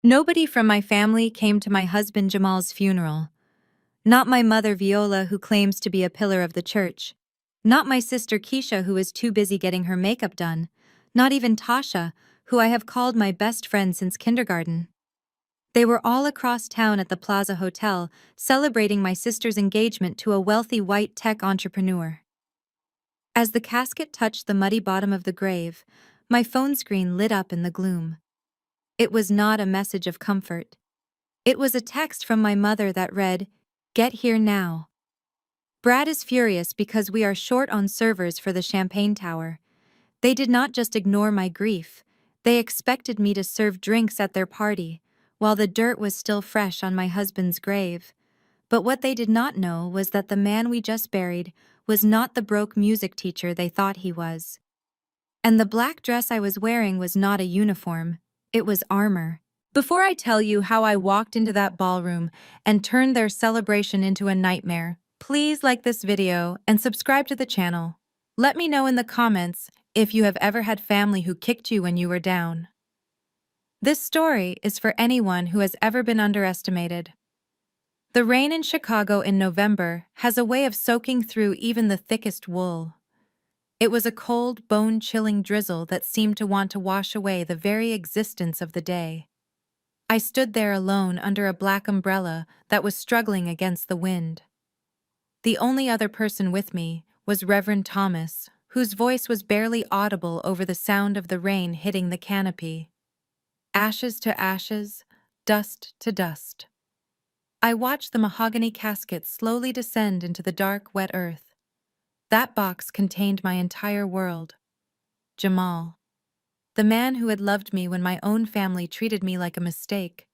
Nobody from my family came to my husband Jamal's funeral. Not my mother Viola, who claims to be a pillar of the church. Not my sister Keisha, who is too busy getting her makeup done. Not even Tasha, who I have called my best friend since kindergarten. They were all across town at the Plaza Hotel, celebrating my sister's engagement to a wealthy white tech entrepreneur. As the casket touched the muddy bottom of the grave, my phone screen lit up in the gloom. It was not a message of comfort. It was a text from my mother that read, "Get here now." Brad is furious because we are short on servers for the champagne tower. They did not just ignore my grief, they expected me to serve drinks at their party, while the dirt was still fresh on my husband's grave. But what they did not know was that the man we just buried was not the broke music teacher they thought he was. And the black dress I was wearing was not a uniform, it was armor. Before I tell you how I walked into that ballroom and turned their celebration into a nightmare, please like this video and subscribe to the channel. Let me know in the comments if you have ever had family who kicked you when you were down. This story is for anyone who has ever been underestimated. The rain in Chicago in November has a way of soaking through even the thickest wool. It was a cold, bone-chilling drizzle that seemed to want to wash away the very existence of the day. I stood there alone under a black umbrella that was struggling against the wind. The only other person with me was Reverend Thomas, whose voice was barely audible over the sound of the rain hitting the canopy. Ashes to ashes, dust to dust. I watched the mahogany casket slowly descend into the dark, wet earth. That box contained my entire world. Jamal. The man who had loved me when my own family treated me like a mistake.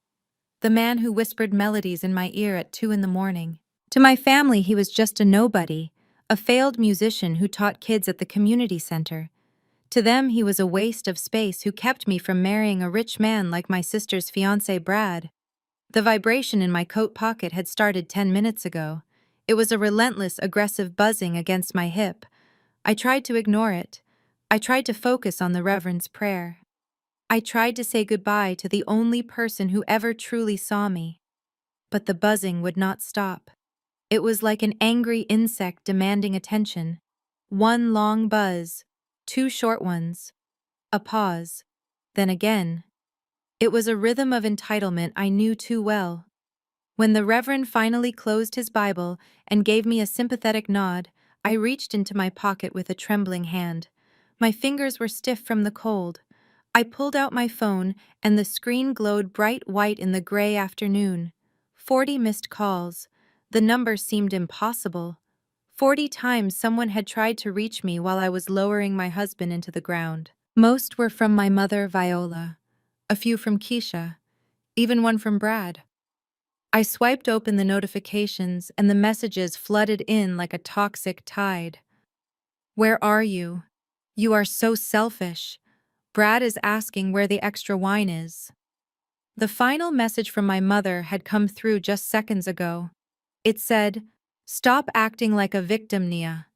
The man who whispered melodies in my ear at 2 in the morning. To my family, he was just a nobody, a failed musician who taught kids at the community center. To them, he was a waste of space who kept me from marrying a rich man like my sister's fiancé Brad. The vibration in my coat pocket had started 10 minutes ago. It was a relentless, aggressive buzzing against my hip. I tried to ignore it. I tried to focus on the Reverend's prayer. I tried to say goodbye to the only person who ever truly saw me. But the buzzing would not stop. It was like an angry insect demanding attention. One long buzz, two short ones, a pause, then again. It was a rhythm of entitlement I knew too well. When the Reverend finally closed his Bible and gave me a sympathetic nod, I reached into my pocket with a trembling hand. My fingers were stiff from the cold. I pulled out my phone, and the screen glowed bright white in the gray afternoon. 40 missed calls. The number seemed impossible. 40 times someone had tried to reach me while I was lowering my husband into the ground. Most were from my mother, Viola. A few from Keisha. Even one from Brad. I swiped open the notifications and the messages flooded in like a toxic tide. "Where are you? You are so selfish. Brad is asking where the extra wine is." The final message from my mother had come through just seconds ago. It said, "Stop acting like a victim, Nia.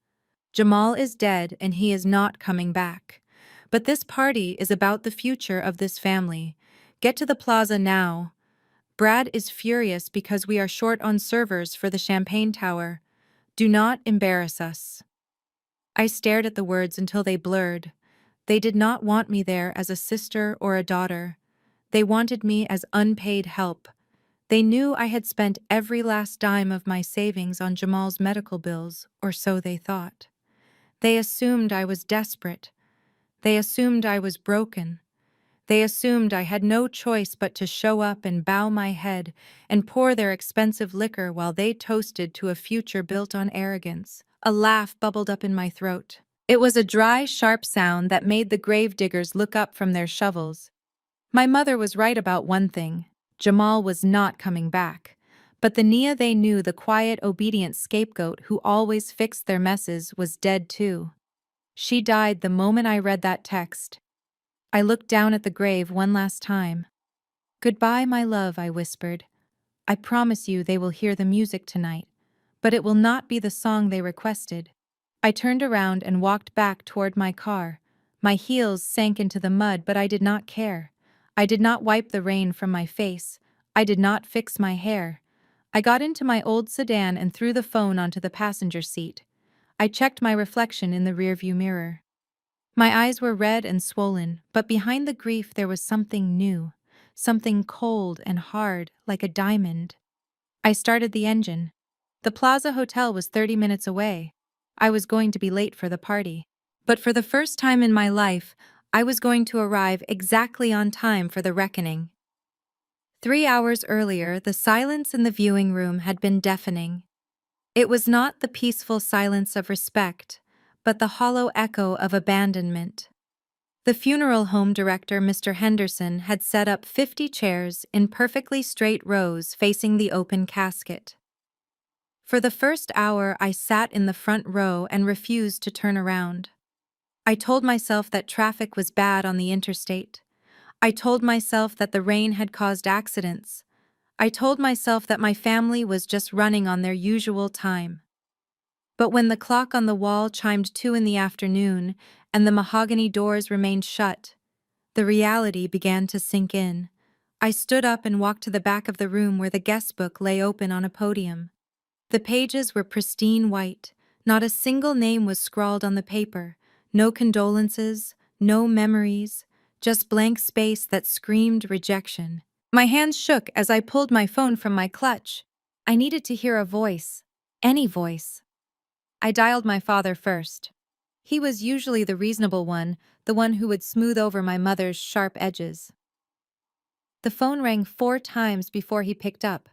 Jamal is dead and he is not coming back. But this party is about the future of this family. Get to the plaza now. Brad is furious because we are short on servers for the champagne tower. Do not embarrass us." I stared at the words until they blurred. They did not want me there as a sister or a daughter. They wanted me as unpaid help. They knew I had spent every last dime of my savings on Jamal's medical bills, or so they thought. They assumed I was desperate. They assumed I was broken. They assumed I had no choice but to show up and bow my head and pour their expensive liquor while they toasted to a future built on arrogance. A laugh bubbled up in my throat. It was a dry, sharp sound that made the gravediggers look up from their shovels. My mother was right about one thing. Jamal was not coming back. But the Nia they knew, the quiet, obedient scapegoat who always fixed their messes, was dead too. She died the moment I read that text. I looked down at the grave one last time. "Goodbye, my love," I whispered. "I promise you they will hear the music tonight, but it will not be the song they requested." I turned around and walked back toward my car. My heels sank into the mud, but I did not care. I did not wipe the rain from my face. I did not fix my hair. I got into my old sedan and threw the phone onto the passenger seat. I checked my reflection in the rearview mirror. My eyes were red and swollen, but behind the grief there was something new, something cold and hard, like a diamond. I started the engine. The Plaza Hotel was 30 minutes away. I was going to be late for the party. But for the first time in my life, I was going to arrive exactly on time for the reckoning. 3 hours earlier, the silence in the viewing room had been deafening. It was not the peaceful silence of respect, but the hollow echo of abandonment. The funeral home director, Mr. Henderson, had set up 50 chairs in perfectly straight rows facing the open casket. For the first hour, I sat in the front row and refused to turn around. I told myself that traffic was bad on the interstate. I told myself that the rain had caused accidents. I told myself that my family was just running on their usual time. But when the clock on the wall chimed 2 in the afternoon and the mahogany doors remained shut, the reality began to sink in. I stood up and walked to the back of the room where the guest book lay open on a podium. The pages were pristine white. Not a single name was scrawled on the paper. No condolences, no memories, just blank space that screamed rejection. My hands shook as I pulled my phone from my clutch. I needed to hear a voice. Any voice. I dialed my father first. He was usually the reasonable one, the one who would smooth over my mother's sharp edges. The phone rang 4 times before he picked up.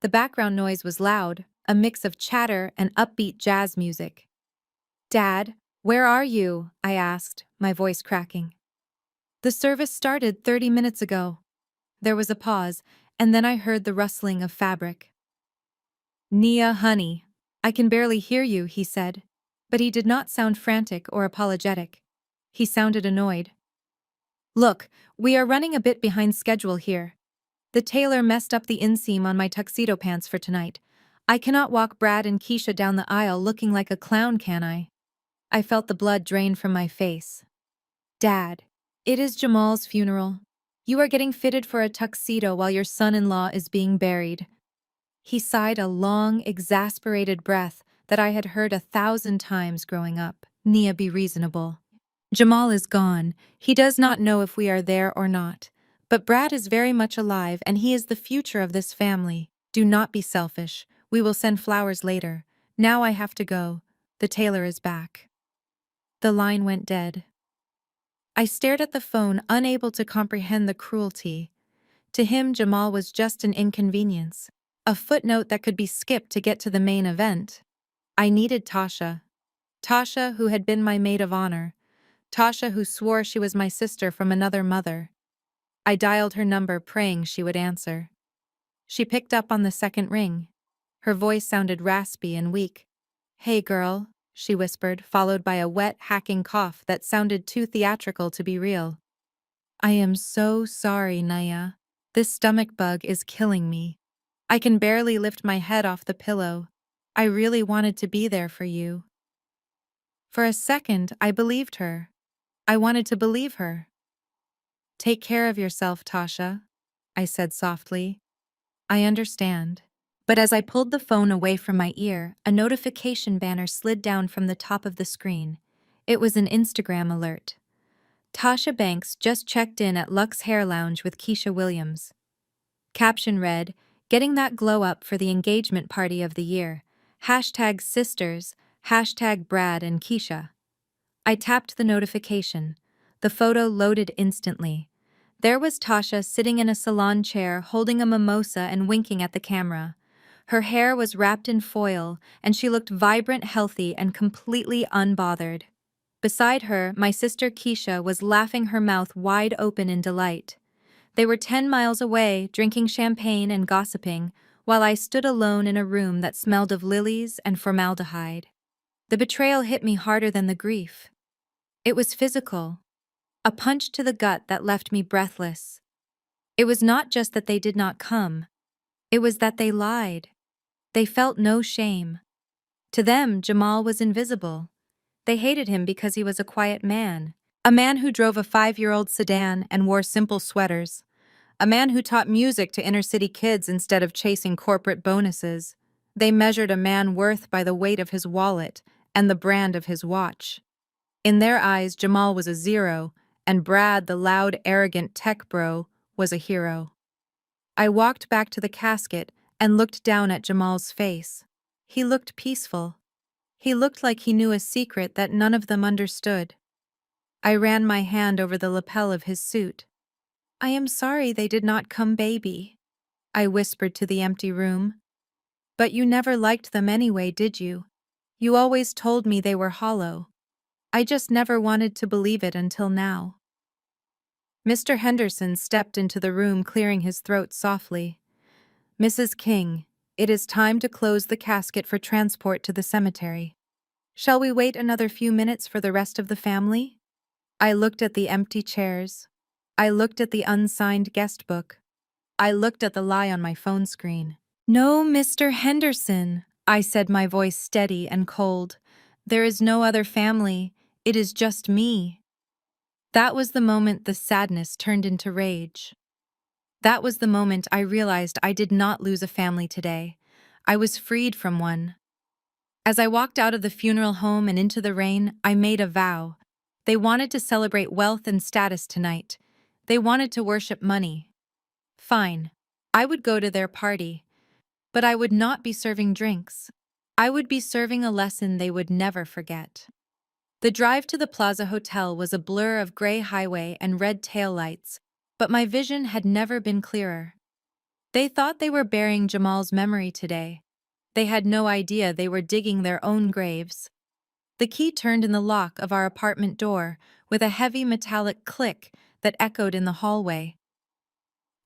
The background noise was loud, a mix of chatter and upbeat jazz music. "Dad, where are you?" I asked, my voice cracking. "The service started 30 minutes ago." There was a pause, and then I heard the rustling of fabric. "Nia, honey, I can barely hear you," he said. But he did not sound frantic or apologetic. He sounded annoyed. "Look, we are running a bit behind schedule here. The tailor messed up the inseam on my tuxedo pants for tonight. I cannot walk Brad and Keisha down the aisle looking like a clown, can I?" I felt the blood drain from my face. "Dad, it is Jamal's funeral. You are getting fitted for a tuxedo while your son-in-law is being buried." He sighed a long, exasperated breath that I had heard 1,000 times growing up. "Nia, be reasonable. Jamal is gone. He does not know if we are there or not. But Brad is very much alive and he is the future of this family. Do not be selfish. We will send flowers later. Now I have to go. The tailor is back." The line went dead. I stared at the phone, unable to comprehend the cruelty. To him, Jamal was just an inconvenience, a footnote that could be skipped to get to the main event. I needed Tasha. Tasha, who had been my maid of honor. Tasha, who swore she was my sister from another mother. I dialed her number, praying she would answer. She picked up on the second ring. Her voice sounded raspy and weak. "Hey, girl," she whispered, followed by a wet, hacking cough that sounded too theatrical to be real. "I am so sorry, Naya. This stomach bug is killing me. I can barely lift my head off the pillow. I really wanted to be there for you." For a second, I believed her. I wanted to believe her. "Take care of yourself, Tasha," I said softly. "I understand." But as I pulled the phone away from my ear, a notification banner slid down from the top of the screen. It was an Instagram alert. "Tasha Banks just checked in at Lux Hair Lounge with Keisha Williams." Caption read, "Getting that glow up for the engagement party of the year. Hashtag sisters, hashtag Brad and Keisha." I tapped the notification. The photo loaded instantly. There was Tasha sitting in a salon chair, holding a mimosa and winking at the camera. Her hair was wrapped in foil, and she looked vibrant, healthy, and completely unbothered. Beside her, my sister Keisha was laughing, her mouth wide open in delight. They were 10 miles away, drinking champagne and gossiping, while I stood alone in a room that smelled of lilies and formaldehyde. The betrayal hit me harder than the grief. It was physical, a punch to the gut that left me breathless. It was not just that they did not come. It was that they lied. They felt no shame. To them, Jamal was invisible. They hated him because he was a quiet man, a man who drove a 5-year-old sedan and wore simple sweaters. A man who taught music to inner-city kids instead of chasing corporate bonuses. They measured a man's worth by the weight of his wallet and the brand of his watch. In their eyes, Jamal was a zero, and Brad, the loud, arrogant tech bro, was a hero. I walked back to the casket and looked down at Jamal's face. He looked peaceful. He looked like he knew a secret that none of them understood. I ran my hand over the lapel of his suit. "I am sorry they did not come, baby," I whispered to the empty room. "But you never liked them anyway, did you? You always told me they were hollow. I just never wanted to believe it until now." Mr. Henderson stepped into the room, clearing his throat softly. "Mrs. King, it is time to close the casket for transport to the cemetery. Shall we wait another few minutes for the rest of the family?" I looked at the empty chairs. I looked at the unsigned guest book. I looked at the lie on my phone screen. "No, Mr. Henderson," I said, my voice steady and cold. "There is no other family. It is just me." That was the moment the sadness turned into rage. That was the moment I realized I did not lose a family today. I was freed from one. As I walked out of the funeral home and into the rain, I made a vow. They wanted to celebrate wealth and status tonight. They wanted to worship money. Fine. I would go to their party. But I would not be serving drinks. I would be serving a lesson they would never forget. The drive to the Plaza Hotel was a blur of gray highway and red taillights, but my vision had never been clearer. They thought they were burying Jamal's memory today. They had no idea they were digging their own graves. The key turned in the lock of our apartment door with a heavy metallic click that echoed in the hallway.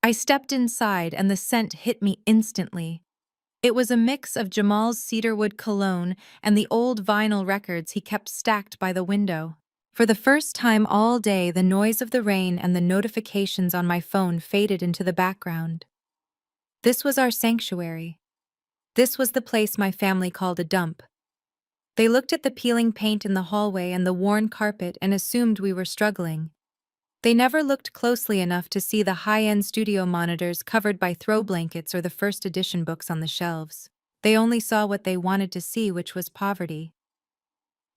I stepped inside and the scent hit me instantly. It was a mix of Jamal's cedarwood cologne and the old vinyl records he kept stacked by the window. For the first time all day, the noise of the rain and the notifications on my phone faded into the background. This was our sanctuary. This was the place my family called a dump. They looked at the peeling paint in the hallway and the worn carpet and assumed we were struggling. They never looked closely enough to see the high-end studio monitors covered by throw blankets or the first edition books on the shelves. They only saw what they wanted to see, which was poverty.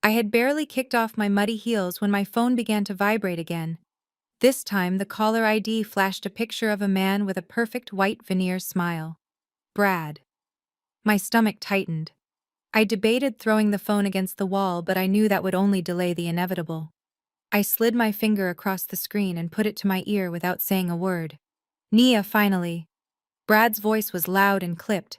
I had barely kicked off my muddy heels when my phone began to vibrate again. This time, the caller ID flashed a picture of a man with a perfect white veneer smile. Brad. My stomach tightened. I debated throwing the phone against the wall, but I knew that would only delay the inevitable. I slid my finger across the screen and put it to my ear without saying a word. "Nia, finally." Brad's voice was loud and clipped.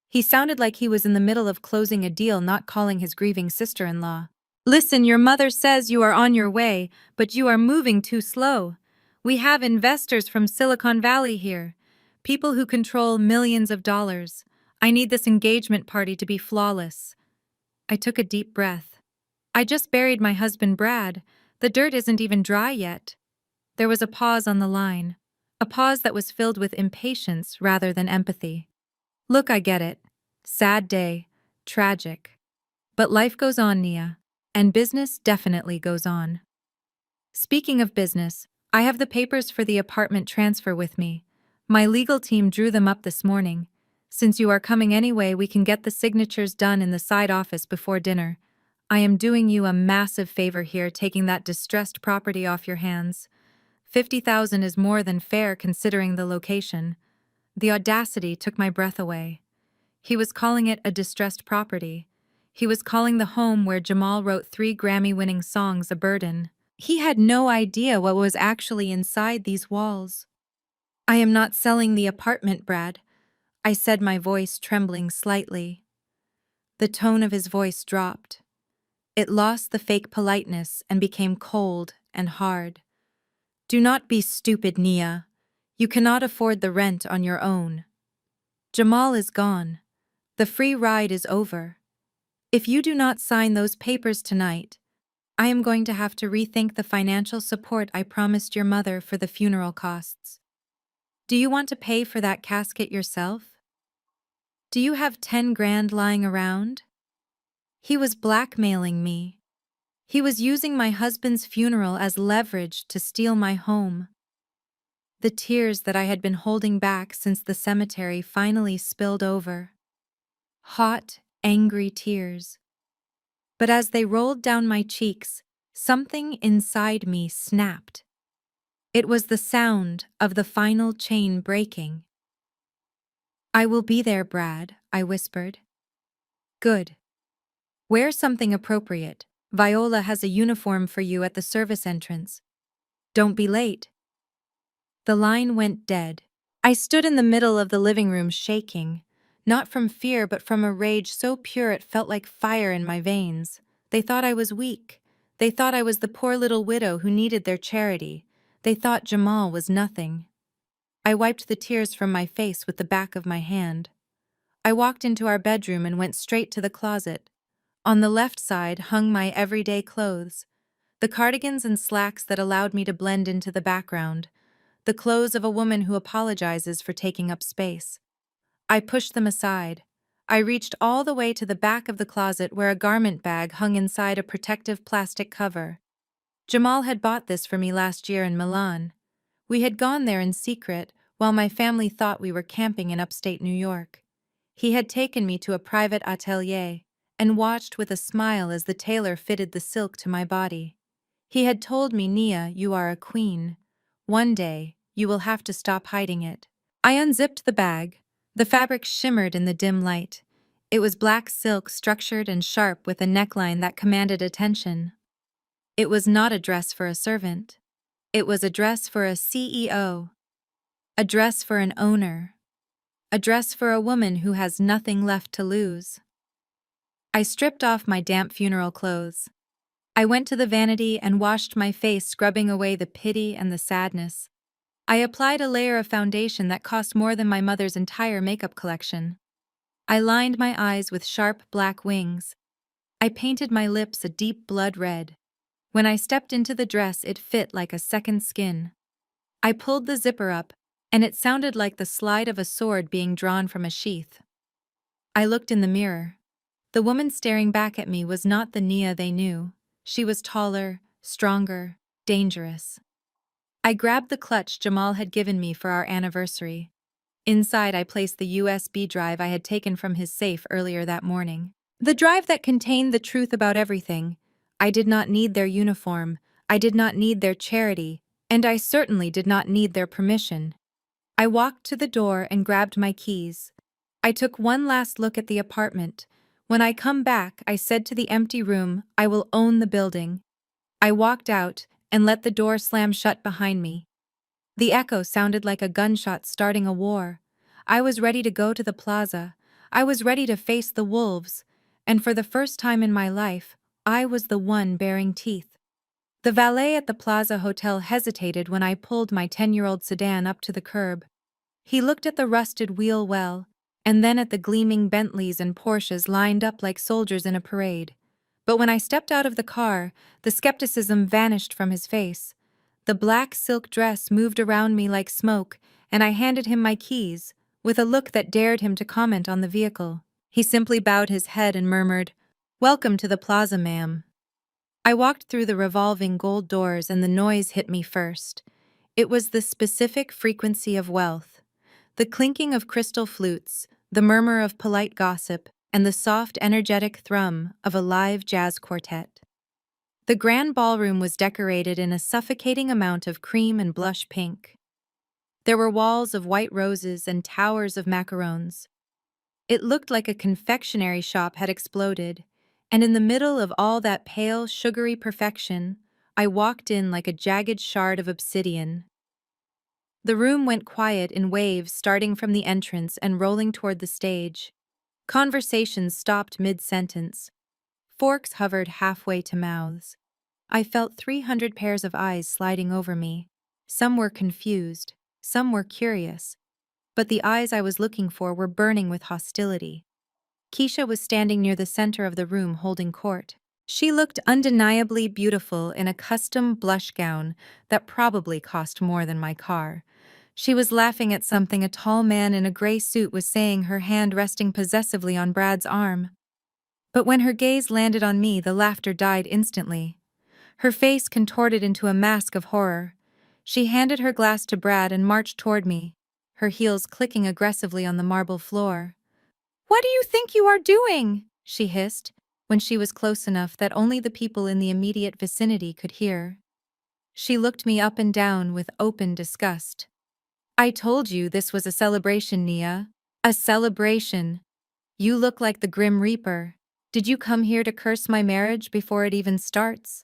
He sounded like he was in the middle of closing a deal, not calling his grieving sister-in-law. "Listen, your mother says you are on your way, but you are moving too slow. We have investors from Silicon Valley here, people who control millions of dollars. I need this engagement party to be flawless." I took a deep breath. I just buried my husband Brad. The dirt isn't even dry yet. There was a pause on the line, a pause that was filled with impatience rather than empathy. "Look, I get it. Sad day. Tragic. But life goes on, Nia. And business definitely goes on." Speaking of business, I have the papers for the apartment transfer with me. My legal team drew them up this morning. Since you are coming anyway, we can get the signatures done in the side office before dinner. I am doing you a massive favor here, taking that distressed property off your hands. 50,000 is more than fair considering the location. The audacity took my breath away. He was calling it a distressed property. He was calling the home where Jamal wrote 3 Grammy-winning songs a burden. He had no idea what was actually inside these walls. "I am not selling the apartment, Brad," I said, my voice trembling slightly. The tone of his voice dropped. It lost the fake politeness and became cold and hard. "Do not be stupid, Nia. You cannot afford the rent on your own. Jamal is gone. The free ride is over. If you do not sign those papers tonight, I am going to have to rethink the financial support I promised your mother for the funeral costs. Do you want to pay for that casket yourself? Do you have 10 grand lying around?" He was blackmailing me. He was using my husband's funeral as leverage to steal my home. The tears that I had been holding back since the cemetery finally spilled over. Hot, angry tears. But as they rolled down my cheeks, something inside me snapped. It was the sound of the final chain breaking. "I will be there, Brad," I whispered. "Good. Wear something appropriate. Viola has a uniform for you at the service entrance. Don't be late." The line went dead. I stood in the middle of the living room shaking, not from fear but from a rage so pure it felt like fire in my veins. They thought I was weak. They thought I was the poor little widow who needed their charity. They thought Jamal was nothing. I wiped the tears from my face with the back of my hand. I walked into our bedroom and went straight to the closet. On the left side hung my everyday clothes, the cardigans and slacks that allowed me to blend into the background, the clothes of a woman who apologizes for taking up space. I pushed them aside. I reached all the way to the back of the closet where a garment bag hung inside a protective plastic cover. Jamal had bought this for me last year in Milan. We had gone there in secret while my family thought we were camping in upstate New York. He had taken me to a private atelier and watched with a smile as the tailor fitted the silk to my body. He had told me, "Nia, you are a queen. One day, you will have to stop hiding it." I unzipped the bag. The fabric shimmered in the dim light. It was black silk, structured and sharp with a neckline that commanded attention. It was not a dress for a servant. It was a dress for a CEO. A dress for an owner. A dress for a woman who has nothing left to lose. I stripped off my damp funeral clothes. I went to the vanity and washed my face, scrubbing away the pity and the sadness. I applied a layer of foundation that cost more than my mother's entire makeup collection. I lined my eyes with sharp black wings. I painted my lips a deep blood red. When I stepped into the dress, it fit like a second skin. I pulled the zipper up, and it sounded like the slide of a sword being drawn from a sheath. I looked in the mirror. The woman staring back at me was not the Nia they knew. She was taller, stronger, dangerous. I grabbed the clutch Jamal had given me for our anniversary. Inside, I placed the USB drive I had taken from his safe earlier that morning. The drive that contained the truth about everything. I did not need their uniform, I did not need their charity, and I certainly did not need their permission. I walked to the door and grabbed my keys. I took one last look at the apartment. When I come back, I said to the empty room, I will own the building. I walked out and let the door slam shut behind me. The echo sounded like a gunshot starting a war. I was ready to go to the plaza. I was ready to face the wolves. And for the first time in my life, I was the one bearing teeth. The valet at the Plaza Hotel hesitated when I pulled my 10-year-old sedan up to the curb. He looked at the rusted wheel well, and then at the gleaming Bentleys and Porsches lined up like soldiers in a parade. But when I stepped out of the car, the skepticism vanished from his face. The black silk dress moved around me like smoke, and I handed him my keys, with a look that dared him to comment on the vehicle. He simply bowed his head and murmured, "Welcome to the plaza, ma'am." I walked through the revolving gold doors and the noise hit me first. It was the specific frequency of wealth. The clinking of crystal flutes, the murmur of polite gossip, and the soft, energetic thrum of a live jazz quartet. The grand ballroom was decorated in a suffocating amount of cream and blush pink. There were walls of white roses and towers of macarons. It looked like a confectionery shop had exploded, and in the middle of all that pale, sugary perfection, I walked in like a jagged shard of obsidian. The room went quiet in waves starting from the entrance and rolling toward the stage. Conversations stopped mid-sentence. Forks hovered halfway to mouths. I felt 300 pairs of eyes sliding over me. Some were confused, some were curious, but the eyes I was looking for were burning with hostility. Keisha was standing near the center of the room holding court. She looked undeniably beautiful in a custom blush gown that probably cost more than my car. She was laughing at something a tall man in a gray suit was saying, her hand resting possessively on Brad's arm. But when her gaze landed on me, the laughter died instantly. Her face contorted into a mask of horror. She handed her glass to Brad and marched toward me, her heels clicking aggressively on the marble floor. "What do you think you are doing?" she hissed, when she was close enough that only the people in the immediate vicinity could hear. She looked me up and down with open disgust. "I told you this was a celebration, Nia. A celebration. You look like the Grim Reaper. Did you come here to curse my marriage before it even starts?"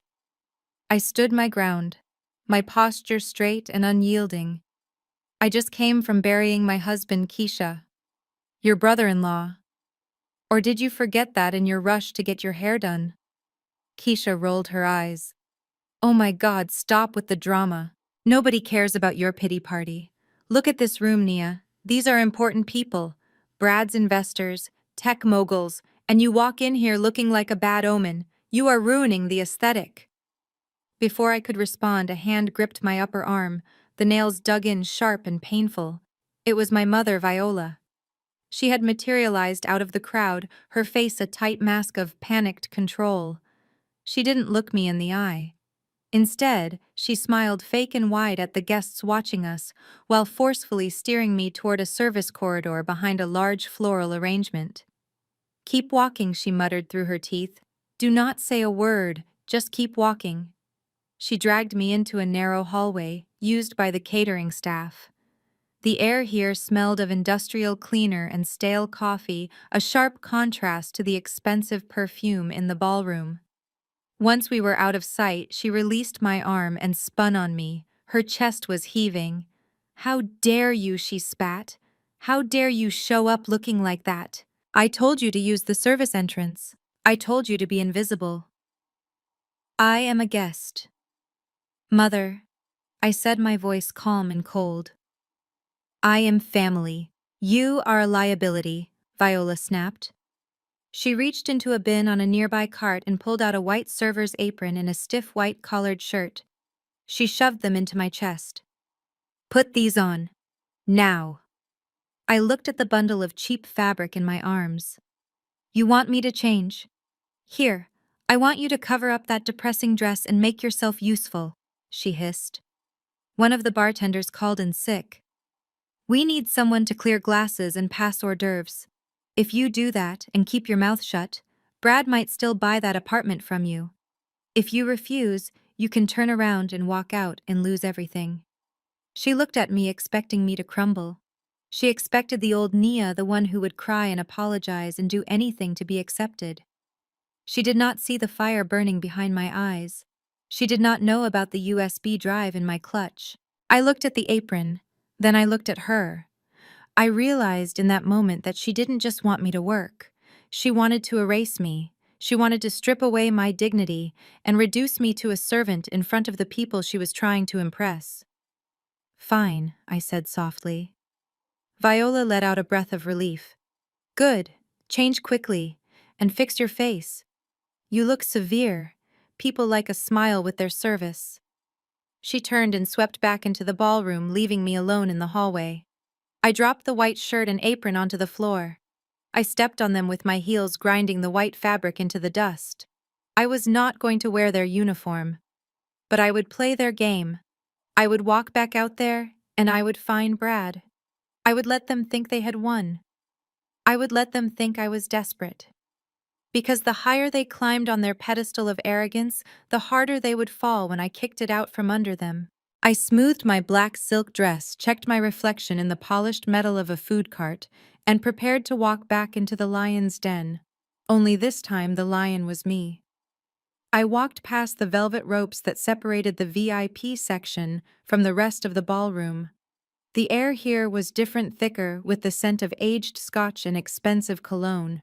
I stood my ground, my posture straight and unyielding. "I just came from burying my husband, Keisha. Your brother-in-law. Or did you forget that in your rush to get your hair done?" Keisha rolled her eyes. "Oh my God, stop with the drama. Nobody cares about your pity party. Look at this room, Nia. These are important people. Brad's investors, tech moguls, and you walk in here looking like a bad omen. You are ruining the aesthetic." Before I could respond, a hand gripped my upper arm, the nails dug in sharp and painful. It was my mother, Viola. She had materialized out of the crowd, her face a tight mask of panicked control. She didn't look me in the eye. Instead, she smiled fake and wide at the guests watching us, while forcefully steering me toward a service corridor behind a large floral arrangement. "Keep walking," she muttered through her teeth. "Do not say a word, just keep walking." She dragged me into a narrow hallway, used by the catering staff. The air here smelled of industrial cleaner and stale coffee, a sharp contrast to the expensive perfume in the ballroom. Once we were out of sight, she released my arm and spun on me. Her chest was heaving. "How dare you," she spat. "How dare you show up looking like that? I told you to use the service entrance. I told you to be invisible." "I am a guest." "Mother," I said, my voice calm and cold. "I am family. You are a liability," Viola snapped. She reached into a bin on a nearby cart and pulled out a white server's apron and a stiff white collared shirt. She shoved them into my chest. "Put these on. Now." I looked at the bundle of cheap fabric in my arms. "You want me to change? Here, I want you to cover up that depressing dress and make yourself useful," she hissed. One of the bartenders called in sick. "We need someone to clear glasses and pass hors d'oeuvres. If you do that and keep your mouth shut, Brad might still buy that apartment from you. If you refuse, you can turn around and walk out and lose everything." She looked at me, expecting me to crumble. She expected the old Nia, the one who would cry and apologize and do anything to be accepted. She did not see the fire burning behind my eyes. She did not know about the USB drive in my clutch. I looked at the apron, then I looked at her. I realized in that moment that she didn't just want me to work. She wanted to erase me. She wanted to strip away my dignity and reduce me to a servant in front of the people she was trying to impress. "Fine," I said softly. Viola let out a breath of relief. "Good. Change quickly. And fix your face. You look severe. People like a smile with their service." She turned and swept back into the ballroom, leaving me alone in the hallway. I dropped the white shirt and apron onto the floor. I stepped on them with my heels, grinding the white fabric into the dust. I was not going to wear their uniform, but I would play their game. I would walk back out there, and I would find Brad. I would let them think they had won. I would let them think I was desperate. Because the higher they climbed on their pedestal of arrogance, the harder they would fall when I kicked it out from under them. I smoothed my black silk dress, checked my reflection in the polished metal of a food cart, and prepared to walk back into the lion's den. Only this time the lion was me. I walked past the velvet ropes that separated the VIP section from the rest of the ballroom. The air here was different, thicker, with the scent of aged scotch and expensive cologne.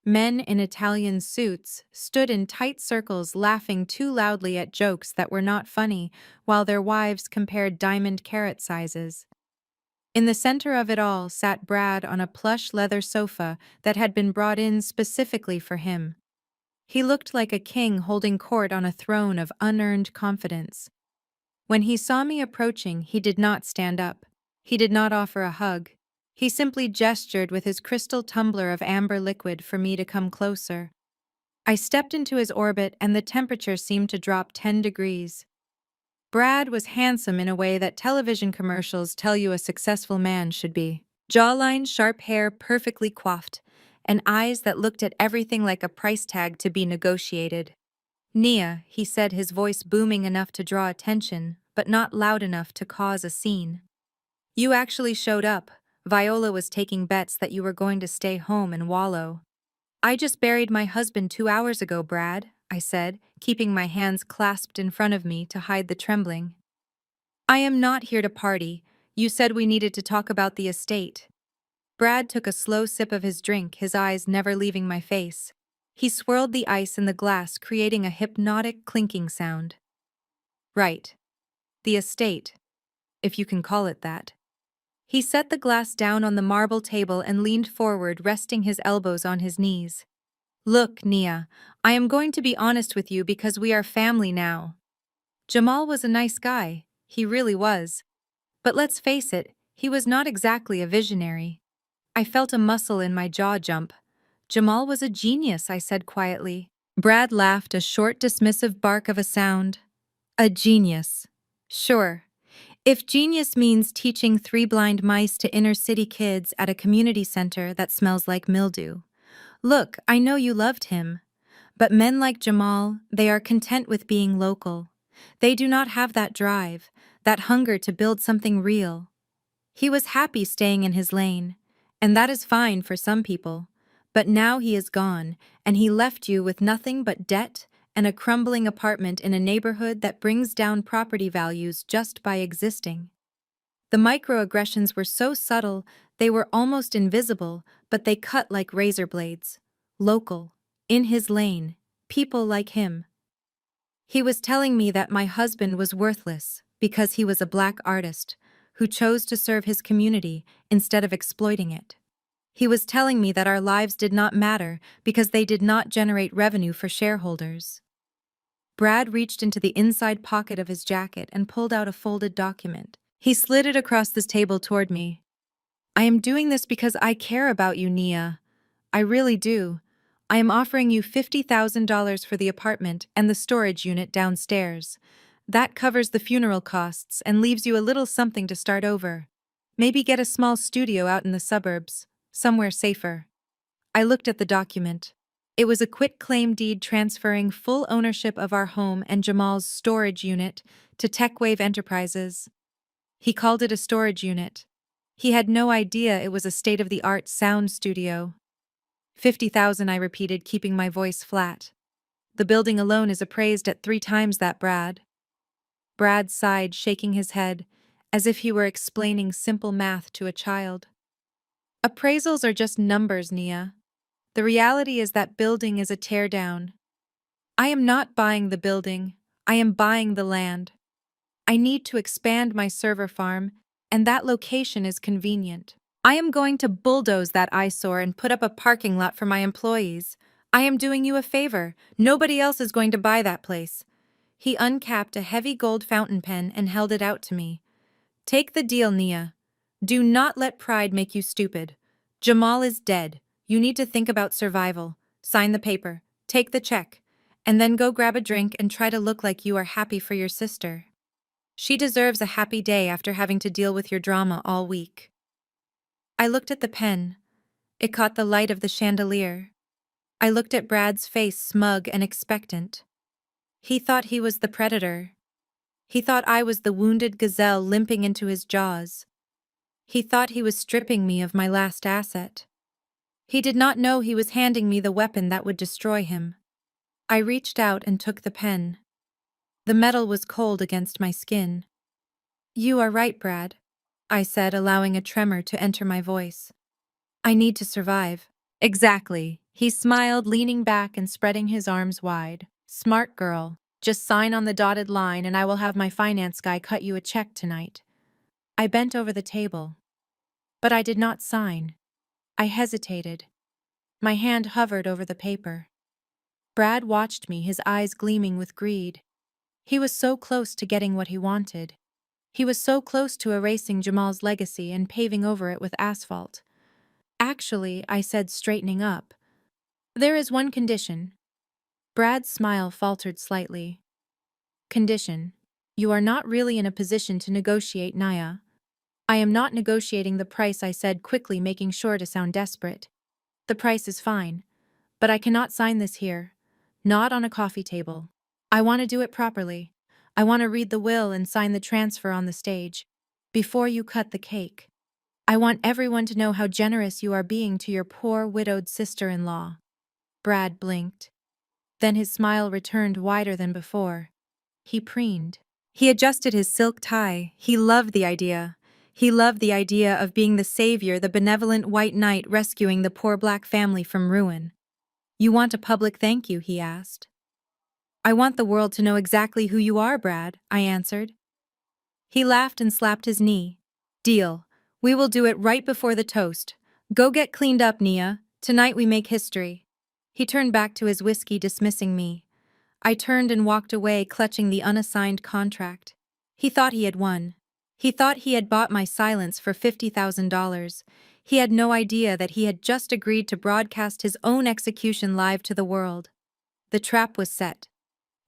Men in Italian suits stood in tight circles, laughing too loudly at jokes that were not funny, while their wives compared diamond carat sizes. In the center of it all sat Brad on a plush leather sofa that had been brought in specifically for him. He looked like a king holding court on a throne of unearned confidence. When he saw me approaching, he did not stand up. He did not offer a hug. He simply gestured with his crystal tumbler of amber liquid for me to come closer. I stepped into his orbit and the temperature seemed to drop 10 degrees. Brad was handsome in a way that television commercials tell you a successful man should be. Jawline, sharp hair perfectly coiffed, and eyes that looked at everything like a price tag to be negotiated. Nia, he said, his voice booming enough to draw attention, but not loud enough to cause a scene. You actually showed up. Viola was taking bets that you were going to stay home and wallow. I just buried my husband 2 hours ago, Brad, I said, keeping my hands clasped in front of me to hide the trembling. I am not here to party. You said we needed to talk about the estate. Brad took a slow sip of his drink, his eyes never leaving my face. He swirled the ice in the glass, creating a hypnotic clinking sound. Right. The estate, if you can call it that. He set the glass down on the marble table and leaned forward, resting his elbows on his knees. Look, Nia, I am going to be honest with you because we are family now. Jamal was a nice guy, he really was. But let's face it, he was not exactly a visionary. I felt a muscle in my jaw jump. Jamal was a genius, I said quietly. Brad laughed, a short, dismissive bark of a sound. A genius. Sure. If genius means teaching 3 blind mice to inner-city kids at a community center that smells like mildew. Look, I know you loved him. But men like Jamal, they are content with being local. They do not have that drive, that hunger to build something real. He was happy staying in his lane, and that is fine for some people. But now he is gone, and he left you with nothing but debt and a crumbling apartment in a neighborhood that brings down property values just by existing. The microaggressions were so subtle, they were almost invisible, but they cut like razor blades. Local, in his lane, people like him. He was telling me that my husband was worthless because he was a black artist who chose to serve his community instead of exploiting it. He was telling me that our lives did not matter because they did not generate revenue for shareholders. Brad reached into the inside pocket of his jacket and pulled out a folded document. He slid it across the table toward me. I am doing this because I care about you, Nia. I really do. I am offering you $50,000 for the apartment and the storage unit downstairs. That covers the funeral costs and leaves you a little something to start over. Maybe get a small studio out in the suburbs, somewhere safer. I looked at the document. It was a quitclaim deed transferring full ownership of our home and Jamal's storage unit to TechWave Enterprises. He called it a storage unit. He had no idea it was a state-of-the-art sound studio. 50,000, I repeated, keeping my voice flat. The building alone is appraised at 3 times that, Brad. Brad sighed, shaking his head, as if he were explaining simple math to a child. Appraisals are just numbers, Nia. The reality is that building is a teardown. I am not buying the building. I am buying the land. I need to expand my server farm, and that location is convenient. I am going to bulldoze that eyesore and put up a parking lot for my employees. I am doing you a favor. Nobody else is going to buy that place. He uncapped a heavy gold fountain pen and held it out to me. Take the deal, Nia. Do not let pride make you stupid. Jamal is dead. You need to think about survival. Sign the paper. Take the check. And then go grab a drink and try to look like you are happy for your sister. She deserves a happy day after having to deal with your drama all week. I looked at the pen. It caught the light of the chandelier. I looked at Brad's face, smug and expectant. He thought he was the predator. He thought I was the wounded gazelle limping into his jaws. He thought he was stripping me of my last asset. He did not know he was handing me the weapon that would destroy him. I reached out and took the pen. The metal was cold against my skin. You are right, Brad, I said, allowing a tremor to enter my voice. I need to survive. Exactly. He smiled, leaning back and spreading his arms wide. Smart girl. Just sign on the dotted line and I will have my finance guy cut you a check tonight. I bent over the table. But I did not sign. I hesitated. My hand hovered over the paper. Brad watched me, his eyes gleaming with greed. He was so close to getting what he wanted. He was so close to erasing Jamal's legacy and paving over it with asphalt. Actually, I said, straightening up, there is one condition. Brad's smile faltered slightly. Condition. You are not really in a position to negotiate, Naya. I am not negotiating the price, I said quickly, making sure to sound desperate. The price is fine, but I cannot sign this here. Not on a coffee table. I want to do it properly. I want to read the will and sign the transfer on the stage. Before you cut the cake. I want everyone to know how generous you are being to your poor widowed sister-in-law. Brad blinked. Then his smile returned wider than before. He preened. He adjusted his silk tie. He loved the idea. He loved the idea of being the savior, the benevolent white knight rescuing the poor black family from ruin. You want a public thank you, he asked. I want the world to know exactly who you are, Brad, I answered. He laughed and slapped his knee. Deal. We will do it right before the toast. Go get cleaned up, Nia. Tonight we make history. He turned back to his whiskey, dismissing me. I turned and walked away, clutching the unassigned contract. He thought he had won. He thought he had bought my silence for $50,000. He had no idea that he had just agreed to broadcast his own execution live to the world. The trap was set.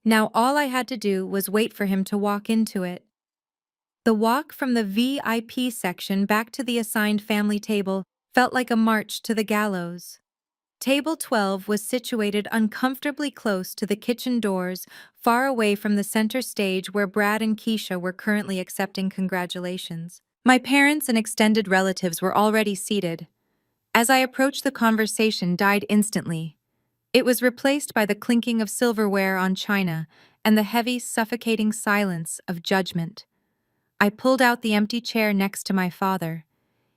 Now all I had to do was wait for him to walk into it. The walk from the VIP section back to the assigned family table felt like a march to the gallows. Table 12 was situated uncomfortably close to the kitchen doors, far away from the center stage where Brad and Keisha were currently accepting congratulations. My parents and extended relatives were already seated. As I approached, the conversation died instantly. It was replaced by the clinking of silverware on china and the heavy, suffocating silence of judgment. I pulled out the empty chair next to my father.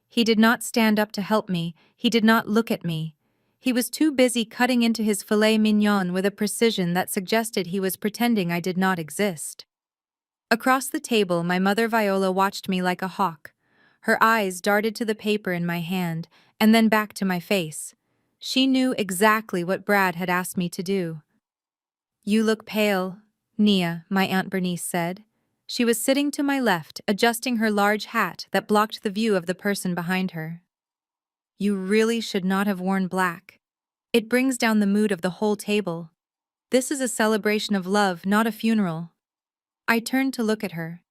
He did not stand up to help me. He did not look at me. He was too busy cutting into his filet mignon with a precision that suggested he was pretending I did not exist. Across the table, my mother Viola watched me like a hawk. Her eyes darted to the paper in my hand and then back to my face. She knew exactly what Brad had asked me to do. You look pale, Nia, my Aunt Bernice said. She was sitting to my left, adjusting her large hat that blocked the view of the person behind her. You really should not have worn black. It brings down the mood of the whole table. This is a celebration of love, not a funeral. I turned to look at her.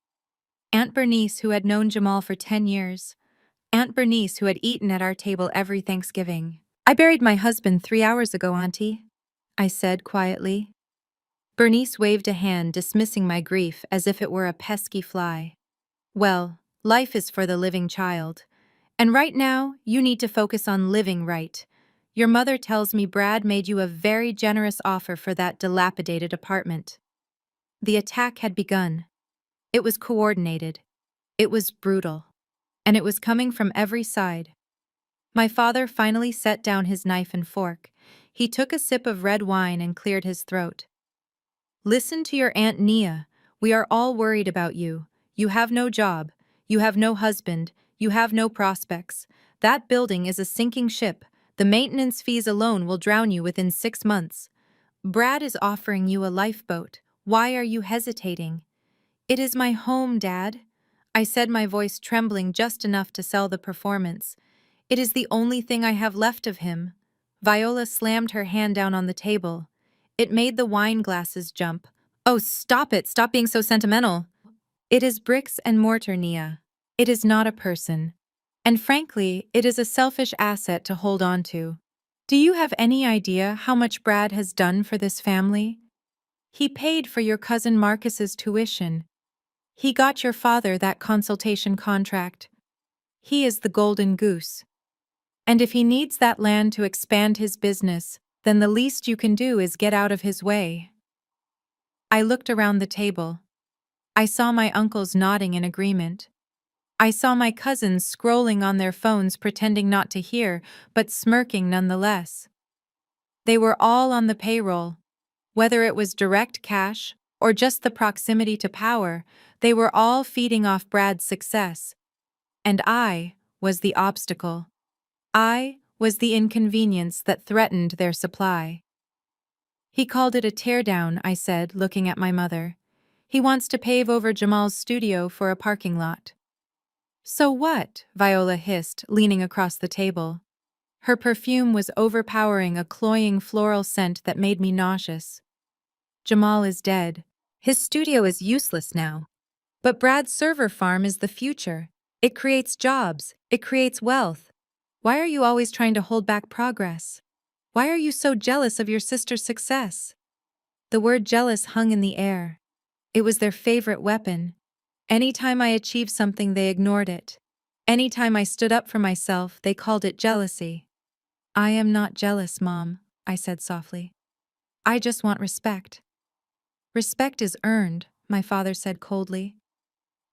Aunt Bernice, who had known Jamal for 10 years. Aunt Bernice, who had eaten at our table every Thanksgiving. I buried my husband 3 hours ago, Auntie, I said quietly. Bernice waved a hand, dismissing my grief as if it were a pesky fly. Well, life is for the living, child. And right now, you need to focus on living right. Your mother tells me Brad made you a very generous offer for that dilapidated apartment. The attack had begun. It was coordinated. It was brutal. And it was coming from every side. My father finally set down his knife and fork. He took a sip of red wine and cleared his throat. Listen to your Aunt Nia. We are all worried about you. You have no job. You have no husband. You have no prospects. That building is a sinking ship. The maintenance fees alone will drown you within 6 months. Brad is offering you a lifeboat. Why are you hesitating? It is my home, Dad, I said, my voice trembling just enough to sell the performance. It is the only thing I have left of him. Viola slammed her hand down on the table. It made the wine glasses jump. Oh, stop it! Stop being so sentimental. It is bricks and mortar, Nia. It is not a person. And frankly, it is a selfish asset to hold on to. Do you have any idea how much Brad has done for this family? He paid for your cousin Marcus's tuition. He got your father that consultation contract. He is the golden goose. And if he needs that land to expand his business, then the least you can do is get out of his way. I looked around the table. I saw my uncles nodding in agreement. I saw my cousins scrolling on their phones, pretending not to hear, but smirking nonetheless. They were all on the payroll. Whether it was direct cash or just the proximity to power, they were all feeding off Brad's success. And I was the obstacle. I was the inconvenience that threatened their supply. He called it a teardown, I said, looking at my mother. He wants to pave over Jamal's studio for a parking lot. So what? Viola hissed, leaning across the table. Her perfume was overpowering, a cloying floral scent that made me nauseous. Jamal is dead. His studio is useless now. But Brad's server farm is the future. It creates jobs. It creates wealth. Why are you always trying to hold back progress? Why are you so jealous of your sister's success? The word jealous hung in the air. It was their favorite weapon. Anytime I achieved something, they ignored it. Anytime I stood up for myself, they called it jealousy. I am not jealous, Mom, I said softly. I just want respect. Respect is earned, my father said coldly.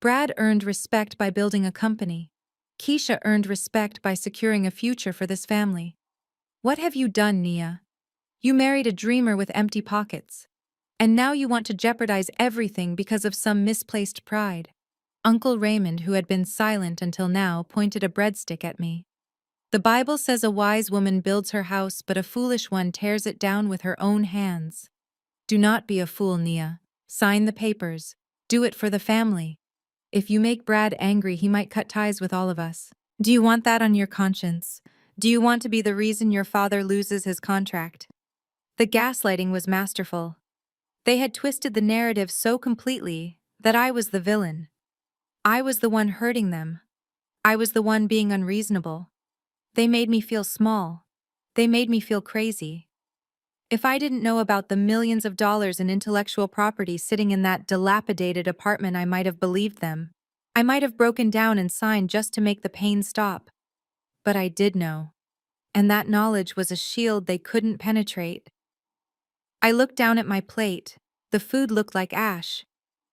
Brad earned respect by building a company. Keisha earned respect by securing a future for this family. What have you done, Nia? You married a dreamer with empty pockets. And now you want to jeopardize everything because of some misplaced pride. Uncle Raymond, who had been silent until now, pointed a breadstick at me. The Bible says a wise woman builds her house, but a foolish one tears it down with her own hands. Do not be a fool, Nia. Sign the papers. Do it for the family. If you make Brad angry, he might cut ties with all of us. Do you want that on your conscience? Do you want to be the reason your father loses his contract? The gaslighting was masterful. They had twisted the narrative so completely that I was the villain. I was the one hurting them. I was the one being unreasonable. They made me feel small. They made me feel crazy. If I didn't know about the millions of dollars in intellectual property sitting in that dilapidated apartment, I might have believed them. I might have broken down and signed just to make the pain stop. But I did know. And that knowledge was a shield they couldn't penetrate. I looked down at my plate. The food looked like ash.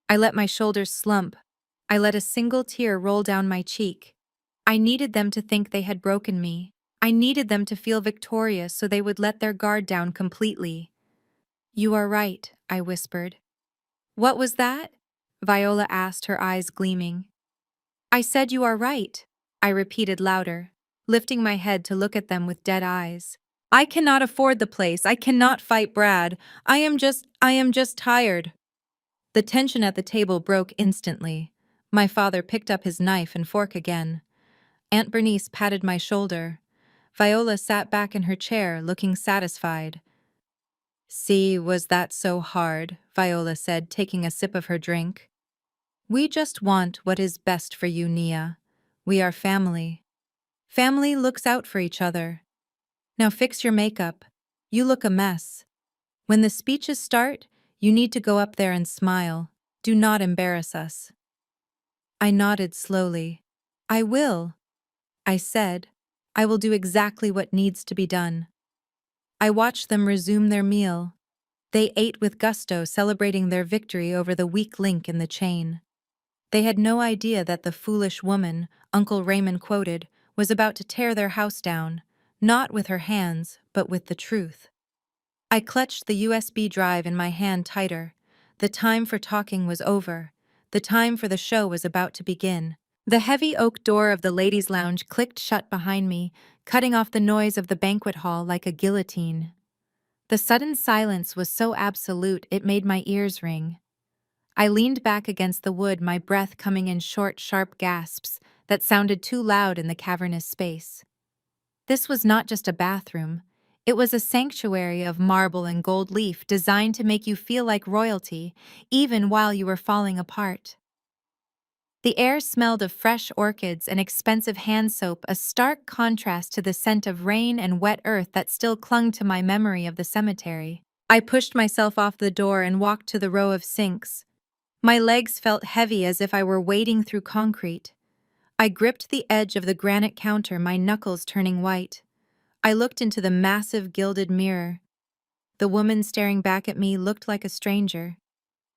I let my shoulders slump. I let a single tear roll down my cheek. I needed them to think they had broken me. I needed them to feel victorious so they would let their guard down completely. You are right, I whispered. What was that? Viola asked, her eyes gleaming. I said you are right, I repeated louder, lifting my head to look at them with dead eyes. I cannot afford the place. I cannot fight Brad. I am just tired. The tension at the table broke instantly. My father picked up his knife and fork again. Aunt Bernice patted my shoulder. Viola sat back in her chair, looking satisfied. See, was that so hard? Viola said, taking a sip of her drink. We just want what is best for you, Nia. We are family. Family looks out for each other. Now fix your makeup. You look a mess. When the speeches start, you need to go up there and smile. Do not embarrass us. I nodded slowly. I will. I said, I will do exactly what needs to be done. I watched them resume their meal. They ate with gusto, celebrating their victory over the weak link in the chain. They had no idea that the foolish woman, Uncle Raymond quoted, was about to tear their house down, not with her hands, but with the truth. I clutched the USB drive in my hand tighter. The time for talking was over. The time for the show was about to begin. The heavy oak door of the ladies' lounge clicked shut behind me, cutting off the noise of the banquet hall like a guillotine. The sudden silence was so absolute it made my ears ring. I leaned back against the wood, my breath coming in short, sharp gasps that sounded too loud in the cavernous space. This was not just a bathroom. It was a sanctuary of marble and gold leaf designed to make you feel like royalty, even while you were falling apart. The air smelled of fresh orchids and expensive hand soap, a stark contrast to the scent of rain and wet earth that still clung to my memory of the cemetery. I pushed myself off the door and walked to the row of sinks. My legs felt heavy as if I were wading through concrete. I gripped the edge of the granite counter, my knuckles turning white. I looked into the massive gilded mirror. The woman staring back at me looked like a stranger.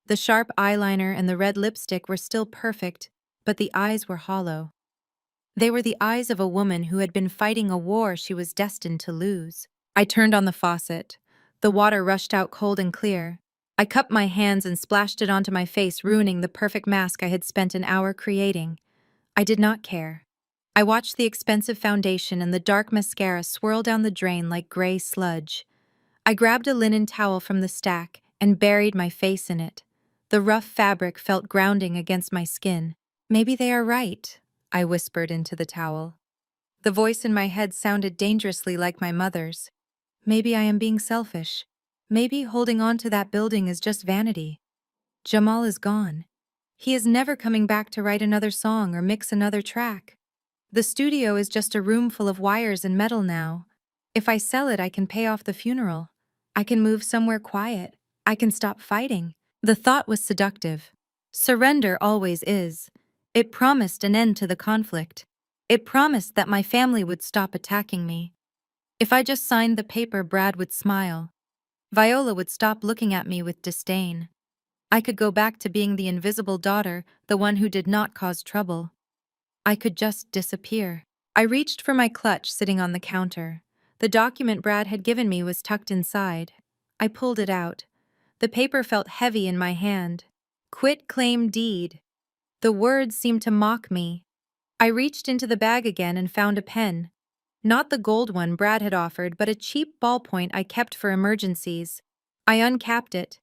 The sharp eyeliner and the red lipstick were still perfect, but the eyes were hollow. They were the eyes of a woman who had been fighting a war she was destined to lose. I turned on the faucet. The water rushed out cold and clear. I cupped my hands and splashed it onto my face, ruining the perfect mask I had spent an hour creating. I did not care. I watched the expensive foundation and the dark mascara swirl down the drain like gray sludge. I grabbed a linen towel from the stack and buried my face in it. The rough fabric felt grounding against my skin. Maybe they are right, I whispered into the towel. The voice in my head sounded dangerously like my mother's. Maybe I am being selfish. Maybe holding on to that building is just vanity. Jamal is gone. He is never coming back to write another song or mix another track. The studio is just a room full of wires and metal now. If I sell it, I can pay off the funeral. I can move somewhere quiet. I can stop fighting. The thought was seductive. Surrender always is. It promised an end to the conflict. It promised that my family would stop attacking me. If I just signed the paper, Brad would smile. Viola would stop looking at me with disdain. I could go back to being the invisible daughter, the one who did not cause trouble. I could just disappear. I reached for my clutch sitting on the counter. The document Brad had given me was tucked inside. I pulled it out. The paper felt heavy in my hand. Quit claim deed. The words seemed to mock me. I reached into the bag again and found a pen. Not the gold one Brad had offered, but a cheap ballpoint I kept for emergencies. I uncapped it.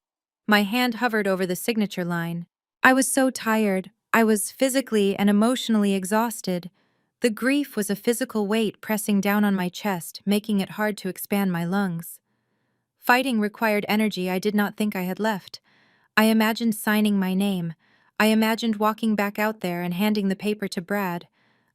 My hand hovered over the signature line. I was so tired. I was physically and emotionally exhausted. The grief was a physical weight pressing down on my chest, making it hard to expand my lungs. Fighting required energy I did not think I had left. I imagined signing my name. I imagined walking back out there and handing the paper to Brad.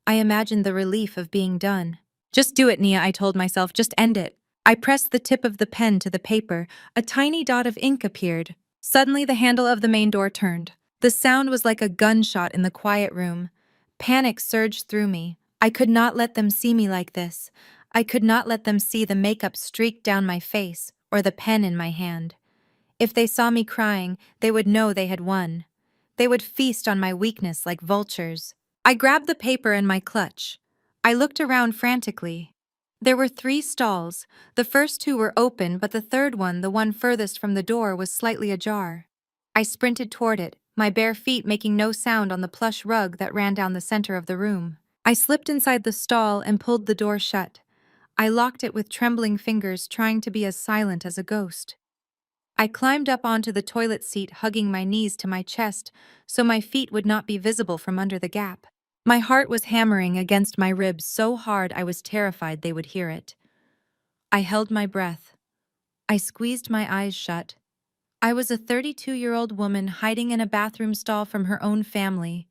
I imagined the relief of being done. Just do it, Nia, I told myself. Just end it. I pressed the tip of the pen to the paper. A tiny dot of ink appeared. Suddenly, the handle of the main door turned. The sound was like a gunshot in the quiet room. Panic surged through me. I could not let them see me like this. I could not let them see the makeup streaked down my face or the pen in my hand. If they saw me crying, they would know they had won. They would feast on my weakness like vultures. I grabbed the paper in my clutch. I looked around frantically. There were 3 stalls. The first 2 were open, but the third one, the one furthest from the door, was slightly ajar. I sprinted toward it, my bare feet making no sound on the plush rug that ran down the center of the room. I slipped inside the stall and pulled the door shut. I locked it with trembling fingers, trying to be as silent as a ghost. I climbed up onto the toilet seat, hugging my knees to my chest so my feet would not be visible from under the gap. My heart was hammering against my ribs so hard I was terrified they would hear it. I held my breath. I squeezed my eyes shut. I was a 32-year-old woman hiding in a bathroom stall from her own family.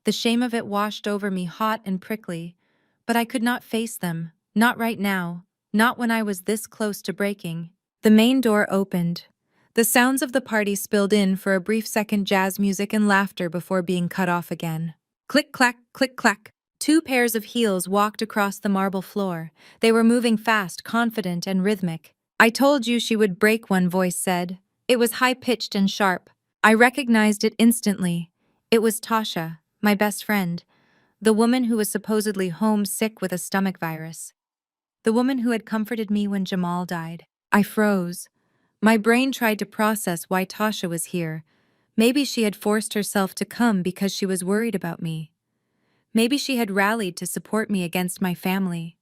The shame of it washed over me hot and prickly, but I could not face them, not right now, not when I was this close to breaking. The main door opened. The sounds of the party spilled in for a brief second, jazz music and laughter before being cut off again. Click-clack, click-clack. 2 pairs of heels walked across the marble floor. They were moving fast, confident, and rhythmic. I told you she would break, one voice said. It was high-pitched and sharp. I recognized it instantly. It was Tasha, my best friend, the woman who was supposedly homesick with a stomach virus. The woman who had comforted me when Jamal died. I froze. My brain tried to process why Tasha was here. Maybe she had forced herself to come because she was worried about me. Maybe she had rallied to support me against my family.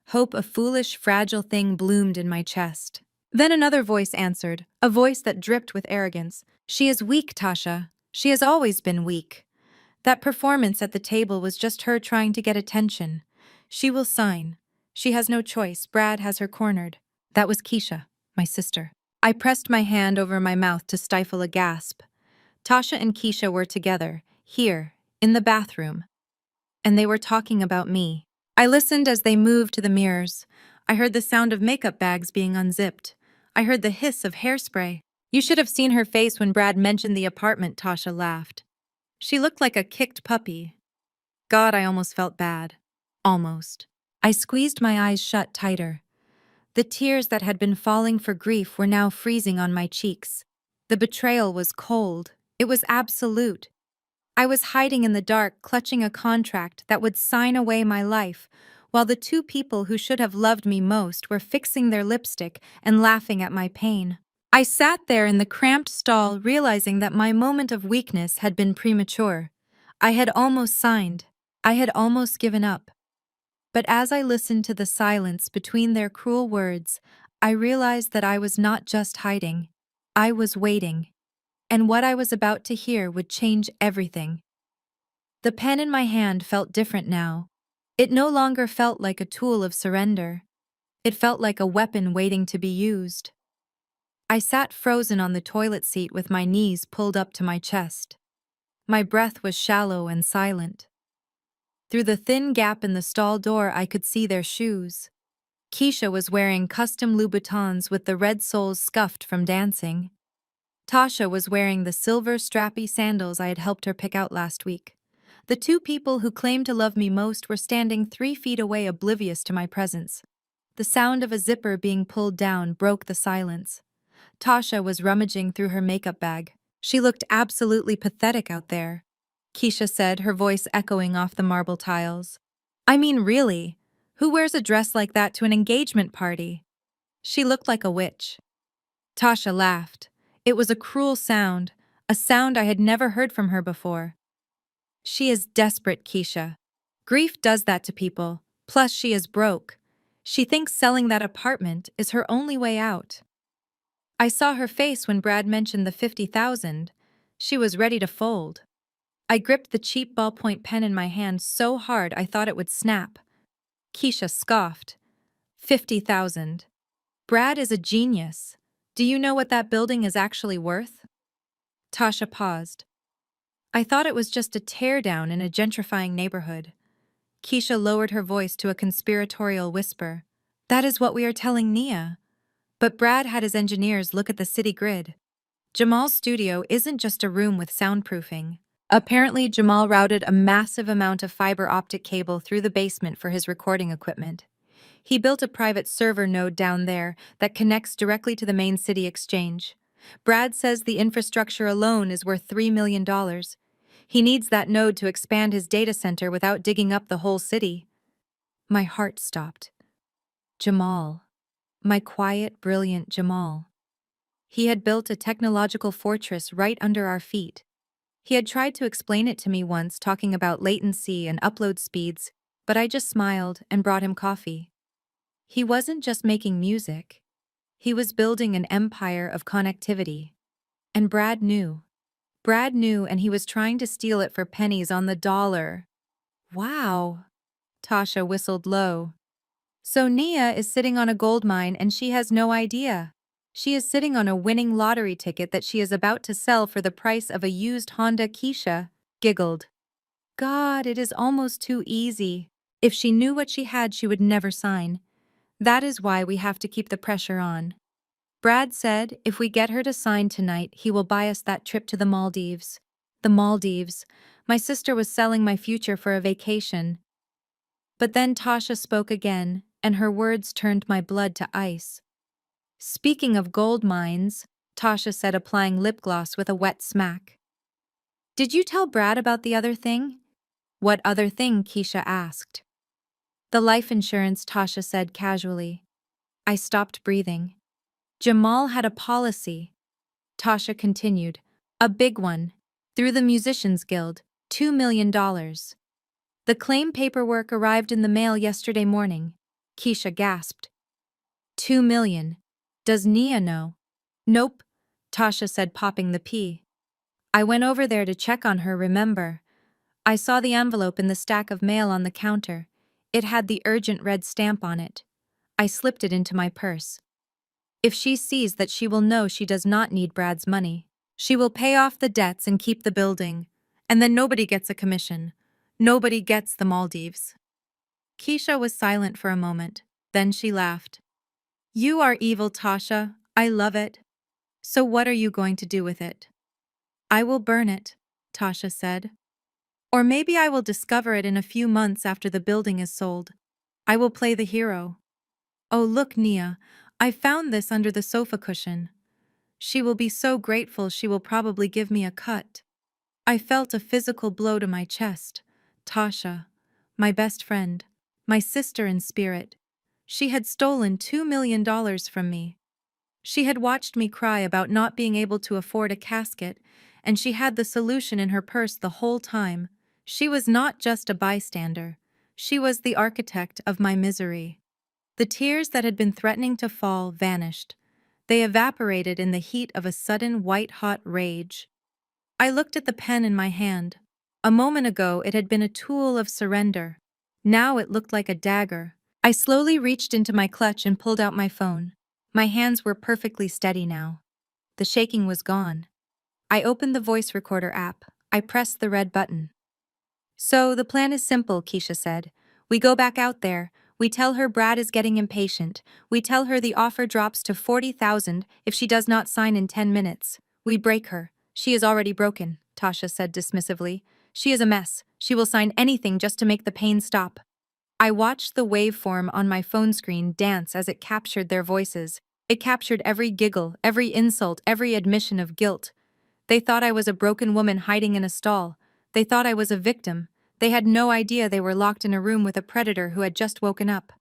Hope, a foolish, fragile thing, bloomed in my chest. Then another voice answered, a voice that dripped with arrogance. She is weak, Tasha. She has always been weak. That performance at the table was just her trying to get attention. She will sign. She has no choice. Brad has her cornered. That was Keisha, my sister. I pressed my hand over my mouth to stifle a gasp. Tasha and Keisha were together, here, in the bathroom. And they were talking about me. I listened as they moved to the mirrors. I heard the sound of makeup bags being unzipped. I heard the hiss of hairspray. You should have seen her face when Brad mentioned the apartment, Tasha laughed. She looked like a kicked puppy. God, I almost felt bad. Almost. I squeezed my eyes shut tighter. The tears that had been falling for grief were now freezing on my cheeks. The betrayal was cold. It was absolute. I was hiding in the dark, clutching a contract that would sign away my life, while the 2 people who should have loved me most were fixing their lipstick and laughing at my pain. I sat there in the cramped stall, realizing that my moment of weakness had been premature. I had almost signed. I had almost given up. But as I listened to the silence between their cruel words, I realized that I was not just hiding. I was waiting. And what I was about to hear would change everything. The pen in my hand felt different now. It no longer felt like a tool of surrender. It felt like a weapon waiting to be used. I sat frozen on the toilet seat with my knees pulled up to my chest. My breath was shallow and silent. Through the thin gap in the stall door, I could see their shoes. Keisha was wearing custom Louboutins with the red soles scuffed from dancing. Tasha was wearing the silver strappy sandals I had helped her pick out last week. The two people who claimed to love me most were standing 3 feet away, oblivious to my presence. The sound of a zipper being pulled down broke the silence. Tasha was rummaging through her makeup bag. She looked absolutely pathetic out there, Keisha said, her voice echoing off the marble tiles. I mean, really, who wears a dress like that to an engagement party? She looked like a witch. Tasha laughed. It was a cruel sound, a sound I had never heard from her before. She is desperate, Keisha. Grief does that to people, plus she is broke. She thinks selling that apartment is her only way out. I saw her face when Brad mentioned the 50,000. She was ready to fold. I gripped the cheap ballpoint pen in my hand so hard I thought it would snap. Keisha scoffed. 50,000. Brad is a genius. Do you know what that building is actually worth? Tasha paused. I thought it was just a teardown in a gentrifying neighborhood. Keisha lowered her voice to a conspiratorial whisper. That is what we are telling Nia. But Brad had his engineers look at the city grid. Jamal's studio isn't just a room with soundproofing. Apparently, Jamal routed a massive amount of fiber optic cable through the basement for his recording equipment. He built a private server node down there that connects directly to the main city exchange. Brad says the infrastructure alone is worth $3 million. He needs that node to expand his data center without digging up the whole city. My heart stopped. Jamal. My quiet, brilliant Jamal. He had built a technological fortress right under our feet. He had tried to explain it to me once, talking about latency and upload speeds, but I just smiled and brought him coffee. He wasn't just making music. He was building an empire of connectivity. And Brad knew. Brad knew, and he was trying to steal it for pennies on the dollar. Wow. Tasha whistled low. So Nia is sitting on a gold mine and she has no idea. She is sitting on a winning lottery ticket that she is about to sell for the price of a used Honda. Keisha giggled. God, it is almost too easy. If she knew what she had, she would never sign. That is why we have to keep the pressure on. Brad said if we get her to sign tonight, he will buy us that trip to the Maldives. The Maldives. My sister was selling my future for a vacation. But then Tasha spoke again, and her words turned my blood to ice. Speaking of gold mines, Tasha said, applying lip gloss with a wet smack. Did you tell Brad about the other thing? What other thing? Keisha asked. The life insurance, Tasha said casually. I stopped breathing. Jamal had a policy. Tasha continued. A big one. Through the Musicians Guild. $2 million. The claim paperwork arrived in the mail yesterday morning. Keisha gasped. 2 million. Does Nia know? Nope, Tasha said, popping the pea. I went over there to check on her, remember? I saw the envelope in the stack of mail on the counter. It had the urgent red stamp on it. I slipped it into my purse. If she sees that, she will know she does not need Brad's money. She will pay off the debts and keep the building. And then nobody gets a commission. Nobody gets the Maldives. Keisha was silent for a moment. Then she laughed. You are evil, Tasha. I love it. So what are you going to do with it? I will burn it, Tasha said. Or maybe I will discover it in a few months after the building is sold. I will play the hero. Oh, look, Nia, I found this under the sofa cushion. She will be so grateful, she will probably give me a cut. I felt a physical blow to my chest. Tasha, my best friend, my sister in spirit. She had stolen $2 million from me. She had watched me cry about not being able to afford a casket, and she had the solution in her purse the whole time. She was not just a bystander. She was the architect of my misery. The tears that had been threatening to fall vanished. They evaporated in the heat of a sudden white-hot rage. I looked at the pen in my hand. A moment ago, it had been a tool of surrender. Now it looked like a dagger. I slowly reached into my clutch and pulled out my phone. My hands were perfectly steady now. The shaking was gone. I opened the voice recorder app. I pressed the red button. So, the plan is simple, Keisha said. We go back out there. We tell her Brad is getting impatient. We tell her the offer drops to 40,000 if she does not sign in 10 minutes. We break her. She is already broken, Tasha said dismissively. She is a mess. She will sign anything just to make the pain stop. I watched the waveform on my phone screen dance as it captured their voices. It captured every giggle, every insult, every admission of guilt. They thought I was a broken woman hiding in a stall. They thought I was a victim. They had no idea they were locked in a room with a predator who had just woken up.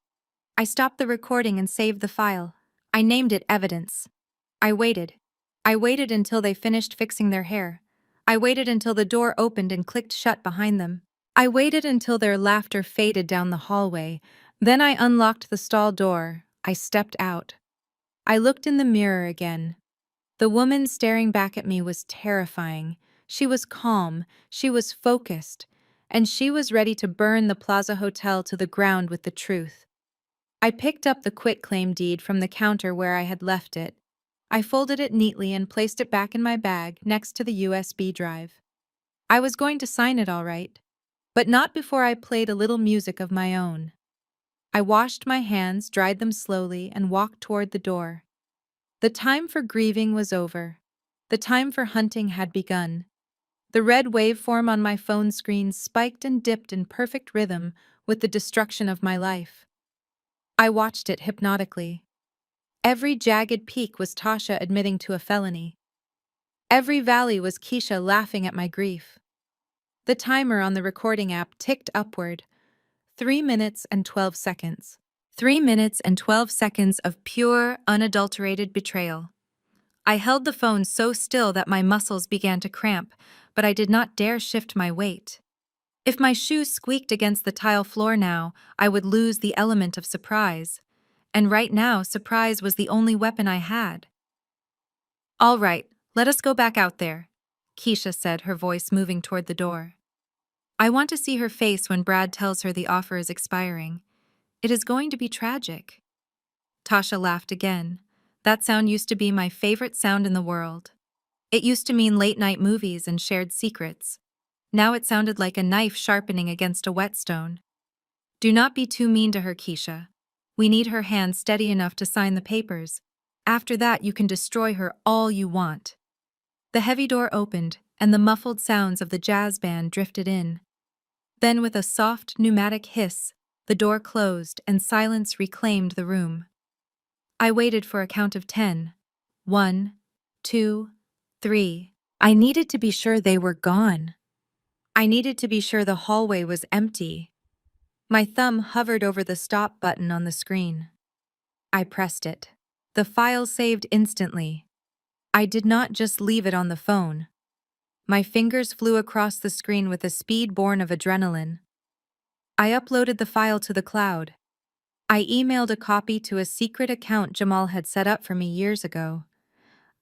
I stopped the recording and saved the file. I named it evidence. I waited. I waited until they finished fixing their hair. I waited until the door opened and clicked shut behind them. I waited until their laughter faded down the hallway. Then I unlocked the stall door. I stepped out. I looked in the mirror again. The woman staring back at me was terrifying. She was calm, she was focused, and she was ready to burn the Plaza Hotel to the ground with the truth. I picked up the quitclaim deed from the counter where I had left it. I folded it neatly and placed it back in my bag next to the USB drive. I was going to sign it all right, but not before I played a little music of my own. I washed my hands, dried them slowly, and walked toward the door. The time for grieving was over. The time for hunting had begun. The red waveform on my phone screen spiked and dipped in perfect rhythm with the destruction of my life. I watched it hypnotically. Every jagged peak was Tasha admitting to a felony. Every valley was Keisha laughing at my grief. The timer on the recording app ticked upward. 3 minutes and 12 seconds. 3 minutes and 12 seconds of pure, unadulterated betrayal. I held the phone so still that my muscles began to cramp, but I did not dare shift my weight. If my shoes squeaked against the tile floor now, I would lose the element of surprise. And right now, surprise was the only weapon I had. All right, let us go back out there, Keisha said, her voice moving toward the door. I want to see her face when Brad tells her the offer is expiring. It is going to be tragic. Tasha laughed again. That sound used to be my favorite sound in the world. It used to mean late-night movies and shared secrets. Now it sounded like a knife sharpening against a whetstone. Do not be too mean to her, Keisha. We need her hand steady enough to sign the papers. After that, you can destroy her all you want. The heavy door opened, and the muffled sounds of the jazz band drifted in. Then, with a soft, pneumatic hiss, the door closed and silence reclaimed the room. I waited for a count of 10. 1, 2, 3. I needed to be sure they were gone. I needed to be sure the hallway was empty. My thumb hovered over the stop button on the screen. I pressed it. The file saved instantly. I did not just leave it on the phone. My fingers flew across the screen with a speed born of adrenaline. I uploaded the file to the cloud. I emailed a copy to a secret account Jamal had set up for me years ago.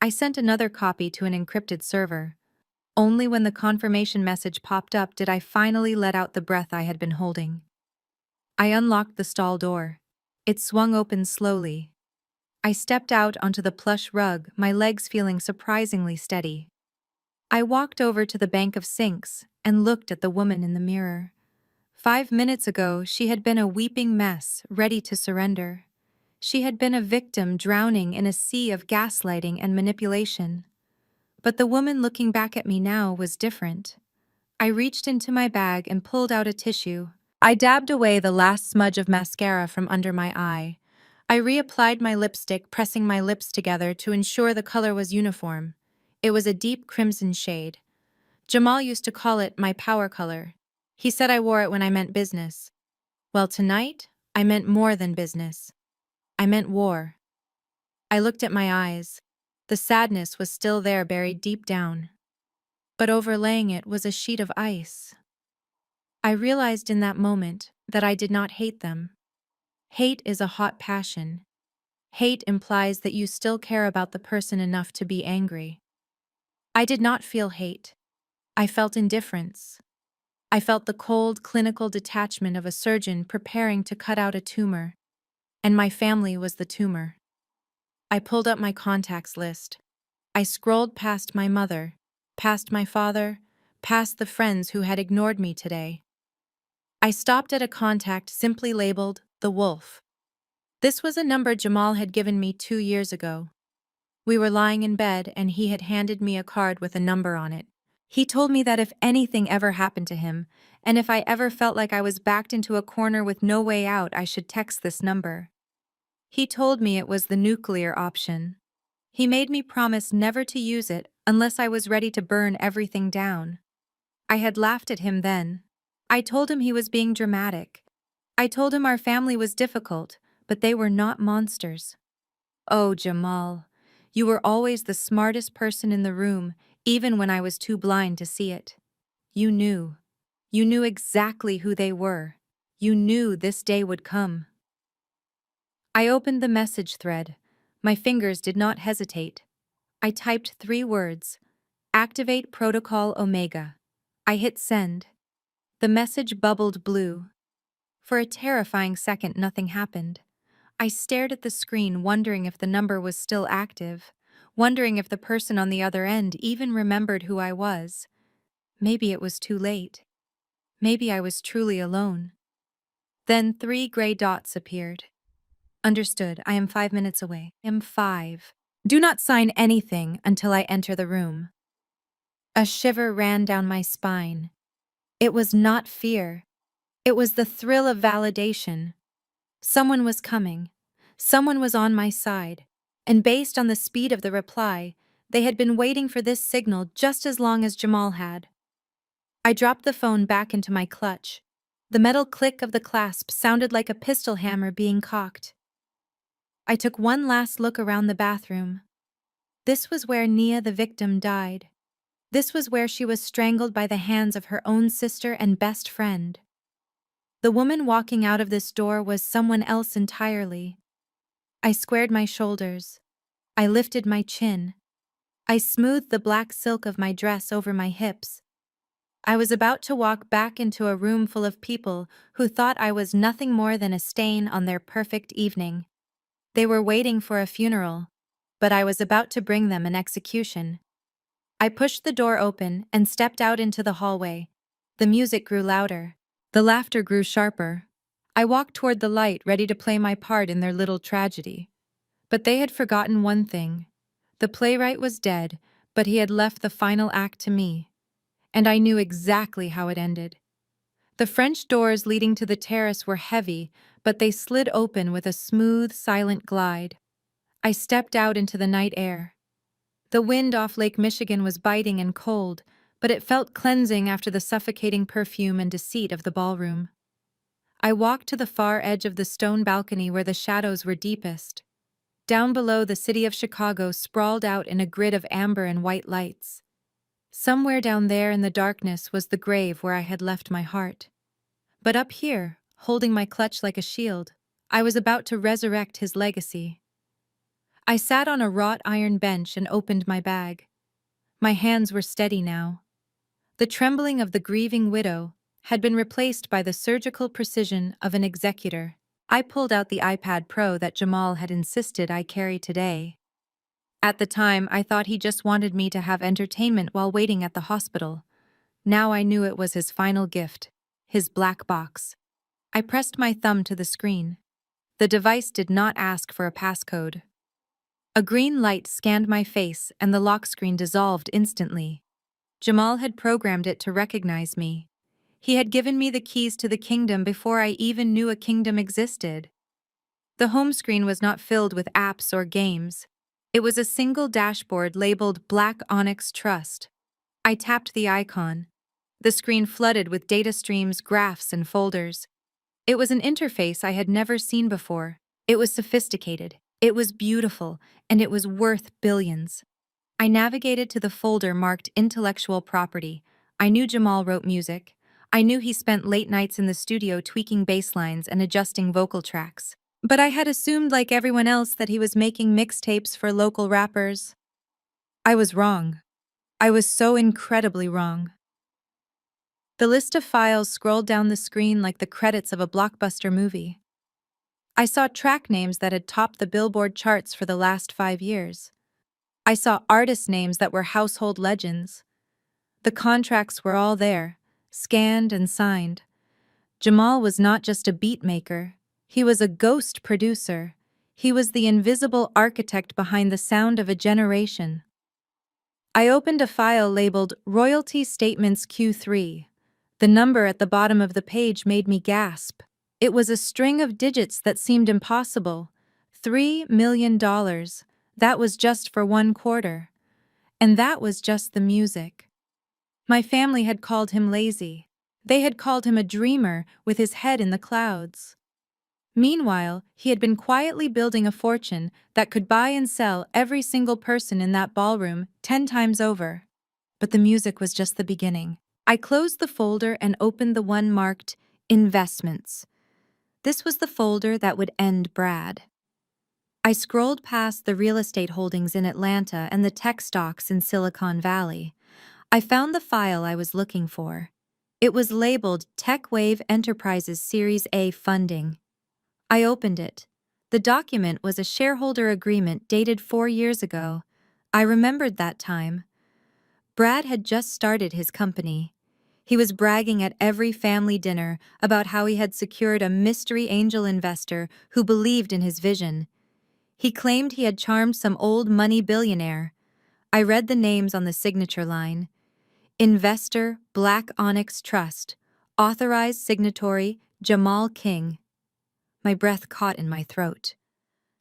I sent another copy to an encrypted server. Only when the confirmation message popped up did I finally let out the breath I had been holding. I unlocked the stall door. It swung open slowly. I stepped out onto the plush rug, my legs feeling surprisingly steady. I walked over to the bank of sinks and looked at the woman in the mirror. 5 minutes ago, she had been a weeping mess, ready to surrender. She had been a victim drowning in a sea of gaslighting and manipulation. But the woman looking back at me now was different. I reached into my bag and pulled out a tissue. I dabbed away the last smudge of mascara from under my eye. I reapplied my lipstick, pressing my lips together to ensure the color was uniform. It was a deep crimson shade. Jamal used to call it my power color. He said I wore it when I meant business. Well, tonight, I meant more than business. I meant war. I looked at my eyes. The sadness was still there, buried deep down. But overlaying it was a sheet of ice. I realized in that moment that I did not hate them. Hate is a hot passion. Hate implies that you still care about the person enough to be angry. I did not feel hate. I felt indifference. I felt the cold, clinical detachment of a surgeon preparing to cut out a tumor. And my family was the tumor. I pulled up my contacts list. I scrolled past my mother, past my father, past the friends who had ignored me today. I stopped at a contact simply labeled The Wolf. This was a number Jamal had given me 2 years ago. We were lying in bed and he had handed me a card with a number on it. He told me that if anything ever happened to him, and if I ever felt like I was backed into a corner with no way out, I should text this number. He told me it was the nuclear option. He made me promise never to use it unless I was ready to burn everything down. I had laughed at him then. I told him he was being dramatic. I told him our family was difficult, but they were not monsters. Oh, Jamal, you were always the smartest person in the room, even when I was too blind to see it. You knew. You knew exactly who they were. You knew this day would come. I opened the message thread. My fingers did not hesitate. I typed 3 words. Activate Protocol Omega. I hit send. The message bubbled blue. For a terrifying second, nothing happened. I stared at the screen, wondering if the number was still active, wondering if the person on the other end even remembered who I was. Maybe it was too late. Maybe I was truly alone. Then 3 gray dots appeared. Understood, I am 5 minutes away. I am 5. Do not sign anything until I enter the room. A shiver ran down my spine. It was not fear. It was the thrill of validation. Someone was coming. Someone was on my side. And based on the speed of the reply, they had been waiting for this signal just as long as Jamal had. I dropped the phone back into my clutch. The metal click of the clasp sounded like a pistol hammer being cocked. I took one last look around the bathroom. This was where Nia, the victim, died. This was where she was strangled by the hands of her own sister and best friend. The woman walking out of this door was someone else entirely. I squared my shoulders. I lifted my chin. I smoothed the black silk of my dress over my hips. I was about to walk back into a room full of people who thought I was nothing more than a stain on their perfect evening. They were waiting for a funeral, but I was about to bring them an execution. I pushed the door open and stepped out into the hallway. The music grew louder. The laughter grew sharper. I walked toward the light, ready to play my part in their little tragedy. But they had forgotten one thing. The playwright was dead, but he had left the final act to me. And I knew exactly how it ended. The French doors leading to the terrace were heavy, but they slid open with a smooth, silent glide. I stepped out into the night air. The wind off Lake Michigan was biting and cold, but it felt cleansing after the suffocating perfume and deceit of the ballroom. I walked to the far edge of the stone balcony where the shadows were deepest. Down below, the city of Chicago sprawled out in a grid of amber and white lights. Somewhere down there in the darkness was the grave where I had left my heart. But up here, holding my clutch like a shield, I was about to resurrect his legacy. I sat on a wrought iron bench and opened my bag. My hands were steady now. The trembling of the grieving widow had been replaced by the surgical precision of an executor. I pulled out the iPad Pro that Jamal had insisted I carry today. At the time, I thought he just wanted me to have entertainment while waiting at the hospital. Now I knew it was his final gift, his black box. I pressed my thumb to the screen. The device did not ask for a passcode. A green light scanned my face and the lock screen dissolved instantly. Jamal had programmed it to recognize me. He had given me the keys to the kingdom before I even knew a kingdom existed. The home screen was not filled with apps or games. It was a single dashboard labeled Black Onyx Trust. I tapped the icon. The screen flooded with data streams, graphs, and folders. It was an interface I had never seen before. It was sophisticated, it was beautiful, and it was worth billions. I navigated to the folder marked Intellectual Property. I knew Jamal wrote music. I knew he spent late nights in the studio tweaking bass lines and adjusting vocal tracks. But I had assumed, like everyone else, that he was making mixtapes for local rappers. I was wrong. I was so incredibly wrong. The list of files scrolled down the screen like the credits of a blockbuster movie. I saw track names that had topped the Billboard charts for the last 5 years. I saw artist names that were household legends. The contracts were all there, scanned and signed. Jamal was not just a beat maker, he was a ghost producer. He was the invisible architect behind the sound of a generation. I opened a file labeled Royalty Statements Q3. The number at the bottom of the page made me gasp. It was a string of digits that seemed impossible. $3 million. That was just for 1 quarter. And that was just the music. My family had called him lazy. They had called him a dreamer with his head in the clouds. Meanwhile, he had been quietly building a fortune that could buy and sell every single person in that ballroom 10 times over. But the music was just the beginning. I closed the folder and opened the one marked Investments. This was the folder that would end Brad. I scrolled past the real estate holdings in Atlanta and the tech stocks in Silicon Valley. I found the file I was looking for. It was labeled TechWave Enterprises Series A Funding. I opened it. The document was a shareholder agreement dated 4 years ago. I remembered that time. Brad had just started his company. He was bragging at every family dinner about how he had secured a mystery angel investor who believed in his vision. He claimed he had charmed some old money billionaire. I read the names on the signature line. Investor, Black Onyx Trust. Authorized signatory, Jamal King. My breath caught in my throat.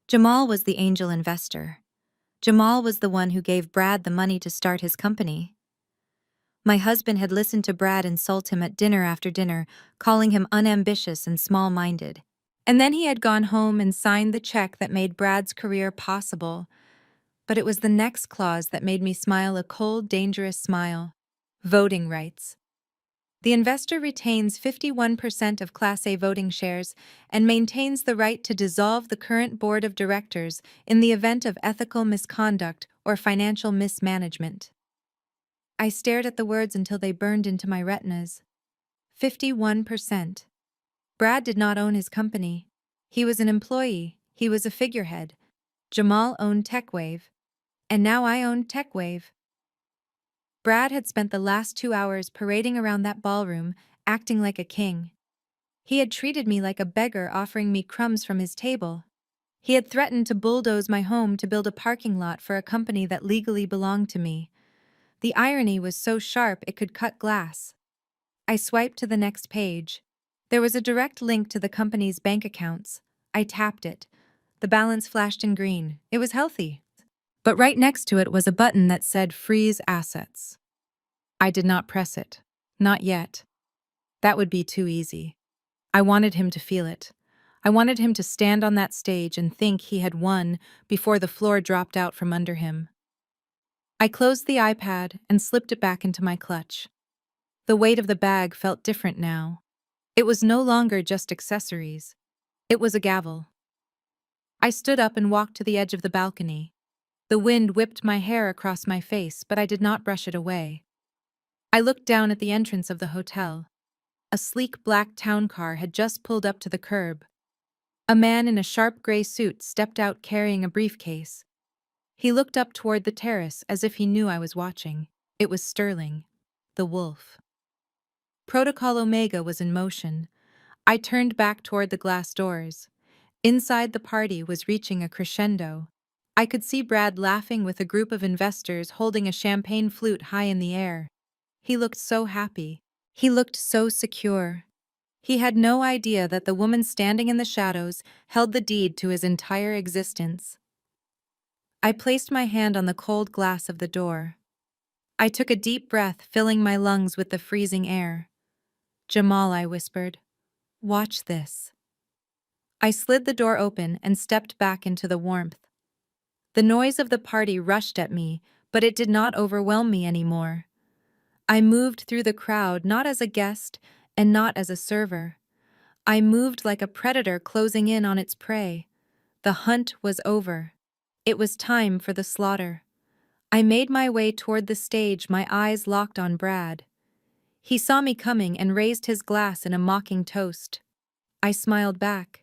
Jamal was the angel investor. Jamal was the one who gave Brad the money to start his company. My husband had listened to Brad insult him at dinner after dinner, calling him unambitious and small-minded. And then he had gone home and signed the check that made Brad's career possible. But it was the next clause that made me smile a cold, dangerous smile. Voting rights. The investor retains 51% of Class A voting shares and maintains the right to dissolve the current board of directors in the event of ethical misconduct or financial mismanagement. I stared at the words until they burned into my retinas. 51%. Brad did not own his company. He was an employee. He was a figurehead. Jamal owned TechWave. And now I owned TechWave. Brad had spent the last 2 hours parading around that ballroom, acting like a king. He had treated me like a beggar, offering me crumbs from his table. He had threatened to bulldoze my home to build a parking lot for a company that legally belonged to me. The irony was so sharp it could cut glass. I swiped to the next page. There was a direct link to the company's bank accounts. I tapped it. The balance flashed in green. It was healthy. But right next to it was a button that said Freeze Assets. I did not press it. Not yet. That would be too easy. I wanted him to feel it. I wanted him to stand on that stage and think he had won before the floor dropped out from under him. I closed the iPad and slipped it back into my clutch. The weight of the bag felt different now. It was no longer just accessories. It was a gavel. I stood up and walked to the edge of the balcony. The wind whipped my hair across my face, but I did not brush it away. I looked down at the entrance of the hotel. A sleek black town car had just pulled up to the curb. A man in a sharp gray suit stepped out carrying a briefcase. He looked up toward the terrace as if he knew I was watching. It was Sterling, the wolf. Protocol Omega was in motion. I turned back toward the glass doors. Inside, the party was reaching a crescendo. I could see Brad laughing with a group of investors holding a champagne flute high in the air. He looked so happy. He looked so secure. He had no idea that the woman standing in the shadows held the deed to his entire existence. I placed my hand on the cold glass of the door. I took a deep breath, filling my lungs with the freezing air. Jamal, I whispered, watch this. I slid the door open and stepped back into the warmth. The noise of the party rushed at me, but it did not overwhelm me anymore. I moved through the crowd not as a guest and not as a server. I moved like a predator closing in on its prey. The hunt was over. It was time for the slaughter. I made my way toward the stage, my eyes locked on Brad. He saw me coming and raised his glass in a mocking toast. I smiled back.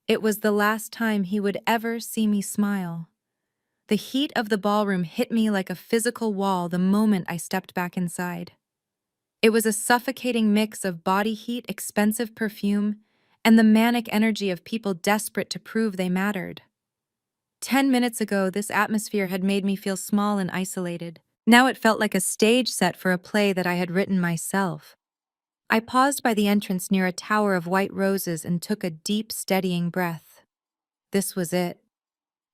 It was the last time he would ever see me smile. The heat of the ballroom hit me like a physical wall the moment I stepped back inside. It was a suffocating mix of body heat, expensive perfume, and the manic energy of people desperate to prove they mattered. 10 minutes ago, this atmosphere had made me feel small and isolated. Now it felt like a stage set for a play that I had written myself. I paused by the entrance near a tower of white roses and took a deep, steadying breath. This was it.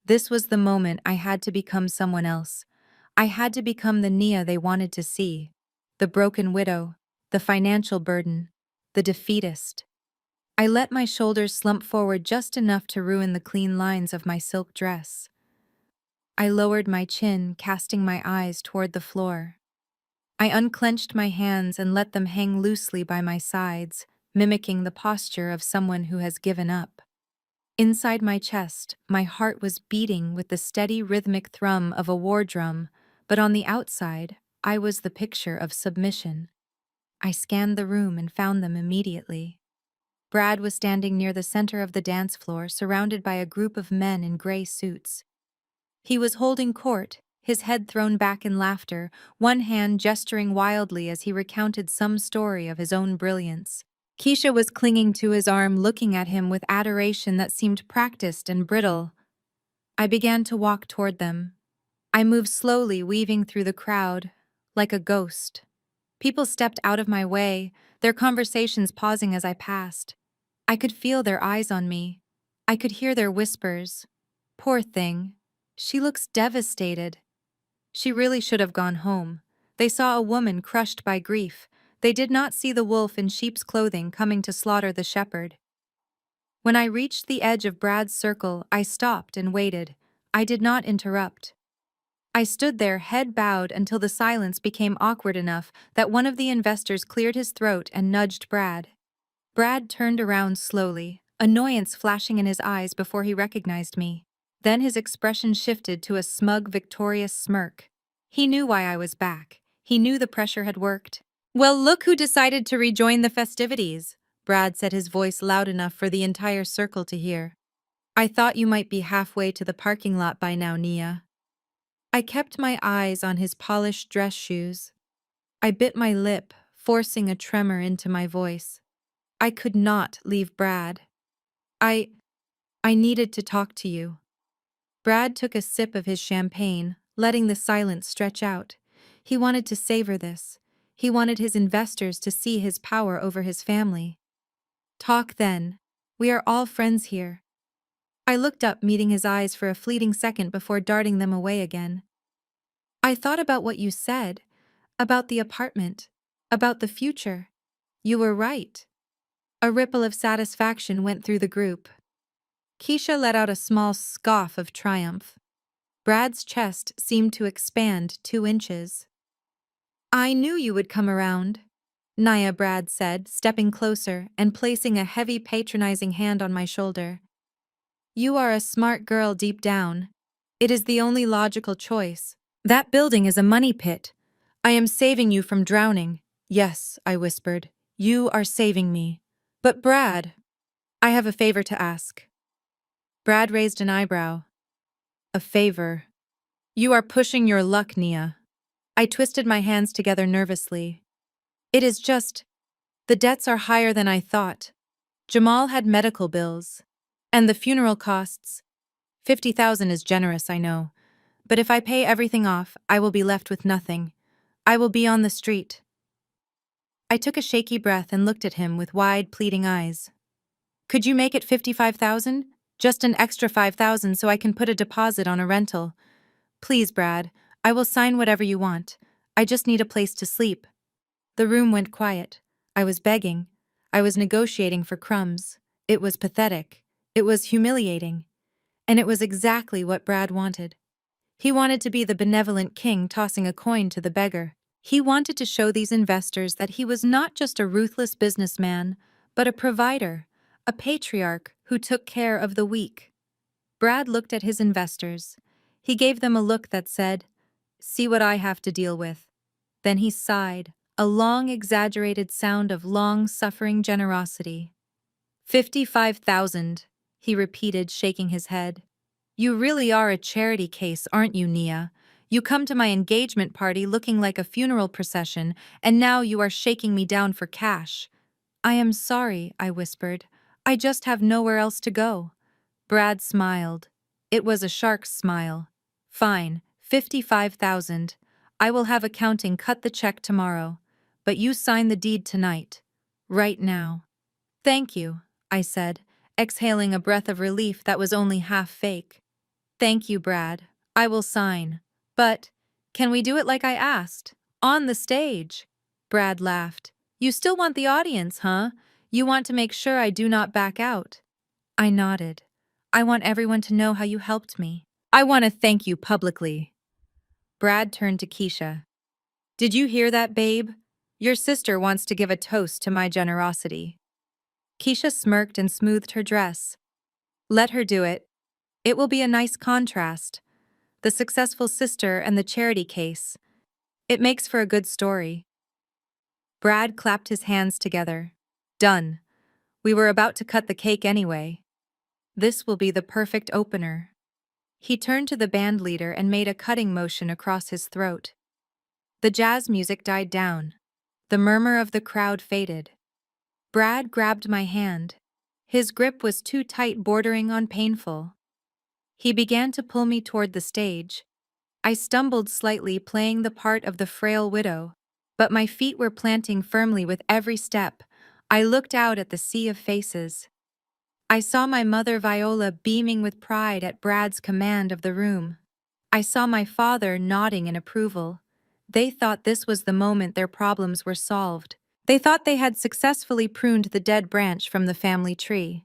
This was the moment I had to become someone else. I had to become the Nia they wanted to see. The broken widow, the financial burden, the defeatist. I let my shoulders slump forward just enough to ruin the clean lines of my silk dress. I lowered my chin, casting my eyes toward the floor. I unclenched my hands and let them hang loosely by my sides, mimicking the posture of someone who has given up. Inside my chest, my heart was beating with the steady rhythmic thrum of a war drum, but on the outside, I was the picture of submission. I scanned the room and found them immediately. Brad was standing near the center of the dance floor, surrounded by a group of men in gray suits. He was holding court, his head thrown back in laughter, one hand gesturing wildly as he recounted some story of his own brilliance. Keisha was clinging to his arm, looking at him with adoration that seemed practiced and brittle. I began to walk toward them. I moved slowly, weaving through the crowd, like a ghost. People stepped out of my way, their conversations pausing as I passed. I could feel their eyes on me. I could hear their whispers. Poor thing. She looks devastated. She really should have gone home. They saw a woman crushed by grief. They did not see the wolf in sheep's clothing coming to slaughter the shepherd. When I reached the edge of Brad's circle, I stopped and waited. I did not interrupt. I stood there, head bowed, until the silence became awkward enough that one of the investors cleared his throat and nudged Brad. Brad turned around slowly, annoyance flashing in his eyes before he recognized me. Then his expression shifted to a smug, victorious smirk. He knew why I was back. He knew the pressure had worked. "Well, look who decided to rejoin the festivities," Brad said, his voice loud enough for the entire circle to hear. "I thought you might be halfway to the parking lot by now, Nia." I kept my eyes on his polished dress shoes. I bit my lip, forcing a tremor into my voice. I could not leave Brad. I needed to talk to you. Brad took a sip of his champagne, letting the silence stretch out. He wanted to savor this. He wanted his investors to see his power over his family. "Talk then. We are all friends here." I looked up, meeting his eyes for a fleeting second before darting them away again. "I thought about what you said, about the apartment, about the future. You were right." A ripple of satisfaction went through the group. Keisha let out a small scoff of triumph. Brad's chest seemed to expand 2 inches. "I knew you would come around," Nia, Brad said, stepping closer and placing a heavy, patronizing hand on my shoulder. "You are a smart girl deep down. It is the only logical choice. That building is a money pit. I am saving you from drowning." "Yes," I whispered. "You are saving me. But Brad, I have a favor to ask." Brad raised an eyebrow. "A favor? You are pushing your luck, Nia." I twisted my hands together nervously. "It is just, the debts are higher than I thought. Jamal had medical bills. And the funeral costs. 50,000 is generous, I know. But if I pay everything off, I will be left with nothing. I will be on the street." I took a shaky breath and looked at him with wide, pleading eyes. "Could you make it 55,000? Just an extra 5,000 so I can put a deposit on a rental. Please, Brad, I will sign whatever you want. I just need a place to sleep." The room went quiet. I was begging. I was negotiating for crumbs. It was pathetic. It was humiliating. And it was exactly what Brad wanted. He wanted to be the benevolent king tossing a coin to the beggar. He wanted to show these investors that he was not just a ruthless businessman, but a provider, a patriarch who took care of the weak. Brad looked at his investors. He gave them a look that said, "See what I have to deal with." Then he sighed, a long, exaggerated sound of long-suffering generosity. 55,000, he repeated, shaking his head. You really are a charity case, aren't you, Nia? You come to my engagement party looking like a funeral procession, and now you are shaking me down for cash. I am sorry, I whispered. I just have nowhere else to go. Brad smiled. It was a shark's smile. Fine, 55,000. I will have accounting cut the check tomorrow. But you sign the deed tonight. Right now. Thank you, I said, exhaling a breath of relief that was only half fake. Thank you, Brad. I will sign. But, can we do it like I asked? On the stage. Brad laughed. You still want the audience, huh? You want to make sure I do not back out. I nodded. I want everyone to know how you helped me. I want to thank you publicly. Brad turned to Keisha. Did you hear that, babe? Your sister wants to give a toast to my generosity. Keisha smirked and smoothed her dress. Let her do it. It will be a nice contrast. The successful sister and the charity case. It makes for a good story. Brad clapped his hands together. Done. We were about to cut the cake anyway. This will be the perfect opener. He turned to the band leader and made a cutting motion across his throat. The jazz music died down. The murmur of the crowd faded. Brad grabbed my hand. His grip was too tight, bordering on painful. He began to pull me toward the stage. I stumbled slightly, playing the part of the frail widow, but my feet were planting firmly with every step. I looked out at the sea of faces. I saw my mother Viola beaming with pride at Brad's command of the room. I saw my father nodding in approval. They thought this was the moment their problems were solved. They thought they had successfully pruned the dead branch from the family tree.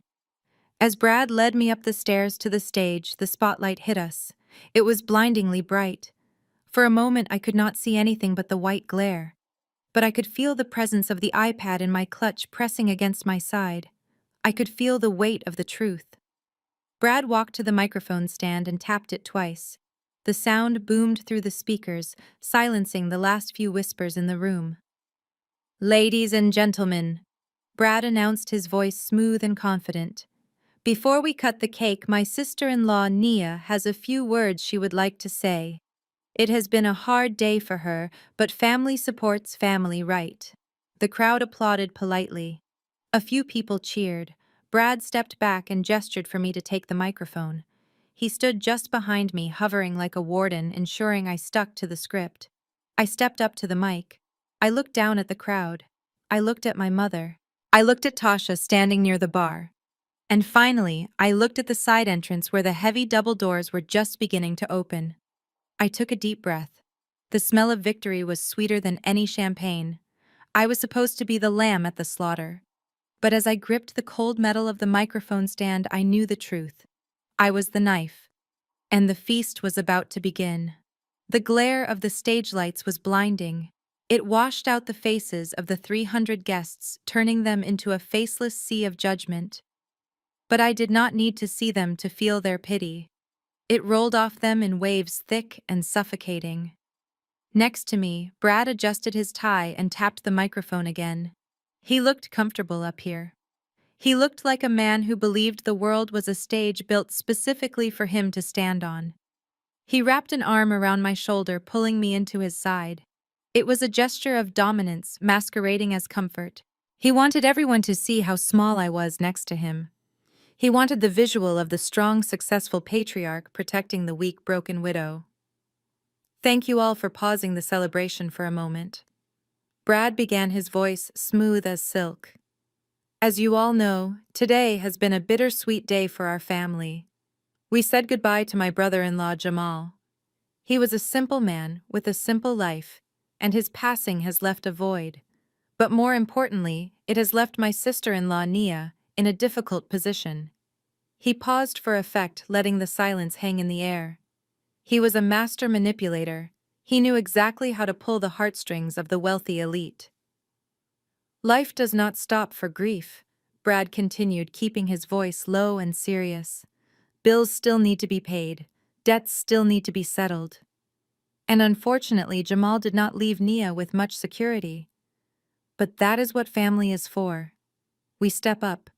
As Brad led me up the stairs to the stage, the spotlight hit us. It was blindingly bright. For a moment I could not see anything but the white glare. But I could feel the presence of the iPad in my clutch pressing against my side. I could feel the weight of the truth. Brad walked to the microphone stand and tapped it twice. The sound boomed through the speakers, silencing the last few whispers in the room. Ladies and gentlemen, Brad announced, his voice smooth and confident. Before we cut the cake, my sister-in-law Nia has a few words she would like to say. It has been a hard day for her, but family supports family, right? The crowd applauded politely. A few people cheered. Brad stepped back and gestured for me to take the microphone. He stood just behind me, hovering like a warden, ensuring I stuck to the script. I stepped up to the mic. I looked down at the crowd. I looked at my mother. I looked at Tasha standing near the bar. And finally, I looked at the side entrance where the heavy double doors were just beginning to open. I took a deep breath. The smell of victory was sweeter than any champagne. I was supposed to be the lamb at the slaughter. But as I gripped the cold metal of the microphone stand, I knew the truth. I was the knife. And the feast was about to begin. The glare of the stage lights was blinding. It washed out the faces of the 300 guests, turning them into a faceless sea of judgment. But I did not need to see them to feel their pity. It rolled off them in waves thick and suffocating. Next to me, Brad adjusted his tie and tapped the microphone again. He looked comfortable up here. He looked like a man who believed the world was a stage built specifically for him to stand on. He wrapped an arm around my shoulder, pulling me into his side. It was a gesture of dominance masquerading as comfort. He wanted everyone to see how small I was next to him. He wanted the visual of the strong, successful patriarch protecting the weak, broken widow. Thank you all for pausing the celebration for a moment. Brad began, his voice smooth as silk. As you all know, today has been a bittersweet day for our family. We said goodbye to my brother-in-law Jamal. He was a simple man with a simple life, and his passing has left a void. But more importantly, it has left my sister-in-law Nia in a difficult position. He paused for effect, letting the silence hang in the air. He was a master manipulator. He knew exactly how to pull the heartstrings of the wealthy elite. Life does not stop for grief, Brad continued, keeping his voice low and serious. Bills still need to be paid. Debts still need to be settled. And unfortunately, Jamal did not leave Nia with much security. But that is what family is for. We step up.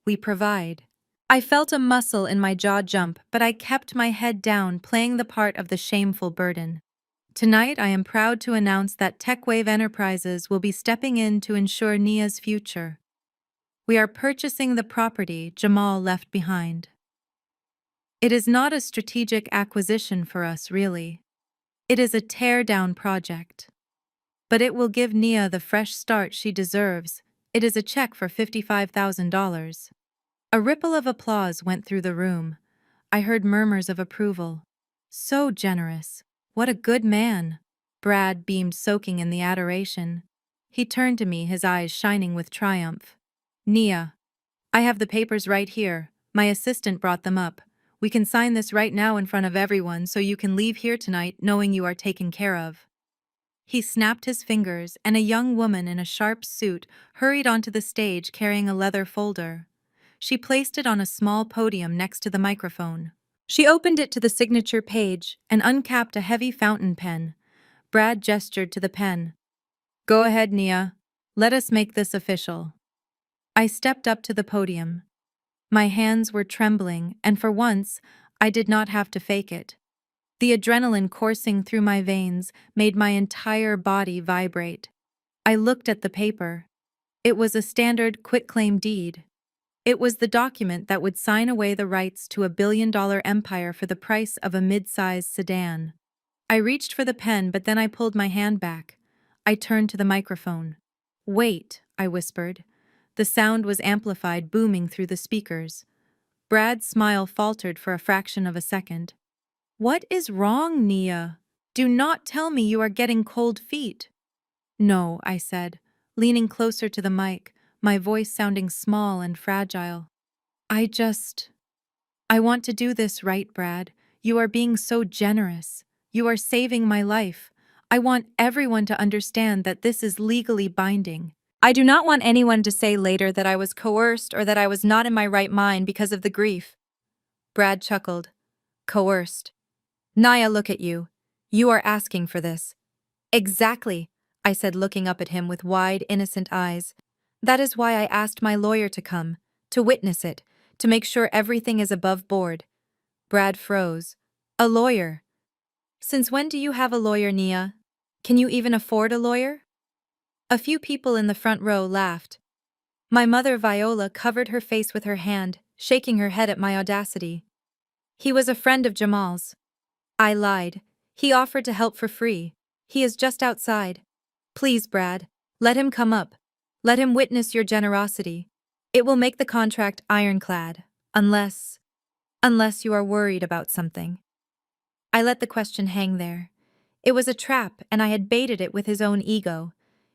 We provide. I felt a muscle in my jaw jump, but I kept my head down, playing the part of the shameful burden. Tonight, I am proud to announce that TechWave Enterprises will be stepping in to ensure Nia's future. We are purchasing the property Jamal left behind. It is not a strategic acquisition for us, really. It is a tear-down project. But it will give Nia the fresh start she deserves. It is a check for $55,000. A ripple of applause went through the room. I heard murmurs of approval. So generous. What a good man. Brad beamed, soaking in the adoration. He turned to me, his eyes shining with triumph. Nia, I have the papers right here. My assistant brought them up. We can sign this right now in front of everyone so you can leave here tonight knowing you are taken care of. He snapped his fingers, and a young woman in a sharp suit hurried onto the stage carrying a leather folder. She placed it on a small podium next to the microphone. She opened it to the signature page and uncapped a heavy fountain pen. Brad gestured to the pen. Go ahead, Nia. Let us make this official. I stepped up to the podium. My hands were trembling, and for once, I did not have to fake it. The adrenaline coursing through my veins made my entire body vibrate. I looked at the paper. It was a standard quitclaim deed. It was the document that would sign away the rights to a billion-dollar empire for the price of a mid-sized sedan. I reached for the pen, but then I pulled my hand back. I turned to the microphone. Wait, I whispered. The sound was amplified, booming through the speakers. Brad's smile faltered for a fraction of a second. What is wrong, Nia? Do not tell me you are getting cold feet. No, I said, leaning closer to the mic, my voice sounding small and fragile. I want to do this right, Brad. You are being so generous. You are saving my life. I want everyone to understand that this is legally binding. I do not want anyone to say later that I was coerced or that I was not in my right mind because of the grief. Brad chuckled. Coerced. Nia, look at you. You are asking for this. Exactly, I said, looking up at him with wide, innocent eyes. That is why I asked my lawyer to come, to witness it, to make sure everything is above board. Brad froze. A lawyer? Since when do you have a lawyer, Nia? Can you even afford a lawyer? A few people in the front row laughed. My mother, Viola, covered her face with her hand, shaking her head at my audacity. He was a friend of Jamal's. I lied. He offered to help for free. He is just outside. Please, Brad, let him come up. Let him witness your generosity. It will make the contract ironclad, unless you are worried about something. I let the question hang there. It was a trap, and I had baited it with his own ego.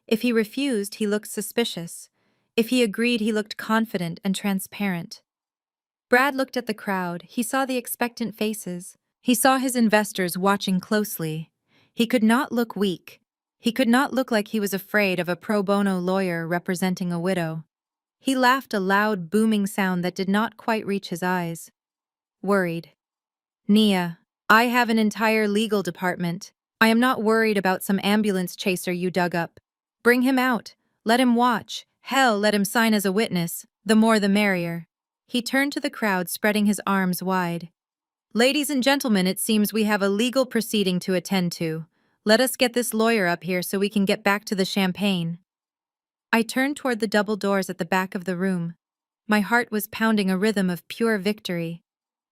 If he refused, he looked suspicious. If he agreed, he looked confident and transparent. Brad looked at the crowd. He saw the expectant faces. He saw his investors watching closely. He could not look weak. He could not look like he was afraid of a pro bono lawyer representing a widow. He laughed, a loud, booming sound that did not quite reach his eyes. Worried. Nia, I have an entire legal department. I am not worried about some ambulance chaser you dug up. Bring him out. Let him watch. Hell, let him sign as a witness. The more the merrier. He turned to the crowd, spreading his arms wide. Ladies and gentlemen, it seems we have a legal proceeding to attend to. Let us get this lawyer up here so we can get back to the champagne. I turned toward the double doors at the back of the room. My heart was pounding a rhythm of pure victory.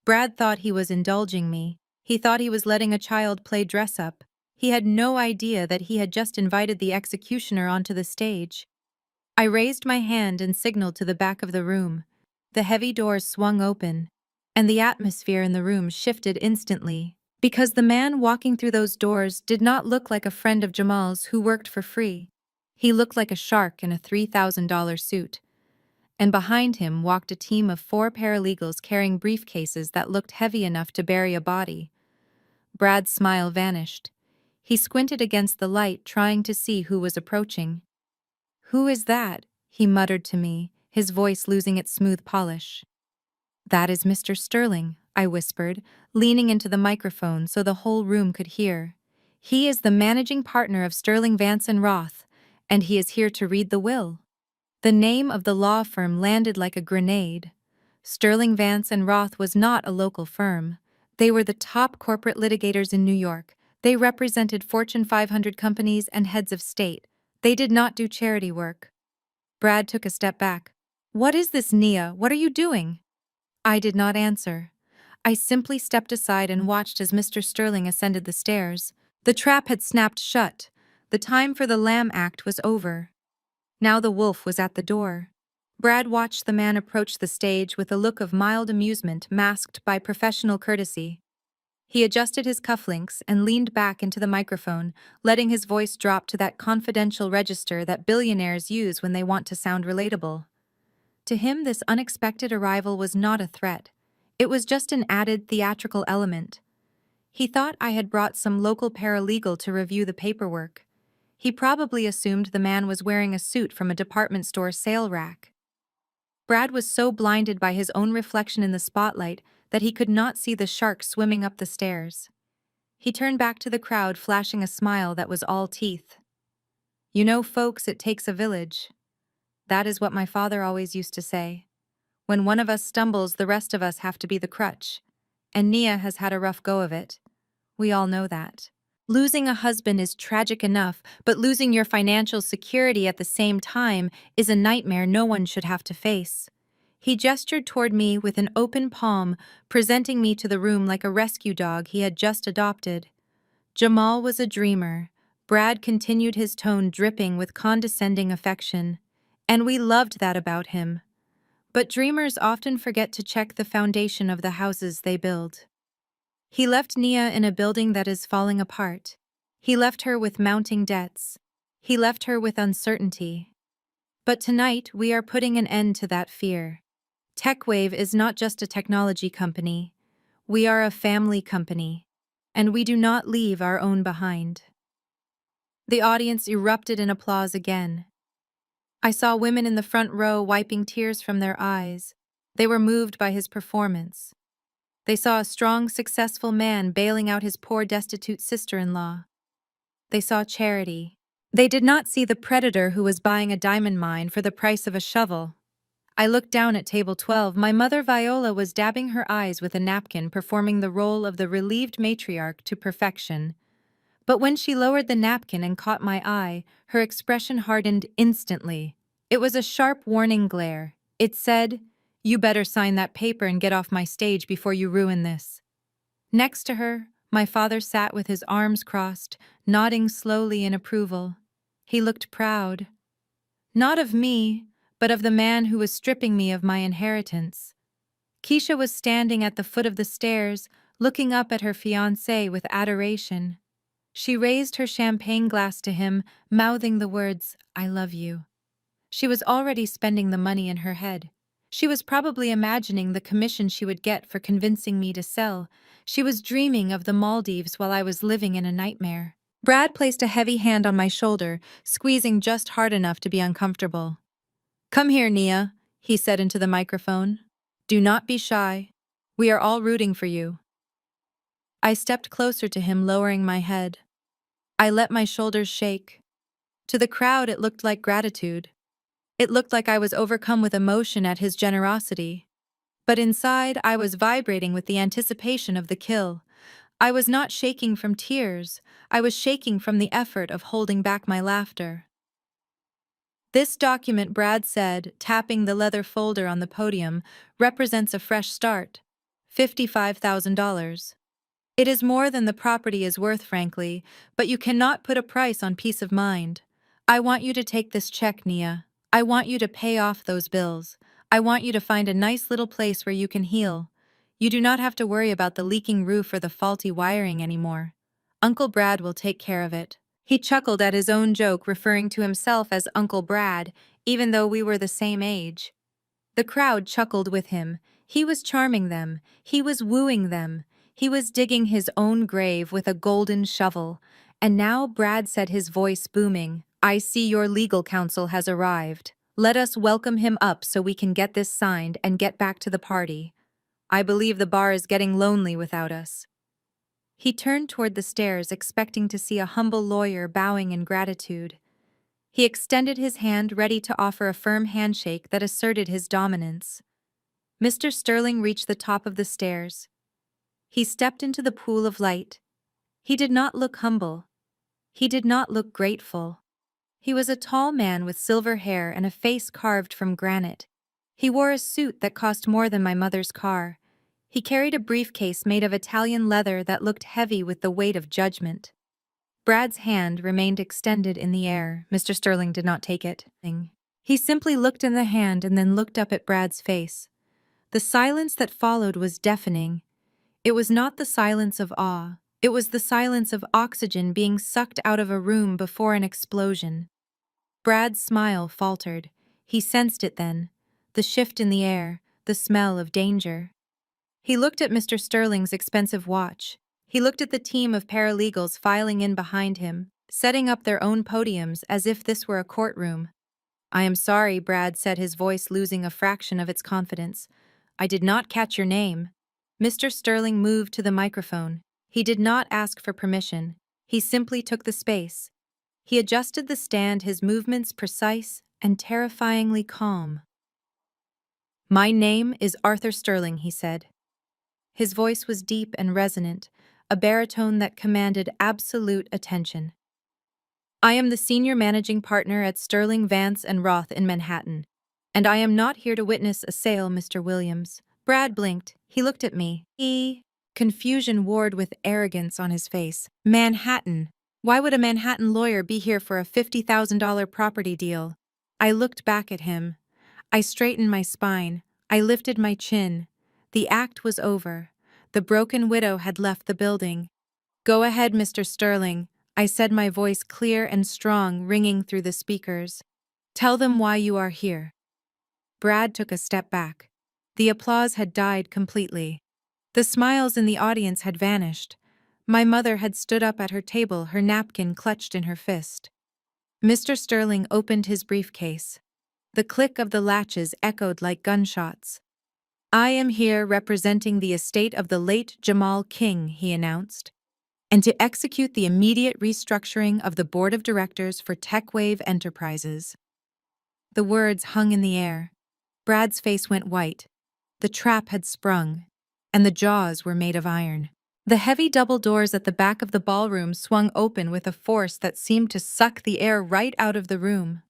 Brad thought he was indulging me. He thought he was letting a child play dress-up. He had no idea that he had just invited the executioner onto the stage. I raised my hand and signaled to the back of the room. The heavy doors swung open, and the atmosphere in the room shifted instantly, because the man walking through those doors did not look like a friend of Jamal's who worked for free. He looked like a shark in a $3,000 suit. And behind him walked a team of 4 paralegals carrying briefcases that looked heavy enough to bury a body. Brad's smile vanished. He squinted against the light, trying to see who was approaching. "Who is that?" he muttered to me, his voice losing its smooth polish. "That is Mr. Sterling," I whispered, leaning into the microphone so the whole room could hear. "He is the managing partner of Sterling Vance and Roth, and he is here to read the will." The name of the law firm landed like a grenade. Sterling Vance and Roth was not a local firm. They were the top corporate litigators in New York. They represented Fortune 500 companies and heads of state. They did not do charity work. Brad took a step back. "What is this, Nia? What are you doing?" I did not answer. I simply stepped aside and watched as Mr. Sterling ascended the stairs. The trap had snapped shut. The time for the Lamb Act was over. Now the wolf was at the door. Brad watched the man approach the stage with a look of mild amusement masked by professional courtesy. He adjusted his cufflinks and leaned back into the microphone, letting his voice drop to that confidential register that billionaires use when they want to sound relatable. To him, this unexpected arrival was not a threat. It was just an added theatrical element. He thought I had brought some local paralegal to review the paperwork. He probably assumed the man was wearing a suit from a department store sale rack. Brad was so blinded by his own reflection in the spotlight that he could not see the shark swimming up the stairs. He turned back to the crowd, flashing a smile that was all teeth. "You know, folks, it takes a village." That is what my father always used to say. When one of us stumbles, the rest of us have to be the crutch. And Nia has had a rough go of it. We all know that. Losing a husband is tragic enough, but losing your financial security at the same time is a nightmare no one should have to face. He gestured toward me with an open palm, presenting me to the room like a rescue dog he had just adopted. Jamal was a dreamer. Brad continued, his tone dripping with condescending affection. And we loved that about him. But dreamers often forget to check the foundation of the houses they build. He left Nia in a building that is falling apart. He left her with mounting debts. He left her with uncertainty. But tonight, we are putting an end to that fear. TechWave is not just a technology company. We are a family company. And we do not leave our own behind. The audience erupted in applause again. I saw women in the front row wiping tears from their eyes. They were moved by his performance. They saw a strong, successful man bailing out his poor, destitute sister-in-law. They saw charity. They did not see the predator who was buying a diamond mine for the price of a shovel. I looked down at table 12. My mother Viola was dabbing her eyes with a napkin, performing the role of the relieved matriarch to perfection. But when she lowered the napkin and caught my eye, her expression hardened instantly. It was a sharp warning glare. It said, "You better sign that paper and get off my stage before you ruin this." Next to her, my father sat with his arms crossed, nodding slowly in approval. He looked proud. Not of me, but of the man who was stripping me of my inheritance. Keisha was standing at the foot of the stairs, looking up at her fiancé with adoration. She raised her champagne glass to him, mouthing the words, "I love you." She was already spending the money in her head. She was probably imagining the commission she would get for convincing me to sell. She was dreaming of the Maldives while I was living in a nightmare. Brad placed a heavy hand on my shoulder, squeezing just hard enough to be uncomfortable. "Come here, Nia," he said into the microphone. "Do not be shy. We are all rooting for you." I stepped closer to him, lowering my head. I let my shoulders shake. To the crowd, it looked like gratitude. It looked like I was overcome with emotion at his generosity. But inside, I was vibrating with the anticipation of the kill. I was not shaking from tears. I was shaking from the effort of holding back my laughter. "This document," Brad said, tapping the leather folder on the podium, "represents a fresh start. $55,000. It is more than the property is worth, frankly, but you cannot put a price on peace of mind. I want you to take this check, Nia. I want you to pay off those bills. I want you to find a nice little place where you can heal. You do not have to worry about the leaking roof or the faulty wiring anymore. Uncle Brad will take care of it." He chuckled at his own joke, referring to himself as Uncle Brad, even though we were the same age. The crowd chuckled with him. He was charming them. He was wooing them. He was digging his own grave with a golden shovel. And now Brad said, his voice booming, "I see your legal counsel has arrived. Let us welcome him up so we can get this signed and get back to the party. I believe the bar is getting lonely without us." He turned toward the stairs, expecting to see a humble lawyer bowing in gratitude. He extended his hand, ready to offer a firm handshake that asserted his dominance. Mr. Sterling reached the top of the stairs. He stepped into the pool of light. He did not look humble. He did not look grateful. He was a tall man with silver hair and a face carved from granite. He wore a suit that cost more than my mother's car. He carried a briefcase made of Italian leather that looked heavy with the weight of judgment. Brad's hand remained extended in the air. Mr. Sterling did not take it. He simply looked in the hand and then looked up at Brad's face. The silence that followed was deafening. It was not the silence of awe. It was the silence of oxygen being sucked out of a room before an explosion. Brad's smile faltered. He sensed it then. The shift in the air, the smell of danger. He looked at Mr. Sterling's expensive watch. He looked at the team of paralegals filing in behind him, setting up their own podiums as if this were a courtroom. "I am sorry," Brad said, his voice losing a fraction of its confidence. "I did not catch your name." Mr. Sterling moved to the microphone. He did not ask for permission. He simply took the space. He adjusted the stand, his movements precise and terrifyingly calm. "My name is Arthur Sterling," he said. His voice was deep and resonant, a baritone that commanded absolute attention. "I am the senior managing partner at Sterling, Vance and Roth in Manhattan, and I am not here to witness a sale, Mr. Williams." Brad blinked. He looked at me. Confusion warred with arrogance on his face. "Manhattan? Why would a Manhattan lawyer be here for a $50,000 property deal?" I looked back at him. I straightened my spine. I lifted my chin. The act was over. The broken widow had left the building. "Go ahead, Mr. Sterling," I said, my voice clear and strong, ringing through the speakers. "Tell them why you are here." Brad took a step back. The applause had died completely. The smiles in the audience had vanished. My mother had stood up at her table, her napkin clutched in her fist. Mr. Sterling opened his briefcase. The click of the latches echoed like gunshots. "I am here representing the estate of the late Jamal King," he announced, "and to execute the immediate restructuring of the board of directors for TechWave Enterprises." The words hung in the air. Brad's face went white. The trap had sprung, and the jaws were made of iron. The heavy double doors at the back of the ballroom swung open with a force that seemed to suck the air right out of the room.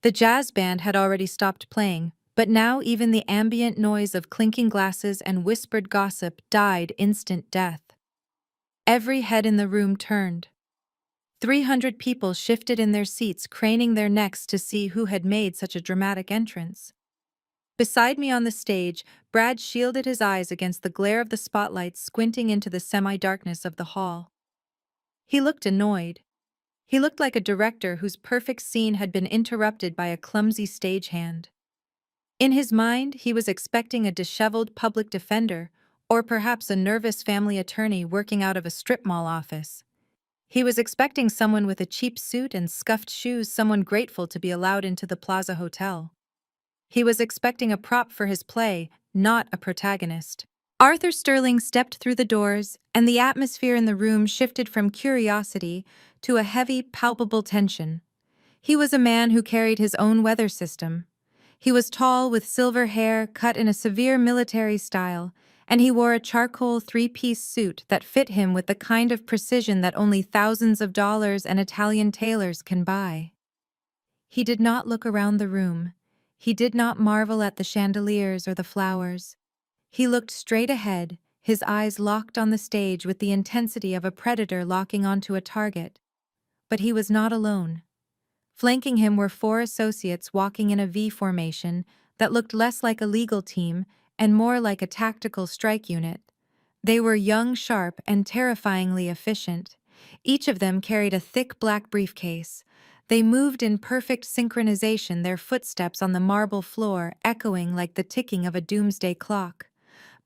The jazz band had already stopped playing, but now even the ambient noise of clinking glasses and whispered gossip died instant death. Every head in the room turned. 300 people shifted in their seats, craning their necks to see who had made such a dramatic entrance. Beside me on the stage, Brad shielded his eyes against the glare of the spotlights, squinting into the semi-darkness of the hall. He looked annoyed. He looked like a director whose perfect scene had been interrupted by a clumsy stagehand. In his mind, he was expecting a disheveled public defender, or perhaps a nervous family attorney working out of a strip mall office. He was expecting someone with a cheap suit and scuffed shoes, someone grateful to be allowed into the Plaza Hotel. He was expecting a prop for his play, not a protagonist. Arthur Sterling stepped through the doors, and the atmosphere in the room shifted from curiosity to a heavy, palpable tension. He was a man who carried his own weather system. He was tall, with silver hair cut in a severe military style, and he wore a charcoal three-piece suit that fit him with the kind of precision that only thousands of dollars and Italian tailors can buy. He did not look around the room. He did not marvel at the chandeliers or the flowers. He looked straight ahead, his eyes locked on the stage with the intensity of a predator locking onto a target. But he was not alone. Flanking him were 4 associates walking in a V formation that looked less like a legal team and more like a tactical strike unit. They were young, sharp, and terrifyingly efficient. Each of them carried a thick black briefcase. They moved in perfect synchronization, their footsteps on the marble floor echoing like the ticking of a doomsday clock.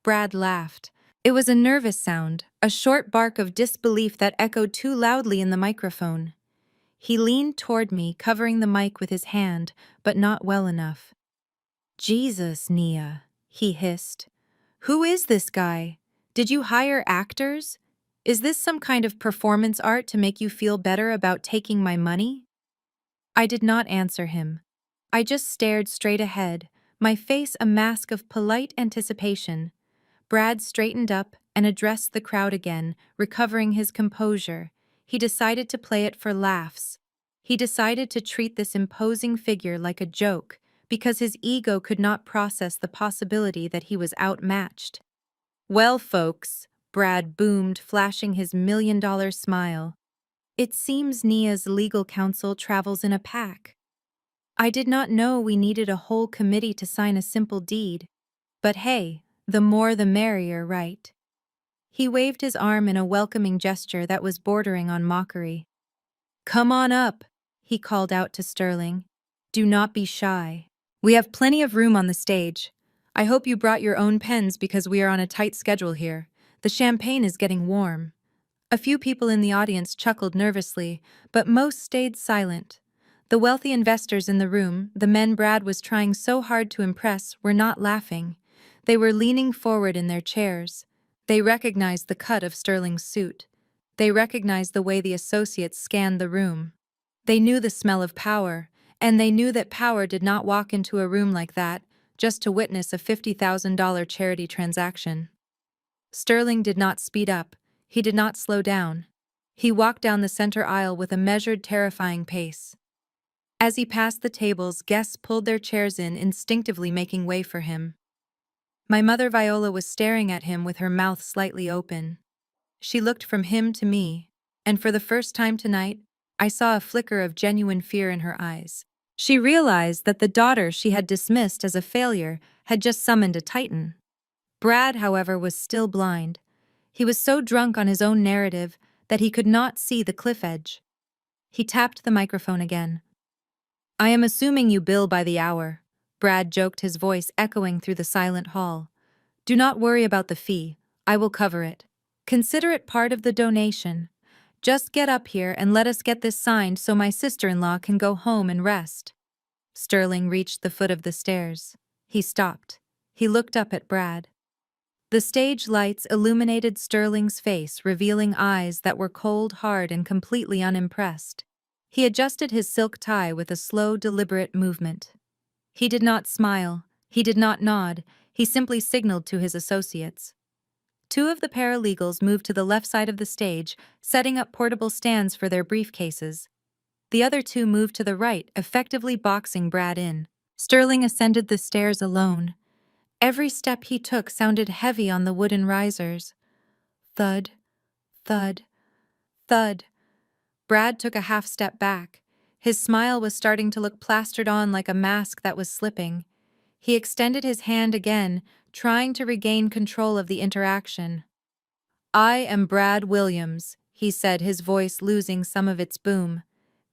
Brad laughed. It was a nervous sound, a short bark of disbelief that echoed too loudly in the microphone. He leaned toward me, covering the mic with his hand, but not well enough. "Jesus, Nia," he hissed. "Who is this guy? Did you hire actors? Is this some kind of performance art to make you feel better about taking my money?" I did not answer him. I just stared straight ahead, my face a mask of polite anticipation. Brad straightened up and addressed the crowd again, recovering his composure. He decided to play it for laughs. He decided to treat this imposing figure like a joke, because his ego could not process the possibility that he was outmatched. "Well, folks," Brad boomed, flashing his million-dollar smile, "it seems Nia's legal counsel travels in a pack. I did not know we needed a whole committee to sign a simple deed. But hey, the more the merrier, right?" He waved his arm in a welcoming gesture that was bordering on mockery. "Come on up," he called out to Sterling. "Do not be shy. We have plenty of room on the stage. I hope you brought your own pens because we are on a tight schedule here. The champagne is getting warm." A few people in the audience chuckled nervously, but most stayed silent. The wealthy investors in the room, the men Brad was trying so hard to impress, were not laughing. They were leaning forward in their chairs. They recognized the cut of Sterling's suit. They recognized the way the associates scanned the room. They knew the smell of power, and they knew that power did not walk into a room like that just to witness a $50,000 charity transaction. Sterling did not speed up. He did not slow down. He walked down the center aisle with a measured, terrifying pace. As he passed the tables, guests pulled their chairs in, instinctively making way for him. My mother Viola was staring at him with her mouth slightly open. She looked from him to me, and for the first time tonight, I saw a flicker of genuine fear in her eyes. She realized that the daughter she had dismissed as a failure had just summoned a titan. Brad, however, was still blind. He was so drunk on his own narrative that he could not see the cliff edge. He tapped the microphone again. "I am assuming you bill by the hour," Brad joked, his voice echoing through the silent hall. "Do not worry about the fee. I will cover it. Consider it part of the donation. Just get up here and let us get this signed so my sister-in-law can go home and rest." Sterling reached the foot of the stairs. He stopped. He looked up at Brad. The stage lights illuminated Sterling's face, revealing eyes that were cold, hard, and completely unimpressed. He adjusted his silk tie with a slow, deliberate movement. He did not smile. He did not nod. He simply signaled to his associates. Two of the paralegals moved to the left side of the stage, setting up portable stands for their briefcases. The other two moved to the right, effectively boxing Brad in. Sterling ascended the stairs alone. Every step he took sounded heavy on the wooden risers. Thud, thud, thud. Brad took a half step back. His smile was starting to look plastered on like a mask that was slipping. He extended his hand again, trying to regain control of the interaction. "I am Brad Williams," he said, his voice losing some of its boom.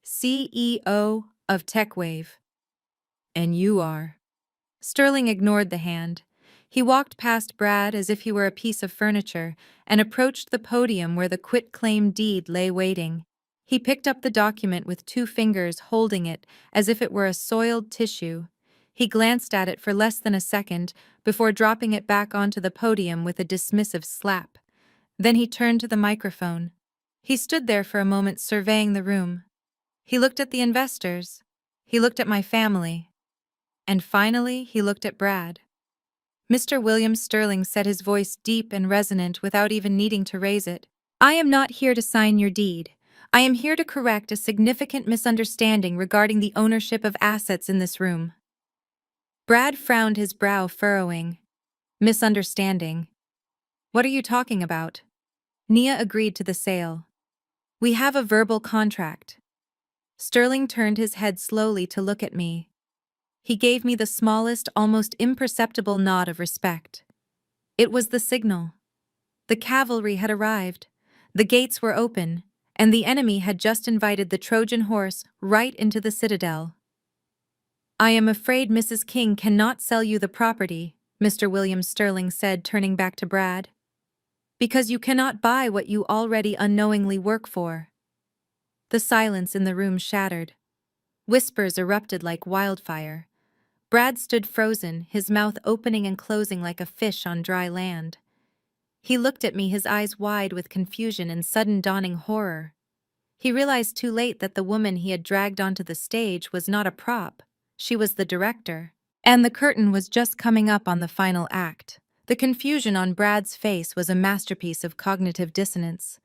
"CEO of TechWave." "And you are?" Sterling ignored the hand. He walked past Brad as if he were a piece of furniture and approached the podium where the quitclaim deed lay waiting. He picked up the document with 2 fingers, holding it as if it were a soiled tissue. He glanced at it for less than a second before dropping it back onto the podium with a dismissive slap. Then he turned to the microphone. He stood there for a moment, surveying the room. He looked at the investors. He looked at my family. And finally, he looked at Brad. Mr. William Sterling said, his voice deep and resonant without even needing to raise it. "I am not here to sign your deed. I am here to correct a significant misunderstanding regarding the ownership of assets in this room." Brad frowned, his brow furrowing. "Misunderstanding? What are you talking about?" Nia agreed to the sale. "We have a verbal contract." Sterling turned his head slowly to look at me. He gave me the smallest, almost imperceptible nod of respect. It was the signal. The cavalry had arrived. The gates were open, and the enemy had just invited the Trojan horse right into the citadel. "I am afraid Mrs. King cannot sell you the property," Mr. William Sterling said, turning back to Brad. "Because you cannot buy what you already unknowingly work for." The silence in the room shattered. Whispers erupted like wildfire. Brad stood frozen, his mouth opening and closing like a fish on dry land. He looked at me, his eyes wide with confusion and sudden dawning horror. He realized too late that the woman he had dragged onto the stage was not a prop. She was the director. And the curtain was just coming up on the final act. The confusion on Brad's face was a masterpiece of cognitive dissonance.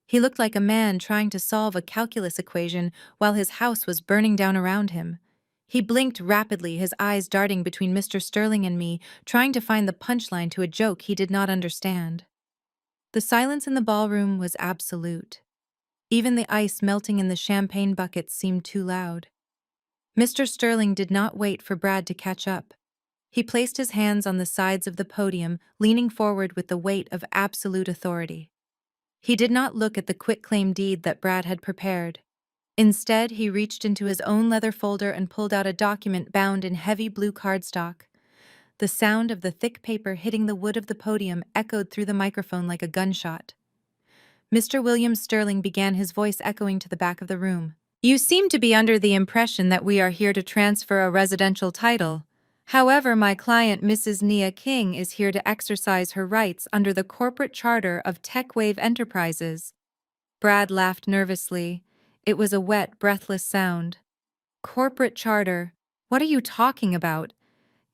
He looked like a man trying to solve a calculus equation while his house was burning down around him. He blinked rapidly, his eyes darting between Mr. Sterling and me, trying to find the punchline to a joke he did not understand. The silence in the ballroom was absolute. Even the ice melting in the champagne buckets seemed too loud. Mr. Sterling did not wait for Brad to catch up. He placed his hands on the sides of the podium, leaning forward with the weight of absolute authority. He did not look at the quitclaim deed that Brad had prepared. Instead, he reached into his own leather folder and pulled out a document bound in heavy blue cardstock. The sound of the thick paper hitting the wood of the podium echoed through the microphone like a gunshot. Mr. William Sterling began, his voice echoing to the back of the room. "You seem to be under the impression that we are here to transfer a residential title. However, my client, Mrs. Nia King, is here to exercise her rights under the corporate charter of TechWave Enterprises." Brad laughed nervously. It was a wet, breathless sound. "Corporate charter? What are you talking about?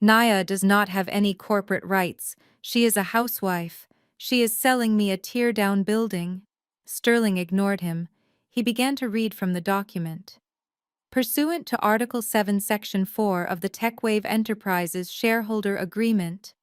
Nia does not have any corporate rights. She is a housewife. She is selling me a tear-down building." Sterling ignored him. He began to read from the document. "Pursuant to Article 7, Section 4 of the TechWave Enterprises Shareholder Agreement,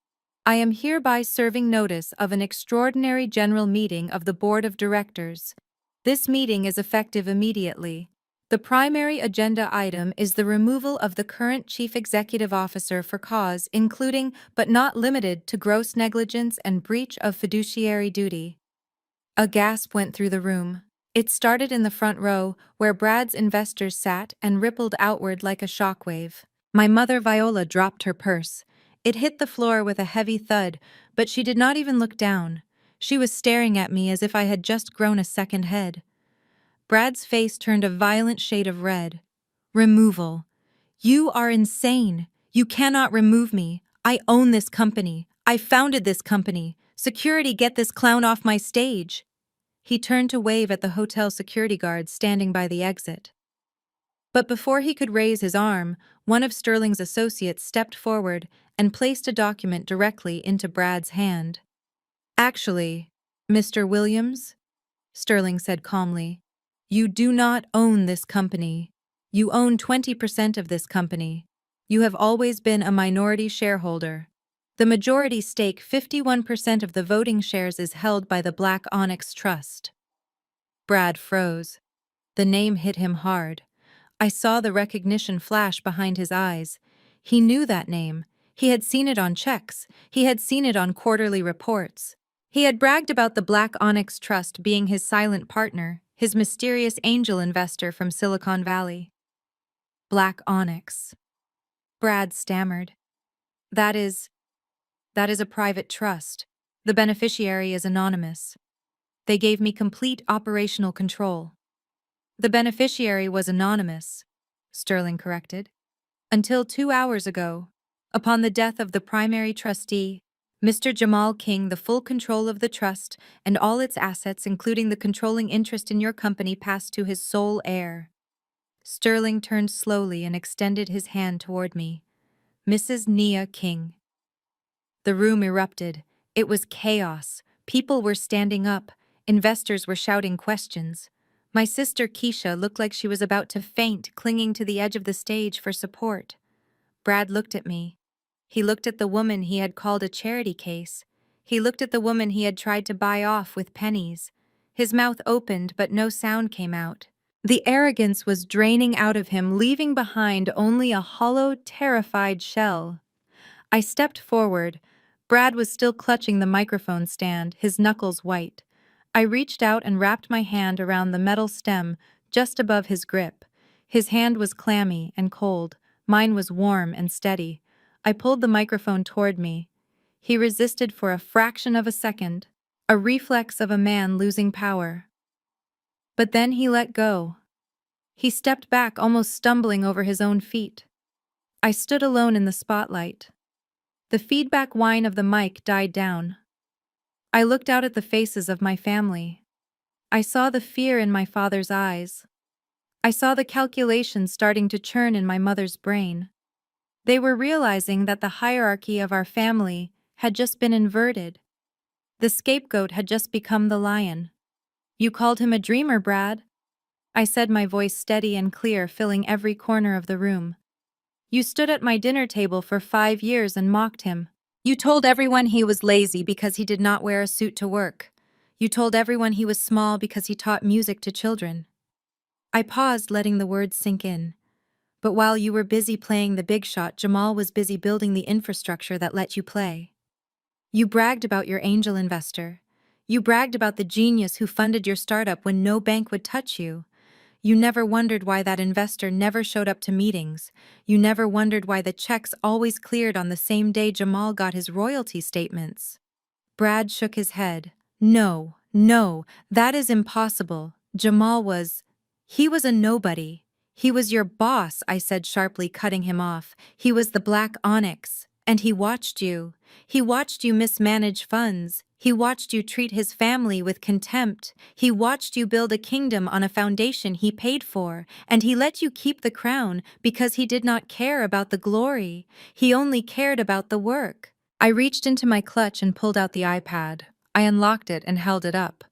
I am hereby serving notice of an extraordinary general meeting of the Board of Directors. This meeting is effective immediately. The primary agenda item is the removal of the current Chief Executive Officer for cause including but not limited to gross negligence and breach of fiduciary duty." A gasp went through the room. It started in the front row, where Brad's investors sat, and rippled outward like a shockwave. My mother Viola dropped her purse. It hit the floor with a heavy thud, but she did not even look down. She was staring at me as if I had just grown a second head. Brad's face turned a violent shade of red. "Removal. You are insane. You cannot remove me. I own this company. I founded this company. Security, get this clown off my stage." He turned to wave at the hotel security guards standing by the exit. But before he could raise his arm, one of Sterling's associates stepped forward and placed a document directly into Brad's hand. "Actually, Mr. Williams," Sterling said calmly, "you do not own this company. You own 20% of this company. You have always been a minority shareholder. The majority stake, 51% of the voting shares, is held by the Black Onyx Trust." Brad froze. The name hit him hard. I saw the recognition flash behind his eyes. He knew that name. He had seen it on checks. He had seen it on quarterly reports. He had bragged about the Black Onyx Trust being his silent partner, his mysterious angel investor from Silicon Valley. Black Onyx. Brad stammered. That is a private trust. The beneficiary is anonymous. They gave me complete operational control." "The beneficiary was anonymous," Sterling corrected. "Until 2 hours ago. Upon the death of the primary trustee, Mr. Jamal King, the full control of the trust and all its assets, including the controlling interest in your company, passed to his sole heir." Sterling turned slowly and extended his hand toward me. "Mrs. Nia King." The room erupted. It was chaos. People were standing up. Investors were shouting questions. My sister Keisha looked like she was about to faint, clinging to the edge of the stage for support. Brad looked at me. He looked at the woman he had called a charity case. He looked at the woman he had tried to buy off with pennies. His mouth opened, but no sound came out. The arrogance was draining out of him, leaving behind only a hollow, terrified shell. I stepped forward. Brad was still clutching the microphone stand, his knuckles white. I reached out and wrapped my hand around the metal stem just above his grip. His hand was clammy and cold. Mine was warm and steady. I pulled the microphone toward me. He resisted for a fraction of a second, a reflex of a man losing power. But then he let go. He stepped back, almost stumbling over his own feet. I stood alone in the spotlight. The feedback whine of the mic died down. I looked out at the faces of my family. I saw the fear in my father's eyes. I saw the calculations starting to churn in my mother's brain. They were realizing that the hierarchy of our family had just been inverted. The scapegoat had just become the lion. You called him a dreamer, Brad? I said, my voice steady and clear, filling every corner of the room. You stood at my dinner table for 5 years and mocked him. You told everyone he was lazy because he did not wear a suit to work. You told everyone he was small because he taught music to children. I paused, letting the words sink in. But while you were busy playing the big shot, Jamal was busy building the infrastructure that let you play. You bragged about your angel investor. You bragged about the genius who funded your startup when no bank would touch you. You never wondered why that investor never showed up to meetings. You never wondered why the checks always cleared on the same day Jamal got his royalty statements. Brad shook his head. No, no, that is impossible. He was a nobody. He was your boss, I said sharply, cutting him off. He was the black onyx. And he watched you. He watched you mismanage funds. He watched you treat his family with contempt. He watched you build a kingdom on a foundation he paid for. And he let you keep the crown because he did not care about the glory. He only cared about the work. I reached into my clutch and pulled out the iPad. I unlocked it and held it up.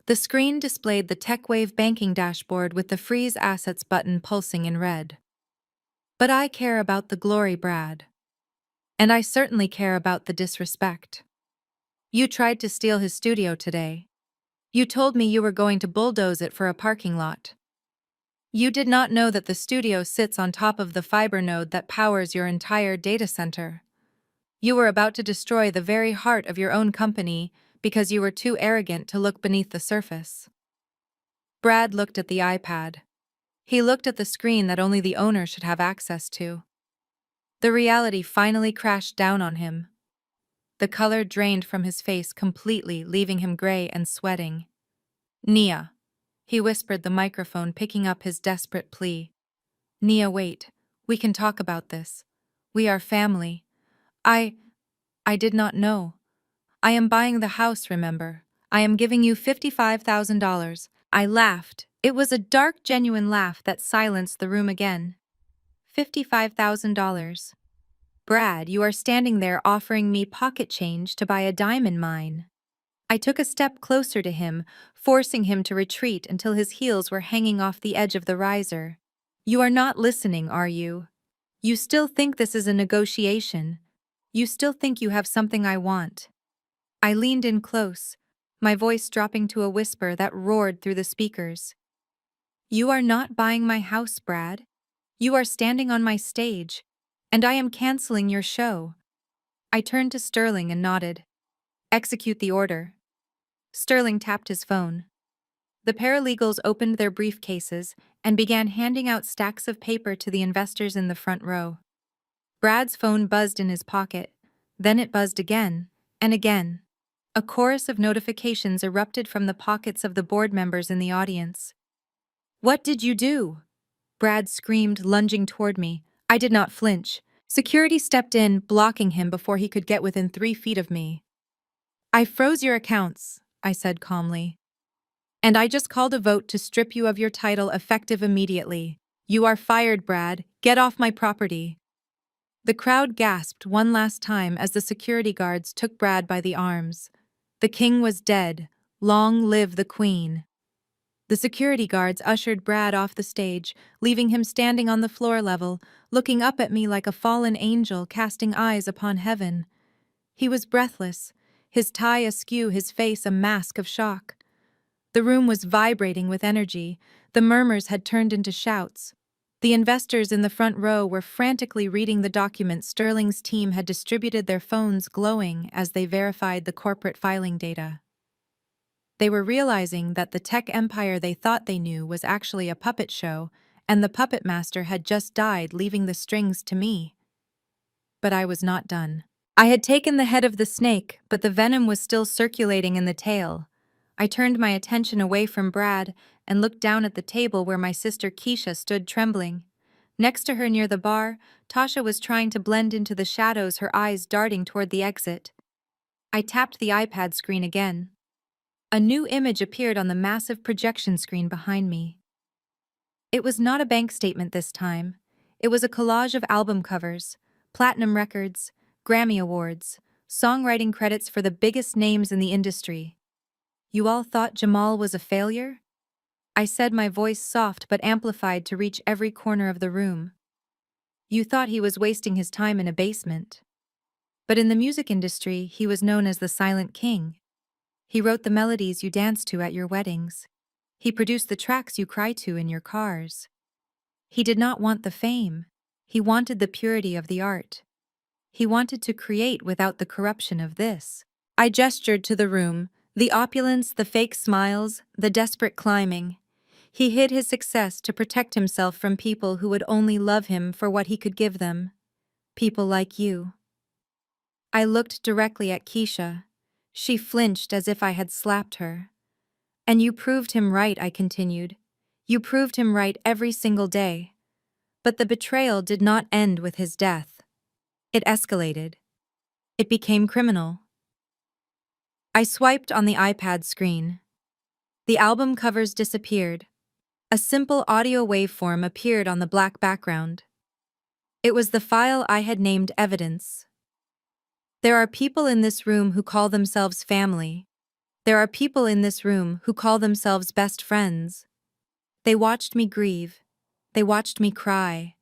The screen displayed the TechWave banking dashboard with the Freeze Assets button pulsing in red. But I care about the glory, Brad. And I certainly care about the disrespect. You tried to steal his studio today. You told me you were going to bulldoze it for a parking lot. You did not know that the studio sits on top of the fiber node that powers your entire data center. You were about to destroy the very heart of your own company because you were too arrogant to look beneath the surface. Brad looked at the iPad. He looked at the screen that only the owner should have access to. The reality finally crashed down on him. The color drained from his face completely, leaving him gray and sweating. Nia, he whispered, the microphone picking up his desperate plea. Nia, wait. We can talk about this. We are family. I did not know. I am buying the house, remember? I am giving you $55,000. I laughed. It was a dark, genuine laugh that silenced the room again. $55,000. Brad, you are standing there offering me pocket change to buy a diamond mine. I took a step closer to him, forcing him to retreat until his heels were hanging off the edge of the riser. You are not listening, are you? You still think this is a negotiation. You still think you have something I want. I leaned in close, my voice dropping to a whisper that roared through the speakers. You are not buying my house, Brad. You are standing on my stage, and I am canceling your show. I turned to Sterling and nodded. Execute the order. Sterling tapped his phone. The paralegals opened their briefcases and began handing out stacks of paper to the investors in the front row. Brad's phone buzzed in his pocket. Then it buzzed again, and again. A chorus of notifications erupted from the pockets of the board members in the audience. What did you do? Brad screamed, lunging toward me. I did not flinch. Security stepped in, blocking him before he could get within 3 feet of me. I froze your accounts, I said calmly. And I just called a vote to strip you of your title effective immediately. You are fired, Brad. Get off my property. The crowd gasped one last time as the security guards took Brad by the arms. The king was dead. Long live the queen. The security guards ushered Brad off the stage, leaving him standing on the floor level, looking up at me like a fallen angel casting eyes upon heaven. He was breathless, his tie askew, his face a mask of shock. The room was vibrating with energy. The murmurs had turned into shouts. The investors in the front row were frantically reading the documents Sterling's team had distributed, their phones glowing as they verified the corporate filing data. They were realizing that the tech empire they thought they knew was actually a puppet show, and the puppet master had just died, leaving the strings to me. But I was not done. I had taken the head of the snake, but the venom was still circulating in the tail. I turned my attention away from Brad and looked down at the table where my sister Keisha stood trembling. Next to her near the bar, Tasha was trying to blend into the shadows, her eyes darting toward the exit. I tapped the iPad screen again. A new image appeared on the massive projection screen behind me. It was not a bank statement this time. It was a collage of album covers, Platinum records, Grammy Awards, songwriting credits for the biggest names in the industry. You all thought Jamal was a failure? I said, my voice soft but amplified to reach every corner of the room. You thought he was wasting his time in a basement. But in the music industry, he was known as the Silent King. He wrote the melodies you danced to at your weddings. He produced the tracks you cry to in your cars. He did not want the fame. He wanted the purity of the art. He wanted to create without the corruption of this. I gestured to the room, the opulence, the fake smiles, the desperate climbing. He hid his success to protect himself from people who would only love him for what he could give them. People like you. I looked directly at Keisha. She flinched as if I had slapped her. And you proved him right, I continued. You proved him right every single day. But the betrayal did not end with his death. It escalated. It became criminal. I swiped on the iPad screen. The album covers disappeared. A simple audio waveform appeared on the black background. It was the file I had named evidence. There are people in this room who call themselves family. There are people in this room who call themselves best friends. They watched me grieve. They watched me cry.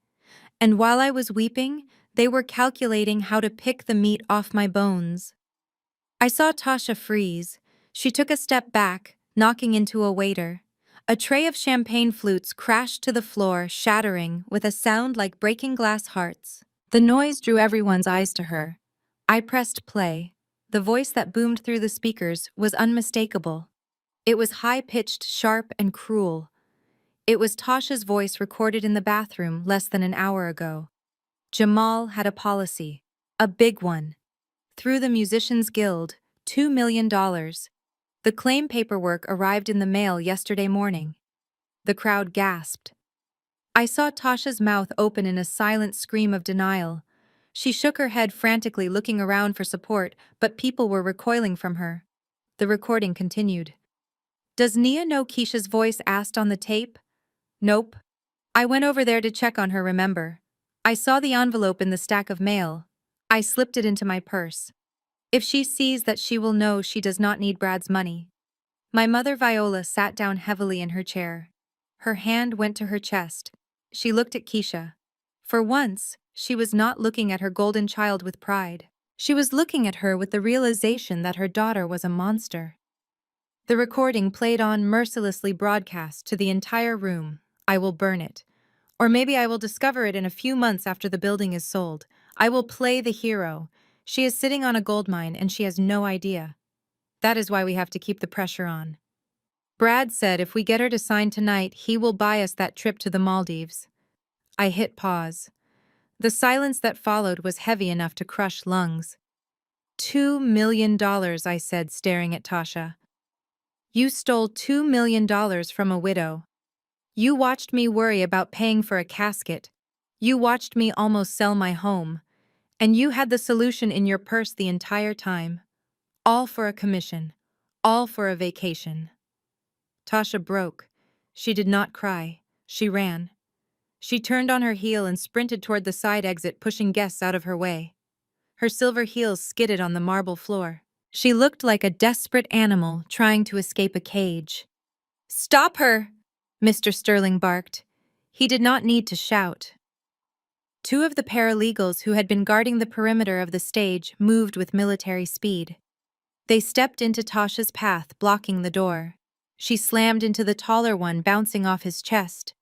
And while I was weeping, they were calculating how to pick the meat off my bones. I saw Tasha freeze. She took a step back, knocking into a waiter. A tray of champagne flutes crashed to the floor, shattering with a sound like breaking glass hearts. The noise drew everyone's eyes to her. I pressed play. The voice that boomed through the speakers was unmistakable. It was high-pitched, sharp, and cruel. It was Tasha's voice recorded in the bathroom less than an hour ago. Jamal had a policy. A big one. Through the Musicians Guild, $2 million. The claim paperwork arrived in the mail yesterday morning. The crowd gasped. I saw Tasha's mouth open in a silent scream of denial. She shook her head frantically, looking around for support, but people were recoiling from her. The recording continued. Does Nia know Keisha's voice asked on the tape? Nope. I went over there to check on her, remember. I saw the envelope in the stack of mail. I slipped it into my purse. If she sees that, she will know she does not need Brad's money. My mother Viola sat down heavily in her chair. Her hand went to her chest. She looked at Keisha. For once, she was not looking at her golden child with pride. She was looking at her with the realization that her daughter was a monster. The recording played on, mercilessly broadcast to the entire room. I will burn it. Or maybe I will discover it in a few months after the building is sold. I will play the hero. She is sitting on a goldmine and she has no idea. That is why we have to keep the pressure on. Brad said if we get her to sign tonight, he will buy us that trip to the Maldives. I hit pause. The silence that followed was heavy enough to crush lungs. $2 million, I said, staring at Tasha. You stole $2 million from a widow. You watched me worry about paying for a casket. You watched me almost sell my home. And you had the solution in your purse the entire time. All for a commission. All for a vacation. Tasha broke. She did not cry. She ran. She turned on her heel and sprinted toward the side exit, pushing guests out of her way. Her silver heels skidded on the marble floor. She looked like a desperate animal trying to escape a cage. "Stop her!" Mr. Sterling barked. He did not need to shout. Two of the paralegals who had been guarding the perimeter of the stage moved with military speed. They stepped into Tasha's path, blocking the door. She slammed into the taller one, bouncing off his chest.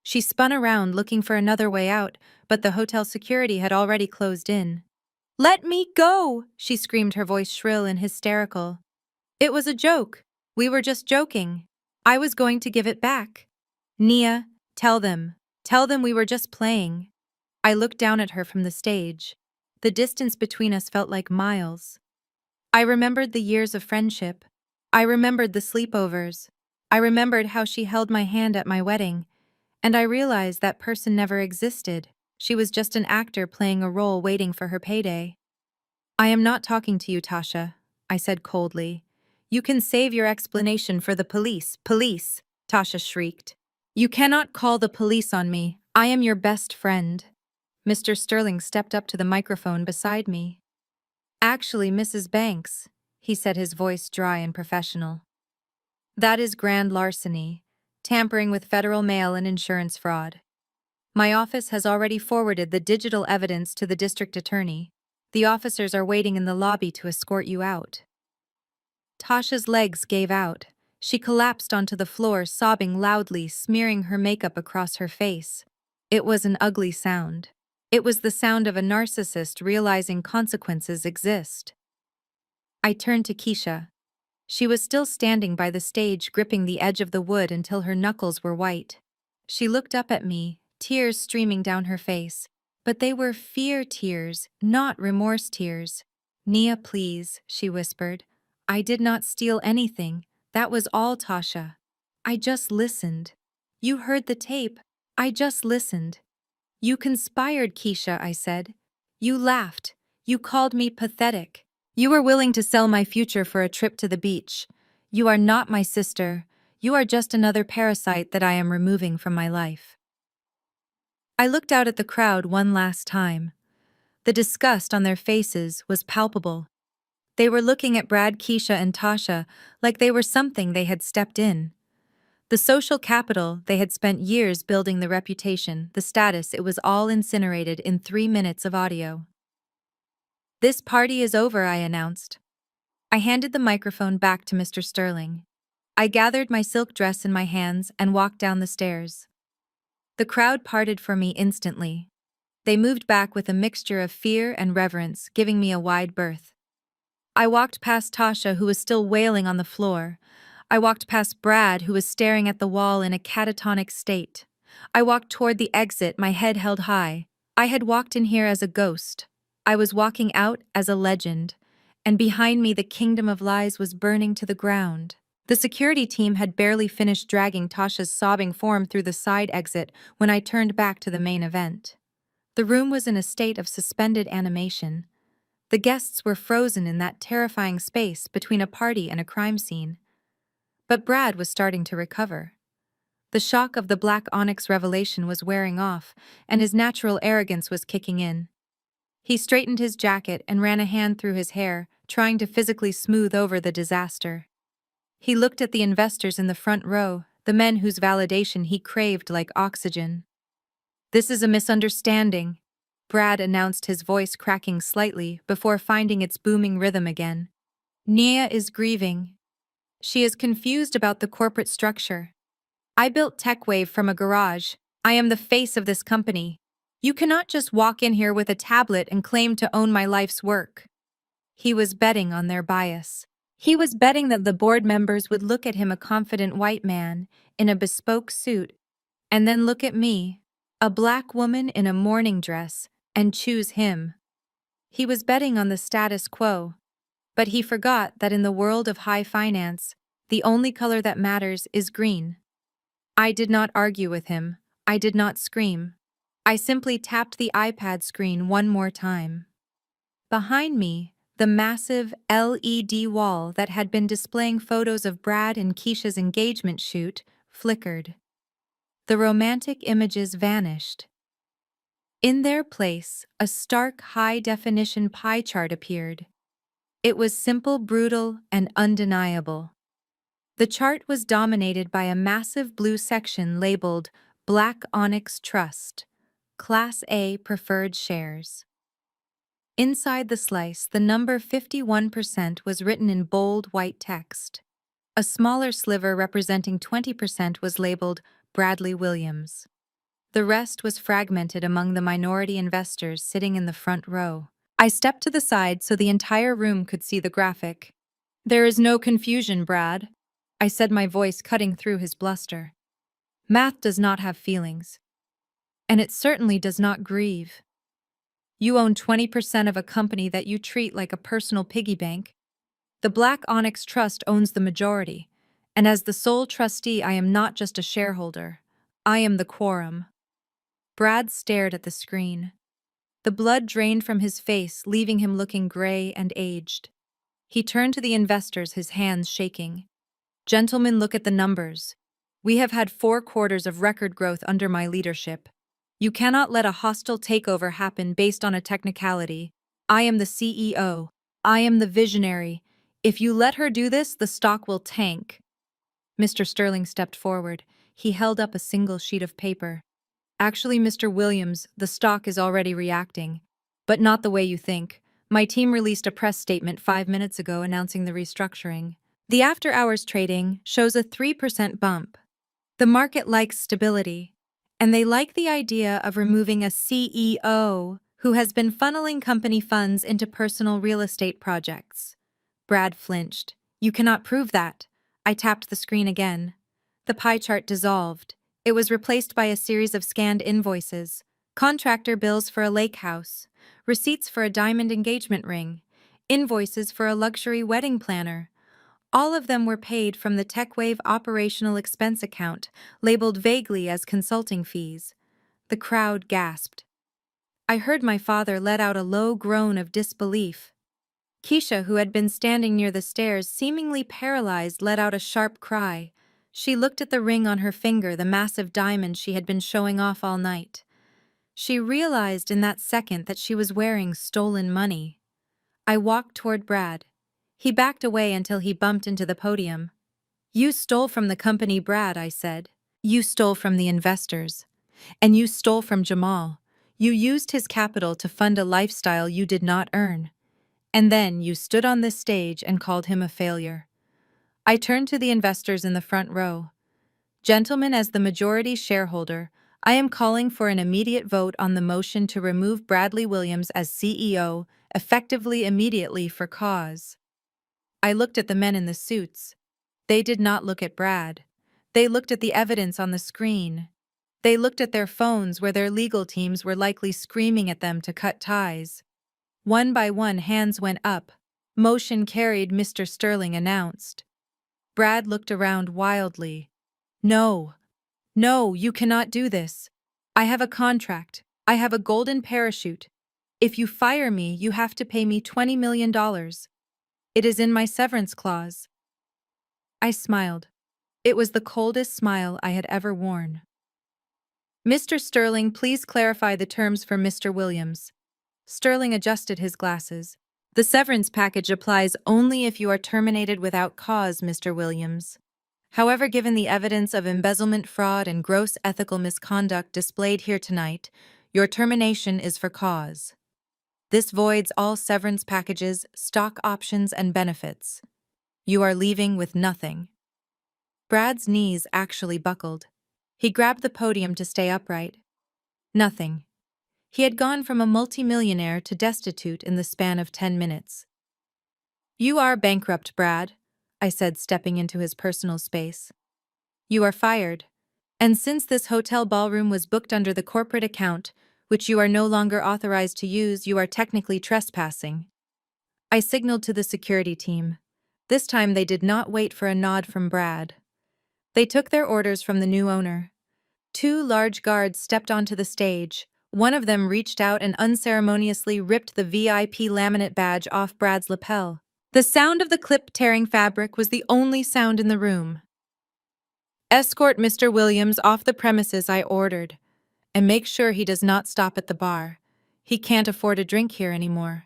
She spun around, looking for another way out, but the hotel security had already closed in. "Let me go!" she screamed, her voice shrill and hysterical. "It was a joke. We were just joking. I was going to give it back. Nia, tell them. Tell them we were just playing." I looked down at her from the stage. The distance between us felt like miles. I remembered the years of friendship. I remembered the sleepovers. I remembered how she held my hand at my wedding. And I realized that person never existed. She was just an actor playing a role, waiting for her payday. "I am not talking to you, Tasha," I said coldly. "You can save your explanation for the police." "Police!" Tasha shrieked. "You cannot call the police on me. I am your best friend." Mr. Sterling stepped up to the microphone beside me. Actually, Mrs. Banks, he said, his voice dry and professional. That is grand larceny, tampering with federal mail and insurance fraud. My office has already forwarded the digital evidence to the district attorney. The officers are waiting in the lobby to escort you out. Tasha's legs gave out. She collapsed onto the floor, sobbing loudly, smearing her makeup across her face. It was an ugly sound. It was the sound of a narcissist realizing consequences exist. I turned to Keisha. She was still standing by the stage, gripping the edge of the wood until her knuckles were white. She looked up at me, tears streaming down her face. But they were fear tears, not remorse tears. Nia, please, she whispered. I did not steal anything. That was all, Tasha. I just listened. You heard the tape. I just listened. You conspired, Keisha, I said. You laughed. You called me pathetic. You were willing to sell my future for a trip to the beach. You are not my sister. You are just another parasite that I am removing from my life. I looked out at the crowd one last time. The disgust on their faces was palpable. They were looking at Brad, Keisha, and Tasha like they were something they had stepped in. The social capital they had spent years building, the reputation, the status, it was all incinerated in 3 minutes of audio. This party is over, I announced. I handed the microphone back to Mr. Sterling. I gathered my silk dress in my hands and walked down the stairs. The crowd parted for me instantly. They moved back with a mixture of fear and reverence, giving me a wide berth. I walked past Tasha, who was still wailing on the floor. I walked past Brad, who was staring at the wall in a catatonic state. I walked toward the exit, my head held high. I had walked in here as a ghost. I was walking out as a legend. And behind me the kingdom of lies was burning to the ground. The security team had barely finished dragging Tasha's sobbing form through the side exit when I turned back to the main event. The room was in a state of suspended animation. The guests were frozen in that terrifying space between a party and a crime scene. But Brad was starting to recover. The shock of the black onyx revelation was wearing off, and his natural arrogance was kicking in. He straightened his jacket and ran a hand through his hair, trying to physically smooth over the disaster. He looked at the investors in the front row, the men whose validation he craved like oxygen. This is a misunderstanding, Brad announced, his voice cracking slightly before finding its booming rhythm again. Nia is grieving. She is confused about the corporate structure. I built TechWave from a garage. I am the face of this company. You cannot just walk in here with a tablet and claim to own my life's work. He was betting on their bias. He was betting that the board members would look at him, a confident white man in a bespoke suit, and then look at me, a black woman in a morning dress, and choose him. He was betting on the status quo, but he forgot that in the world of high finance, the only color that matters is green. I did not argue with him. I did not scream. I simply tapped the iPad screen one more time. Behind me, the massive LED wall that had been displaying photos of Brad and Keisha's engagement shoot flickered. The romantic images vanished. In their place, a stark high-definition pie chart appeared. It was simple, brutal, and undeniable. The chart was dominated by a massive blue section labeled Black Onyx Trust, Class A Preferred Shares. Inside the slice, the number 51% was written in bold white text. A smaller sliver representing 20% was labeled Bradley Williams. The rest was fragmented among the minority investors sitting in the front row. I stepped to the side so the entire room could see the graphic. There is no confusion, Brad, I said, my voice cutting through his bluster. Math does not have feelings. And it certainly does not grieve. You own 20% of a company that you treat like a personal piggy bank. The Black Onyx Trust owns the majority, and as the sole trustee, I am not just a shareholder. I am the quorum. Brad stared at the screen. The blood drained from his face, leaving him looking gray and aged. He turned to the investors, his hands shaking. Gentlemen, look at the numbers. We have had 4 quarters of record growth under my leadership. You cannot let a hostile takeover happen based on a technicality. I am the CEO. I am the visionary. If you let her do this, the stock will tank. Mr. Sterling stepped forward. He held up a single sheet of paper. Actually, Mr. Williams, the stock is already reacting. But not the way you think. My team released a press statement 5 minutes ago announcing the restructuring. The after-hours trading shows a 3% bump. The market likes stability, and they like the idea of removing a CEO who has been funneling company funds into personal real estate projects. Brad flinched. You cannot prove that. I tapped the screen again. The pie chart dissolved. It was replaced by a series of scanned invoices, contractor bills for a lake house, receipts for a diamond engagement ring, invoices for a luxury wedding planner. All of them were paid from the TechWave operational expense account, labeled vaguely as consulting fees. The crowd gasped. I heard my father let out a low groan of disbelief. Keisha, who had been standing near the stairs, seemingly paralyzed, let out a sharp cry. She looked at the ring on her finger, the massive diamond she had been showing off all night. She realized in that second that she was wearing stolen money. I walked toward Brad. He backed away until he bumped into the podium. You stole from the company, Brad, I said. You stole from the investors. And you stole from Jamal. You used his capital to fund a lifestyle you did not earn. And then you stood on this stage and called him a failure. I turned to the investors in the front row. Gentlemen, as the majority shareholder, I am calling for an immediate vote on the motion to remove Bradley Williams as CEO, effectively immediately for cause. I looked at the men in the suits. They did not look at Brad. They looked at the evidence on the screen. They looked at their phones where their legal teams were likely screaming at them to cut ties. One by one, hands went up. Motion carried, Mr. Sterling announced. Brad looked around wildly. No, no, you cannot do this. I have a contract. I have a golden parachute. If you fire me, you have to pay me $20 million. It is in my severance clause. I smiled. It was the coldest smile I had ever worn. Mr. Sterling, please clarify the terms for Mr. Williams. Sterling adjusted his glasses. The severance package applies only if you are terminated without cause, Mr. Williams. However, given the evidence of embezzlement, fraud, and gross ethical misconduct displayed here tonight, your termination is for cause. This voids all severance packages, stock options, and benefits. You are leaving with nothing. Brad's knees actually buckled. He grabbed the podium to stay upright. Nothing. He had gone from a multimillionaire to destitute in the span of 10 minutes. You are bankrupt, Brad, I said, stepping into his personal space. You are fired. And since this hotel ballroom was booked under the corporate account, which you are no longer authorized to use, you are technically trespassing. I signaled to the security team. This time they did not wait for a nod from Brad. They took their orders from the new owner. 2 large guards stepped onto the stage. One of them reached out and unceremoniously ripped the VIP laminate badge off Brad's lapel. The sound of the clip tearing fabric was the only sound in the room. Escort Mr. Williams off the premises, I ordered, and make sure he does not stop at the bar. He can't afford a drink here anymore.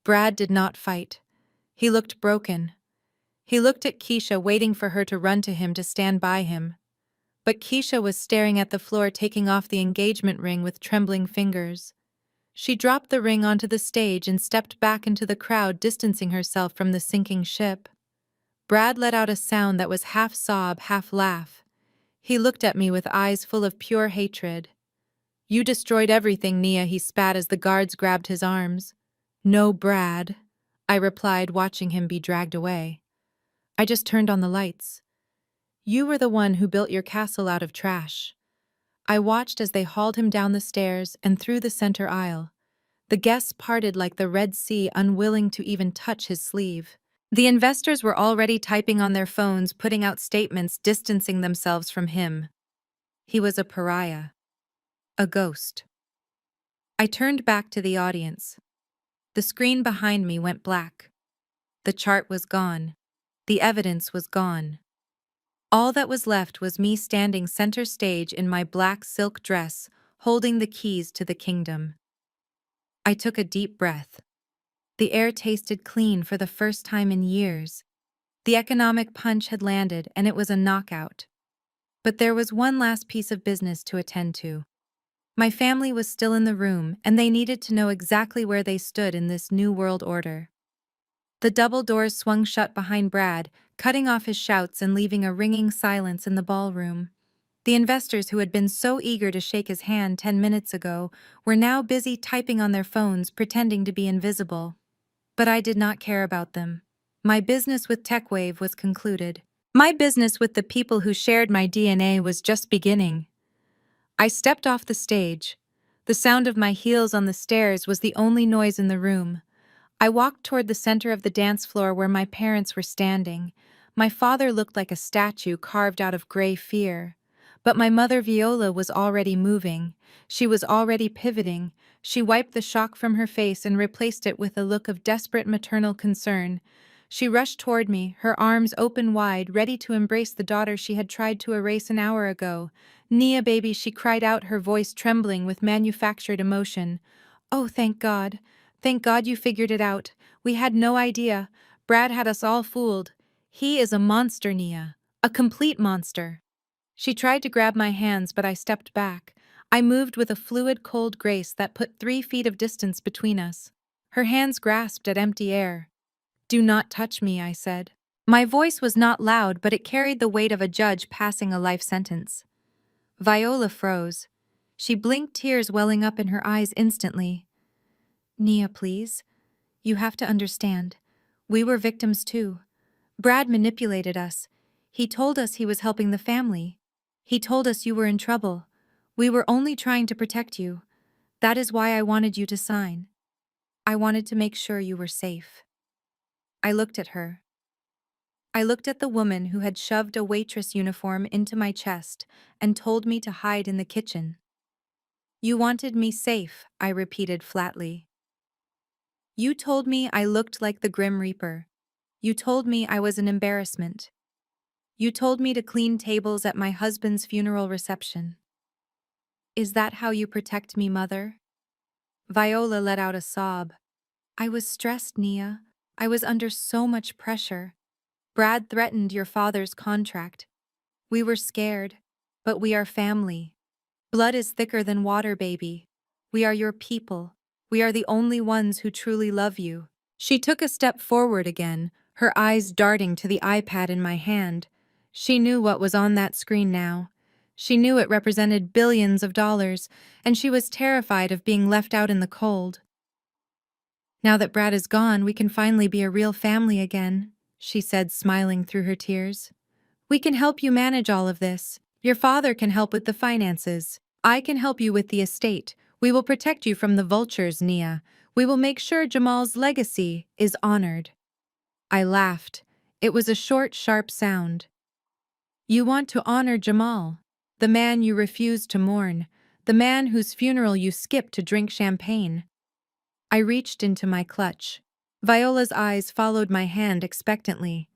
Brad did not fight. He looked broken. He looked at Keisha, waiting for her to run to him to stand by him. But Keisha was staring at the floor, taking off the engagement ring with trembling fingers. She dropped the ring onto the stage and stepped back into the crowd, distancing herself from the sinking ship. Brad let out a sound that was half sob, half laugh. He looked at me with eyes full of pure hatred. You destroyed everything, Nia, he spat as the guards grabbed his arms. No, Brad, I replied, watching him be dragged away. I just turned on the lights. You were the one who built your castle out of trash. I watched as they hauled him down the stairs and through the center aisle. The guests parted like the Red Sea, unwilling to even touch his sleeve. The investors were already typing on their phones, putting out statements, distancing themselves from him. He was a pariah. A ghost. I turned back to the audience. The screen behind me went black. The chart was gone. The evidence was gone. All that was left was me standing center stage in my black silk dress, holding the keys to the kingdom. I took a deep breath. The air tasted clean for the first time in years. The economic punch had landed, and it was a knockout. But there was one last piece of business to attend to. My family was still in the room, and they needed to know exactly where they stood in this new world order. The double doors swung shut behind Brad, cutting off his shouts and leaving a ringing silence in the ballroom. The investors who had been so eager to shake his hand 10 minutes ago were now busy typing on their phones, pretending to be invisible. But I did not care about them. My business with TechWave was concluded. My business with the people who shared my DNA was just beginning. I stepped off the stage. The sound of my heels on the stairs was the only noise in the room. I walked toward the center of the dance floor where my parents were standing. My father looked like a statue carved out of gray fear. But my mother Viola was already moving. She was already pivoting. She wiped the shock from her face and replaced it with a look of desperate maternal concern. She rushed toward me, her arms open wide, ready to embrace the daughter she had tried to erase an hour ago. "Nia, baby," she cried out, her voice trembling with manufactured emotion. "Oh, thank God. Thank God you figured it out. We had no idea. Brad had us all fooled. He is a monster, Nia. A complete monster." She tried to grab my hands, but I stepped back. I moved with a fluid, cold grace that put 3 feet of distance between us. Her hands grasped at empty air. "Do not touch me," I said. My voice was not loud, but it carried the weight of a judge passing a life sentence. Viola froze. She blinked, tears welling up in her eyes instantly. "Nia, please. You have to understand. We were victims too. Brad manipulated us. He told us he was helping the family. He told us you were in trouble. We were only trying to protect you. That is why I wanted you to sign. I wanted to make sure you were safe." I looked at her. I looked at the woman who had shoved a waitress uniform into my chest and told me to hide in the kitchen. "You wanted me safe," I repeated flatly. "You told me I looked like the Grim Reaper. You told me I was an embarrassment. You told me to clean tables at my husband's funeral reception. Is that how you protect me, Mother?" Viola let out a sob. "I was stressed, Nia. I was under so much pressure. Brad threatened your father's contract. We were scared, but we are family. Blood is thicker than water, baby. We are your people. We are the only ones who truly love you." She took a step forward again, her eyes darting to the iPad in my hand. She knew what was on that screen now. She knew it represented billions of dollars, and she was terrified of being left out in the cold. "Now that Brad is gone, we can finally be a real family again," she said, smiling through her tears. "We can help you manage all of this. Your father can help with the finances. I can help you with the estate. We will protect you from the vultures, Nia. We will make sure Jamal's legacy is honored." I laughed. It was a short, sharp sound. "You want to honor Jamal, the man you refused to mourn, the man whose funeral you skipped to drink champagne." I reached into my clutch. Viola's eyes followed my hand expectantly.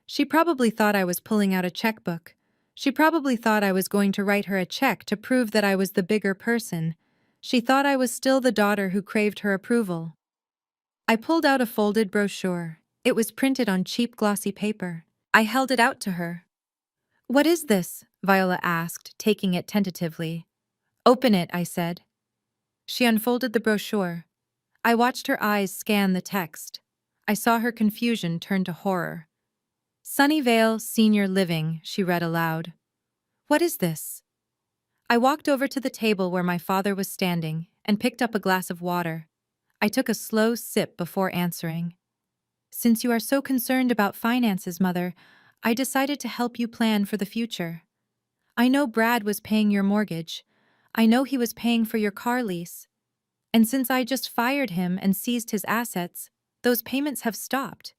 She probably thought I was pulling out a checkbook. She probably thought I was going to write her a check to prove that I was the bigger person. She thought I was still the daughter who craved her approval. I pulled out a folded brochure. It was printed on cheap glossy paper. I held it out to her. "What is this?" Viola asked, taking it tentatively. "Open it," I said. She unfolded the brochure. I watched her eyes scan the text. I saw her confusion turn to horror. "Sunnyvale Senior Living," she read aloud. "What is this?" I walked over to the table where my father was standing and picked up a glass of water. I took a slow sip before answering. "Since you are so concerned about finances, Mother, I decided to help you plan for the future. I know Brad was paying your mortgage. I know he was paying for your car lease. And since I just fired him and seized his assets, those payments have stopped.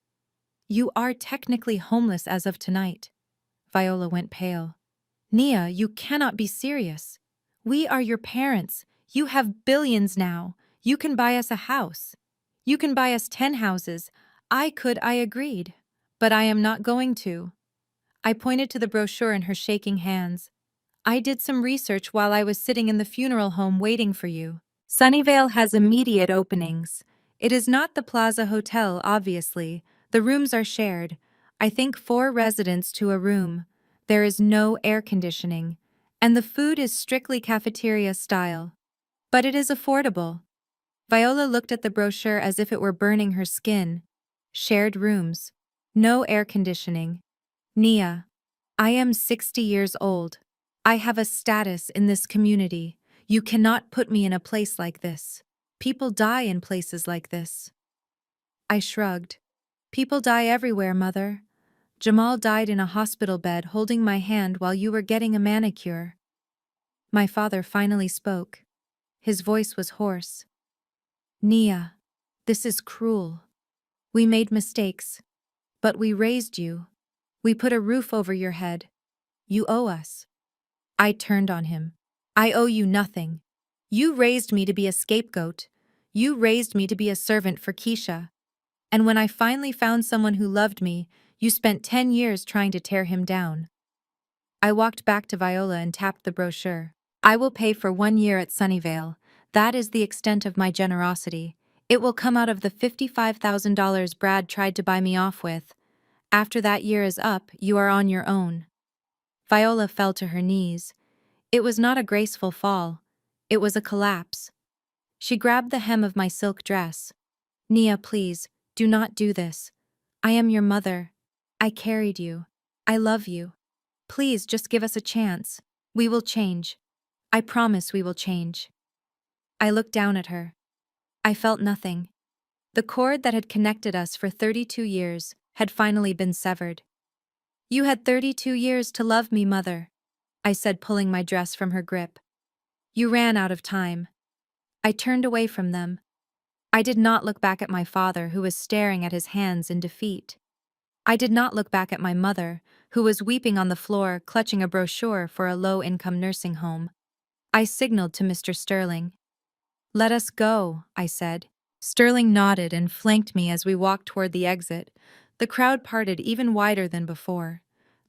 You are technically homeless as of tonight." Viola went pale. "Nia, you cannot be serious. We are your parents. You have billions now. You can buy us a house. You can buy us 10 houses. I agreed. But I am not going to." I pointed to the brochure in her shaking hands. I did some research while I was sitting in the funeral home waiting for you. Sunnyvale has immediate openings. It is not the Plaza Hotel, obviously. The rooms are shared. I think 4 residents to a room. There is no air conditioning. And the food is strictly cafeteria style. But it is affordable. Viola looked at the brochure as if it were burning her skin. Shared rooms. No air conditioning. Nia, I am 60 years old. I have a status in this community. You cannot put me in a place like this. People die in places like this. I shrugged. People die everywhere, Mother. Jamal died in a hospital bed holding my hand while you were getting a manicure. My father finally spoke. His voice was hoarse. Nia, this is cruel. We made mistakes, but we raised you. We put a roof over your head. You owe us. I turned on him. I owe you nothing. You raised me to be a scapegoat. You raised me to be a servant for Keisha. And when I finally found someone who loved me, you spent 10 years trying to tear him down. I walked back to Viola and tapped the brochure. I will pay for 1 year at Sunnyvale. That is the extent of my generosity. It will come out of the $55,000 Brad tried to buy me off with. After that year is up, you are on your own. Viola fell to her knees. It was not a graceful fall. It was a collapse. She grabbed the hem of my silk dress. Nia, please, do not do this. I am your mother. I carried you. I love you. Please just give us a chance. We will change. I promise we will change. I looked down at her. I felt nothing. The cord that had connected us for 32 years had finally been severed. You had 32 years to love me, Mother, I said, pulling my dress from her grip. You ran out of time. I turned away from them. I did not look back at my father, who was staring at his hands in defeat. I did not look back at my mother, who was weeping on the floor, clutching a brochure for a low-income nursing home. I signaled to Mr. Sterling. Let us go, I said. Sterling nodded and flanked me as we walked toward the exit. The crowd parted even wider than before.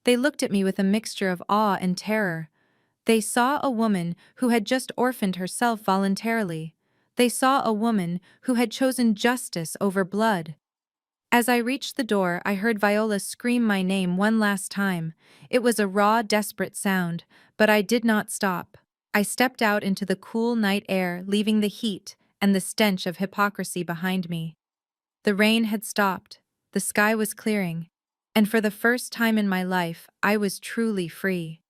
They looked at me with a mixture of awe and terror. They saw a woman who had just orphaned herself voluntarily. They saw a woman who had chosen justice over blood. As I reached the door, I heard Viola scream my name one last time. It was a raw, desperate sound, but I did not stop. I stepped out into the cool night air, leaving the heat and the stench of hypocrisy behind me. The rain had stopped, the sky was clearing, and for the first time in my life, I was truly free.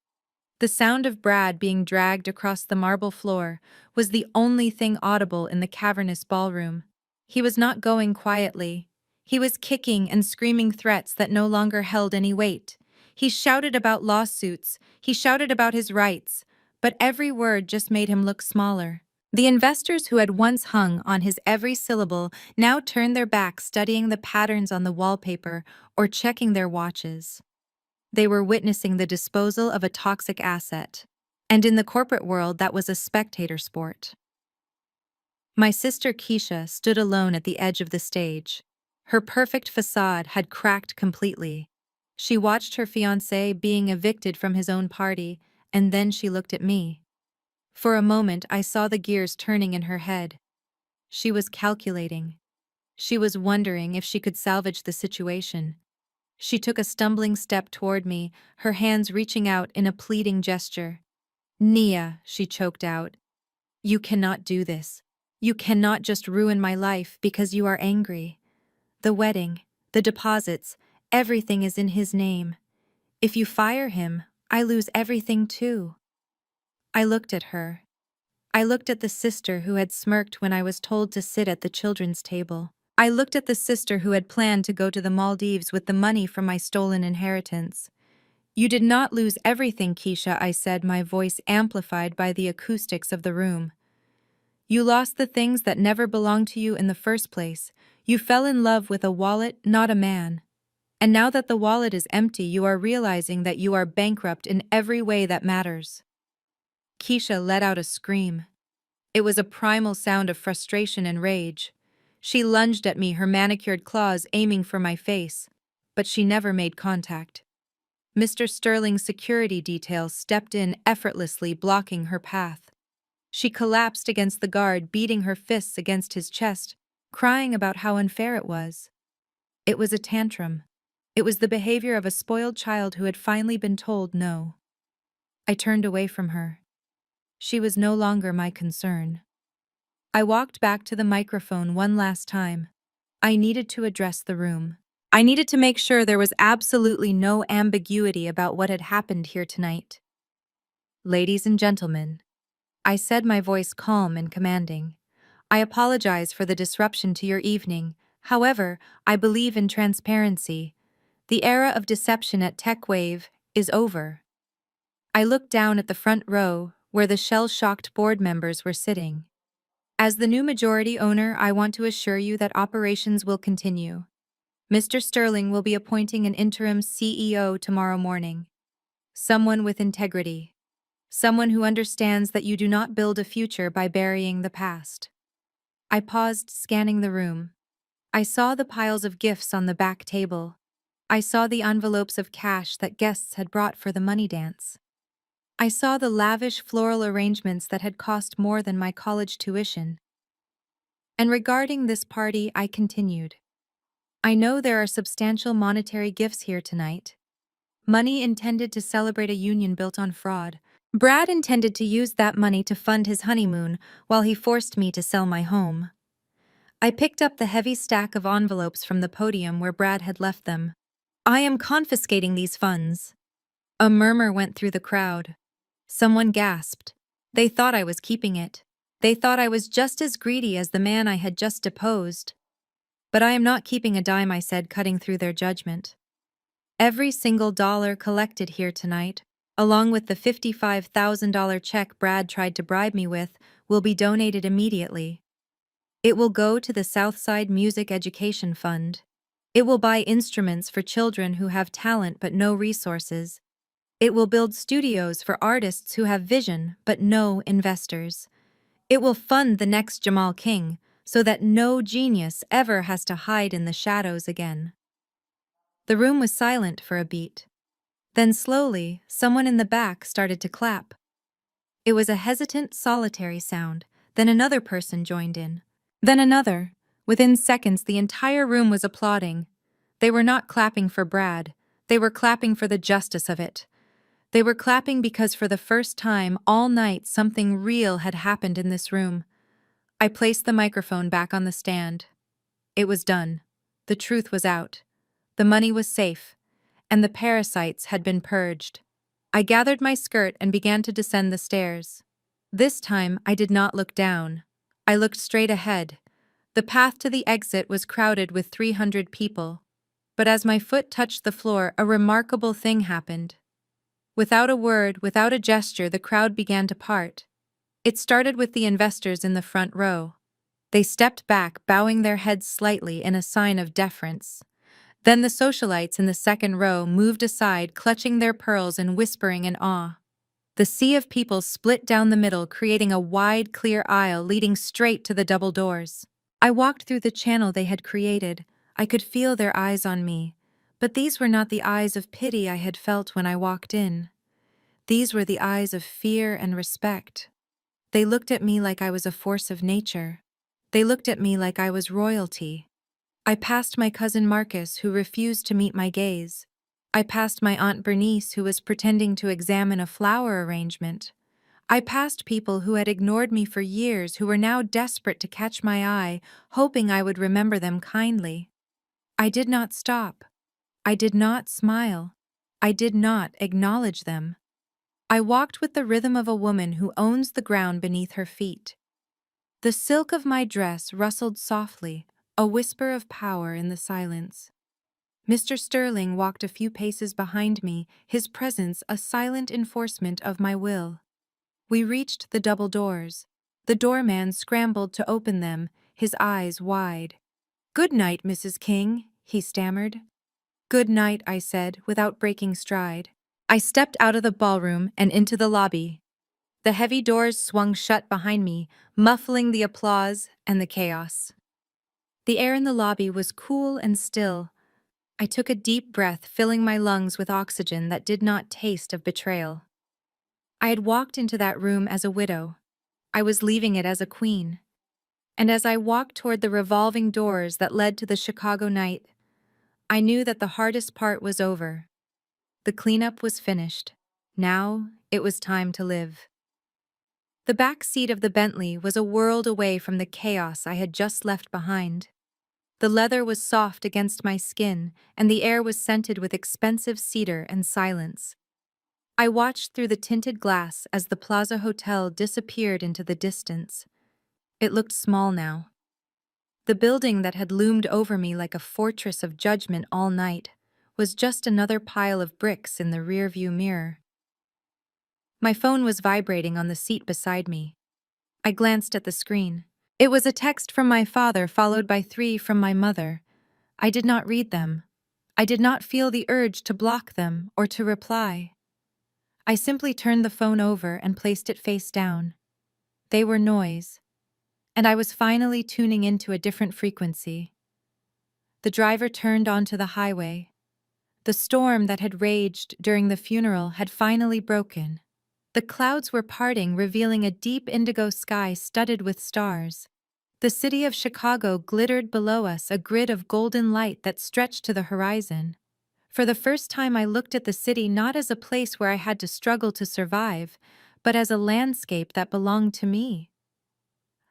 The sound of Brad being dragged across the marble floor was the only thing audible in the cavernous ballroom. He was not going quietly. He was kicking and screaming threats that no longer held any weight. He shouted about lawsuits, he shouted about his rights, but every word just made him look smaller. The investors who had once hung on his every syllable now turned their backs, studying the patterns on the wallpaper or checking their watches. They were witnessing the disposal of a toxic asset, and in the corporate world that was a spectator sport. My sister Keisha stood alone at the edge of the stage. Her perfect facade had cracked completely. She watched her fiancé being evicted from his own party, and then she looked at me. For a moment I saw the gears turning in her head. She was calculating. She was wondering if she could salvage the situation. She took a stumbling step toward me, her hands reaching out in a pleading gesture. Nia, she choked out. You cannot do this. You cannot just ruin my life because you are angry. The wedding, the deposits, everything is in his name. If you fire him, I lose everything too. I looked at her. I looked at the sister who had smirked when I was told to sit at the children's table. I looked at the sister who had planned to go to the Maldives with the money from my stolen inheritance. You did not lose everything, Keisha, I said, my voice amplified by the acoustics of the room. You lost the things that never belonged to you in the first place. You fell in love with a wallet, not a man. And now that the wallet is empty, you are realizing that you are bankrupt in every way that matters. Keisha let out a scream. It was a primal sound of frustration and rage. She lunged at me, her manicured claws aiming for my face, but she never made contact. Mr. Sterling's security detail stepped in effortlessly, blocking her path. She collapsed against the guard, beating her fists against his chest, crying about how unfair it was. It was a tantrum. It was the behavior of a spoiled child who had finally been told no. I turned away from her. She was no longer my concern. I walked back to the microphone one last time. I needed to address the room. I needed to make sure there was absolutely no ambiguity about what had happened here tonight. Ladies and gentlemen, I said, my voice calm and commanding, I apologize for the disruption to your evening. However, I believe in transparency. The era of deception at TechWave is over. I looked down at the front row, where the shell-shocked board members were sitting. As the new majority owner, I want to assure you that operations will continue. Mr. Sterling will be appointing an interim CEO tomorrow morning. Someone with integrity. Someone who understands that you do not build a future by burying the past. I paused, scanning the room. I saw the piles of gifts on the back table. I saw the envelopes of cash that guests had brought for the money dance. I saw the lavish floral arrangements that had cost more than my college tuition. And regarding this party, I continued. I know there are substantial monetary gifts here tonight. Money intended to celebrate a union built on fraud. Brad intended to use that money to fund his honeymoon while he forced me to sell my home. I picked up the heavy stack of envelopes from the podium where Brad had left them. I am confiscating these funds. A murmur went through the crowd. Someone gasped. They thought I was keeping it. They thought I was just as greedy as the man I had just deposed. But I am not keeping a dime, I said, cutting through their judgment. Every single dollar collected here tonight, along with the $55,000 check Brad tried to bribe me with, will be donated immediately. It will go to the Southside Music Education Fund. It will buy instruments for children who have talent but no resources. It will build studios for artists who have vision but no investors. It will fund the next Jamal King so that no genius ever has to hide in the shadows again. The room was silent for a beat. Then slowly, someone in the back started to clap. It was a hesitant, solitary sound. Then another person joined in. Then another. Within seconds, the entire room was applauding. They were not clapping for Brad. They were clapping for the justice of it. They were clapping because for the first time all night something real had happened in this room. I placed the microphone back on the stand. It was done. The truth was out. The money was safe, and the parasites had been purged. I gathered my skirt and began to descend the stairs. This time I did not look down. I looked straight ahead. The path to the exit was crowded with 300 people. But as my foot touched the floor, a remarkable thing happened. Without a word, without a gesture, the crowd began to part. It started with the investors in the front row. They stepped back, bowing their heads slightly in a sign of deference. Then the socialites in the second row moved aside, clutching their pearls and whispering in awe. The sea of people split down the middle, creating a wide, clear aisle leading straight to the double doors. I walked through the channel they had created. I could feel their eyes on me. But these were not the eyes of pity I had felt when I walked in. These were the eyes of fear and respect. They looked at me like I was a force of nature. They looked at me like I was royalty. I passed my cousin Marcus, who refused to meet my gaze. I passed my Aunt Bernice, who was pretending to examine a flower arrangement. I passed people who had ignored me for years, who were now desperate to catch my eye, hoping I would remember them kindly. I did not stop. I did not smile. I did not acknowledge them. I walked with the rhythm of a woman who owns the ground beneath her feet. The silk of my dress rustled softly, a whisper of power in the silence. Mr. Sterling walked a few paces behind me, his presence a silent enforcement of my will. We reached the double doors. The doorman scrambled to open them, his eyes wide. "Good night, Mrs. King," he stammered. "Good night," I said, without breaking stride. I stepped out of the ballroom and into the lobby. The heavy doors swung shut behind me, muffling the applause and the chaos. The air in the lobby was cool and still. I took a deep breath, filling my lungs with oxygen that did not taste of betrayal. I had walked into that room as a widow. I was leaving it as a queen. And as I walked toward the revolving doors that led to the Chicago night, I knew that the hardest part was over. The cleanup was finished. Now, it was time to live. The back seat of the Bentley was a world away from the chaos I had just left behind. The leather was soft against my skin, and the air was scented with expensive cedar and silence. I watched through the tinted glass as the Plaza Hotel disappeared into the distance. It looked small now. The building that had loomed over me like a fortress of judgment all night was just another pile of bricks in the rearview mirror. My phone was vibrating on the seat beside me. I glanced at the screen. It was a text from my father followed by 3 from my mother. I did not read them. I did not feel the urge to block them or to reply. I simply turned the phone over and placed it face down. They were noise, and I was finally tuning into a different frequency. The driver turned onto the highway. The storm that had raged during the funeral had finally broken. The clouds were parting, revealing a deep indigo sky studded with stars. The city of Chicago glittered below us, a grid of golden light that stretched to the horizon. For the first time, I looked at the city not as a place where I had to struggle to survive, but as a landscape that belonged to me.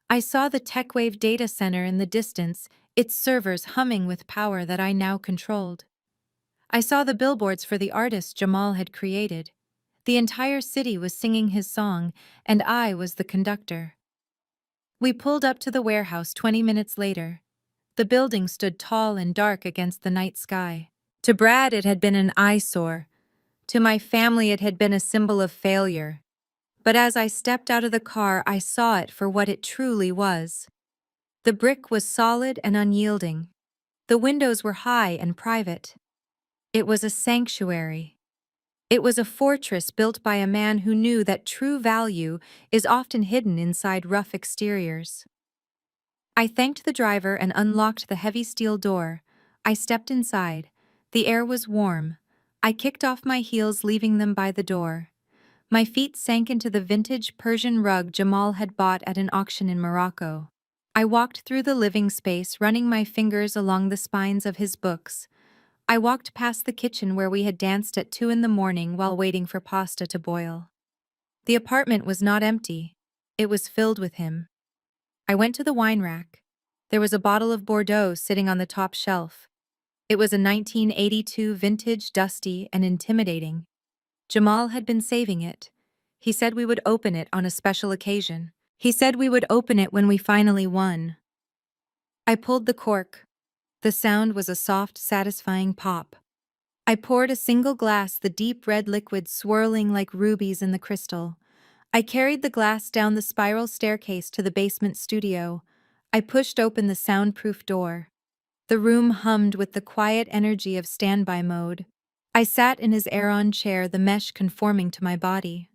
I saw the TechWave data center in the distance, its servers humming with power that I now controlled. I saw the billboards for the artist Jamal had created. The entire city was singing his song, and I was the conductor. We pulled up to the warehouse 20 minutes later. The building stood tall and dark against the night sky. To Brad, it had been an eyesore. To my family, it had been a symbol of failure. But as I stepped out of the car, I saw it for what it truly was. The brick was solid and unyielding. The windows were high and private. It was a sanctuary. It was a fortress built by a man who knew that true value is often hidden inside rough exteriors. I thanked the driver and unlocked the heavy steel door. I stepped inside. The air was warm. I kicked off my heels, leaving them by the door. My feet sank into the vintage Persian rug Jamal had bought at an auction in Morocco. I walked through the living space, running my fingers along the spines of his books. I walked past the kitchen where we had danced at 2 in the morning while waiting for pasta to boil. The apartment was not empty. It was filled with him. I went to the wine rack. There was a bottle of Bordeaux sitting on the top shelf. It was a 1982 vintage, dusty and intimidating. Jamal had been saving it. He said we would open it on a special occasion. He said we would open it when we finally won. I pulled the cork. The sound was a soft, satisfying pop. I poured a single glass, the deep red liquid swirling like rubies in the crystal. I carried the glass down the spiral staircase to the basement studio. I pushed open the soundproof door. The room hummed with the quiet energy of standby mode. I sat in his Aeron chair, the mesh conforming to my body.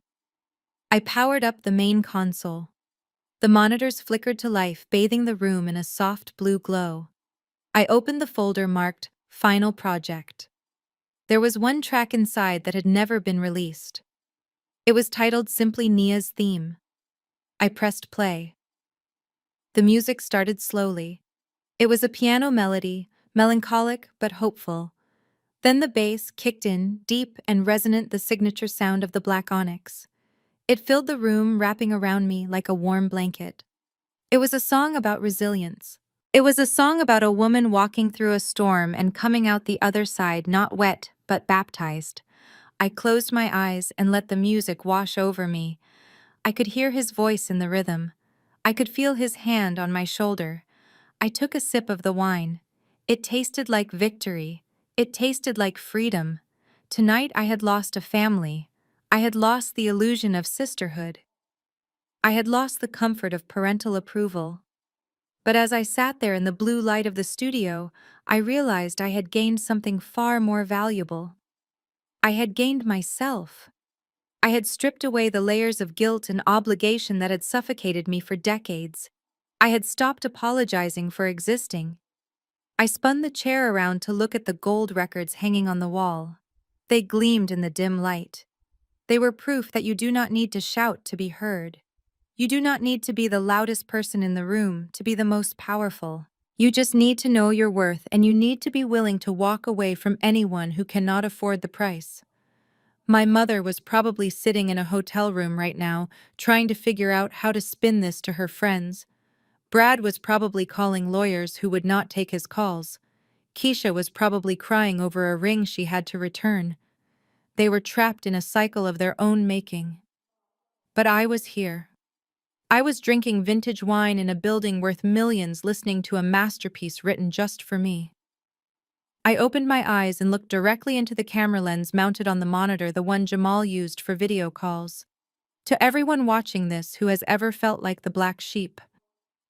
I powered up the main console. The monitors flickered to life, bathing the room in a soft blue glow. I opened the folder marked Final Project. There was one track inside that had never been released. It was titled simply Nia's Theme. I pressed play. The music started slowly. It was a piano melody, melancholic but hopeful. Then the bass kicked in, deep and resonant, the signature sound of the black onyx. It filled the room, wrapping around me like a warm blanket. It was a song about resilience. It was a song about a woman walking through a storm and coming out the other side not wet, but baptized. I closed my eyes and let the music wash over me. I could hear his voice in the rhythm. I could feel his hand on my shoulder. I took a sip of the wine. It tasted like victory. It tasted like freedom. Tonight I had lost a family. I had lost the illusion of sisterhood. I had lost the comfort of parental approval. But as I sat there in the blue light of the studio, I realized I had gained something far more valuable. I had gained myself. I had stripped away the layers of guilt and obligation that had suffocated me for decades. I had stopped apologizing for existing. I spun the chair around to look at the gold records hanging on the wall. They gleamed in the dim light. They were proof that you do not need to shout to be heard. You do not need to be the loudest person in the room to be the most powerful. You just need to know your worth, and you need to be willing to walk away from anyone who cannot afford the price. My mother was probably sitting in a hotel room right now, trying to figure out how to spin this to her friends. Brad was probably calling lawyers who would not take his calls. Keisha was probably crying over a ring she had to return. They were trapped in a cycle of their own making. But I was here. I was drinking vintage wine in a building worth millions, listening to a masterpiece written just for me. I opened my eyes and looked directly into the camera lens mounted on the monitor, the one Jamal used for video calls. To everyone watching this who has ever felt like the black sheep,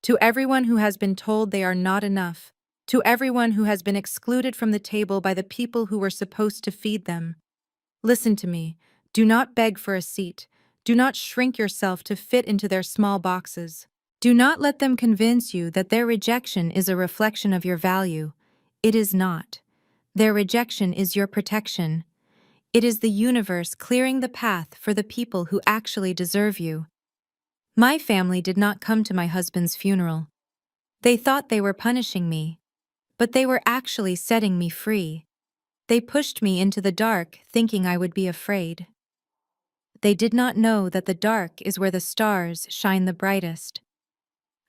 to everyone who has been told they are not enough, to everyone who has been excluded from the table by the people who were supposed to feed them, listen to me. Do not beg for a seat. Do not shrink yourself to fit into their small boxes. Do not let them convince you that their rejection is a reflection of your value. It is not. Their rejection is your protection. It is the universe clearing the path for the people who actually deserve you. My family did not come to my husband's funeral. They thought they were punishing me, but they were actually setting me free. They pushed me into the dark, thinking I would be afraid. They did not know that the dark is where the stars shine the brightest.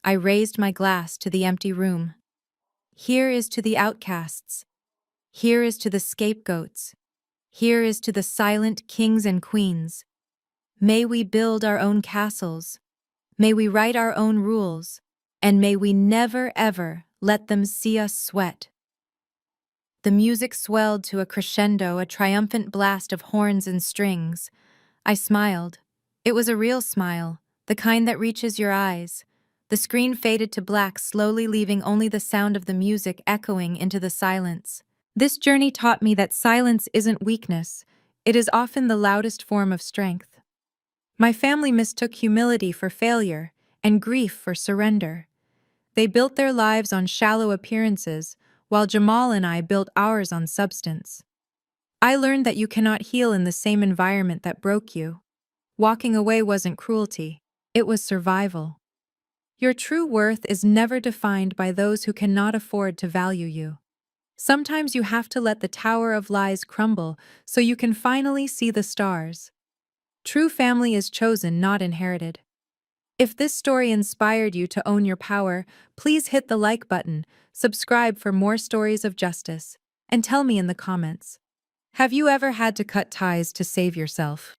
I raised my glass to the empty room. Here is to the outcasts. Here is to the scapegoats. Here is to the silent kings and queens. May we build our own castles. May we write our own rules. And may we never, ever let them see us sweat. The music swelled to a crescendo, a triumphant blast of horns and strings. I smiled. It was a real smile, the kind that reaches your eyes. The screen faded to black, slowly leaving only the sound of the music echoing into the silence. This journey taught me that silence isn't weakness. It is often the loudest form of strength. My family mistook humility for failure and grief for surrender. They built their lives on shallow appearances, while Jamal and I built ours on substance. I learned that you cannot heal in the same environment that broke you. Walking away wasn't cruelty, it was survival. Your true worth is never defined by those who cannot afford to value you. Sometimes you have to let the tower of lies crumble so you can finally see the stars. True family is chosen, not inherited. If this story inspired you to own your power, please hit the like button, subscribe for more stories of justice, and tell me in the comments. Have you ever had to cut ties to save yourself?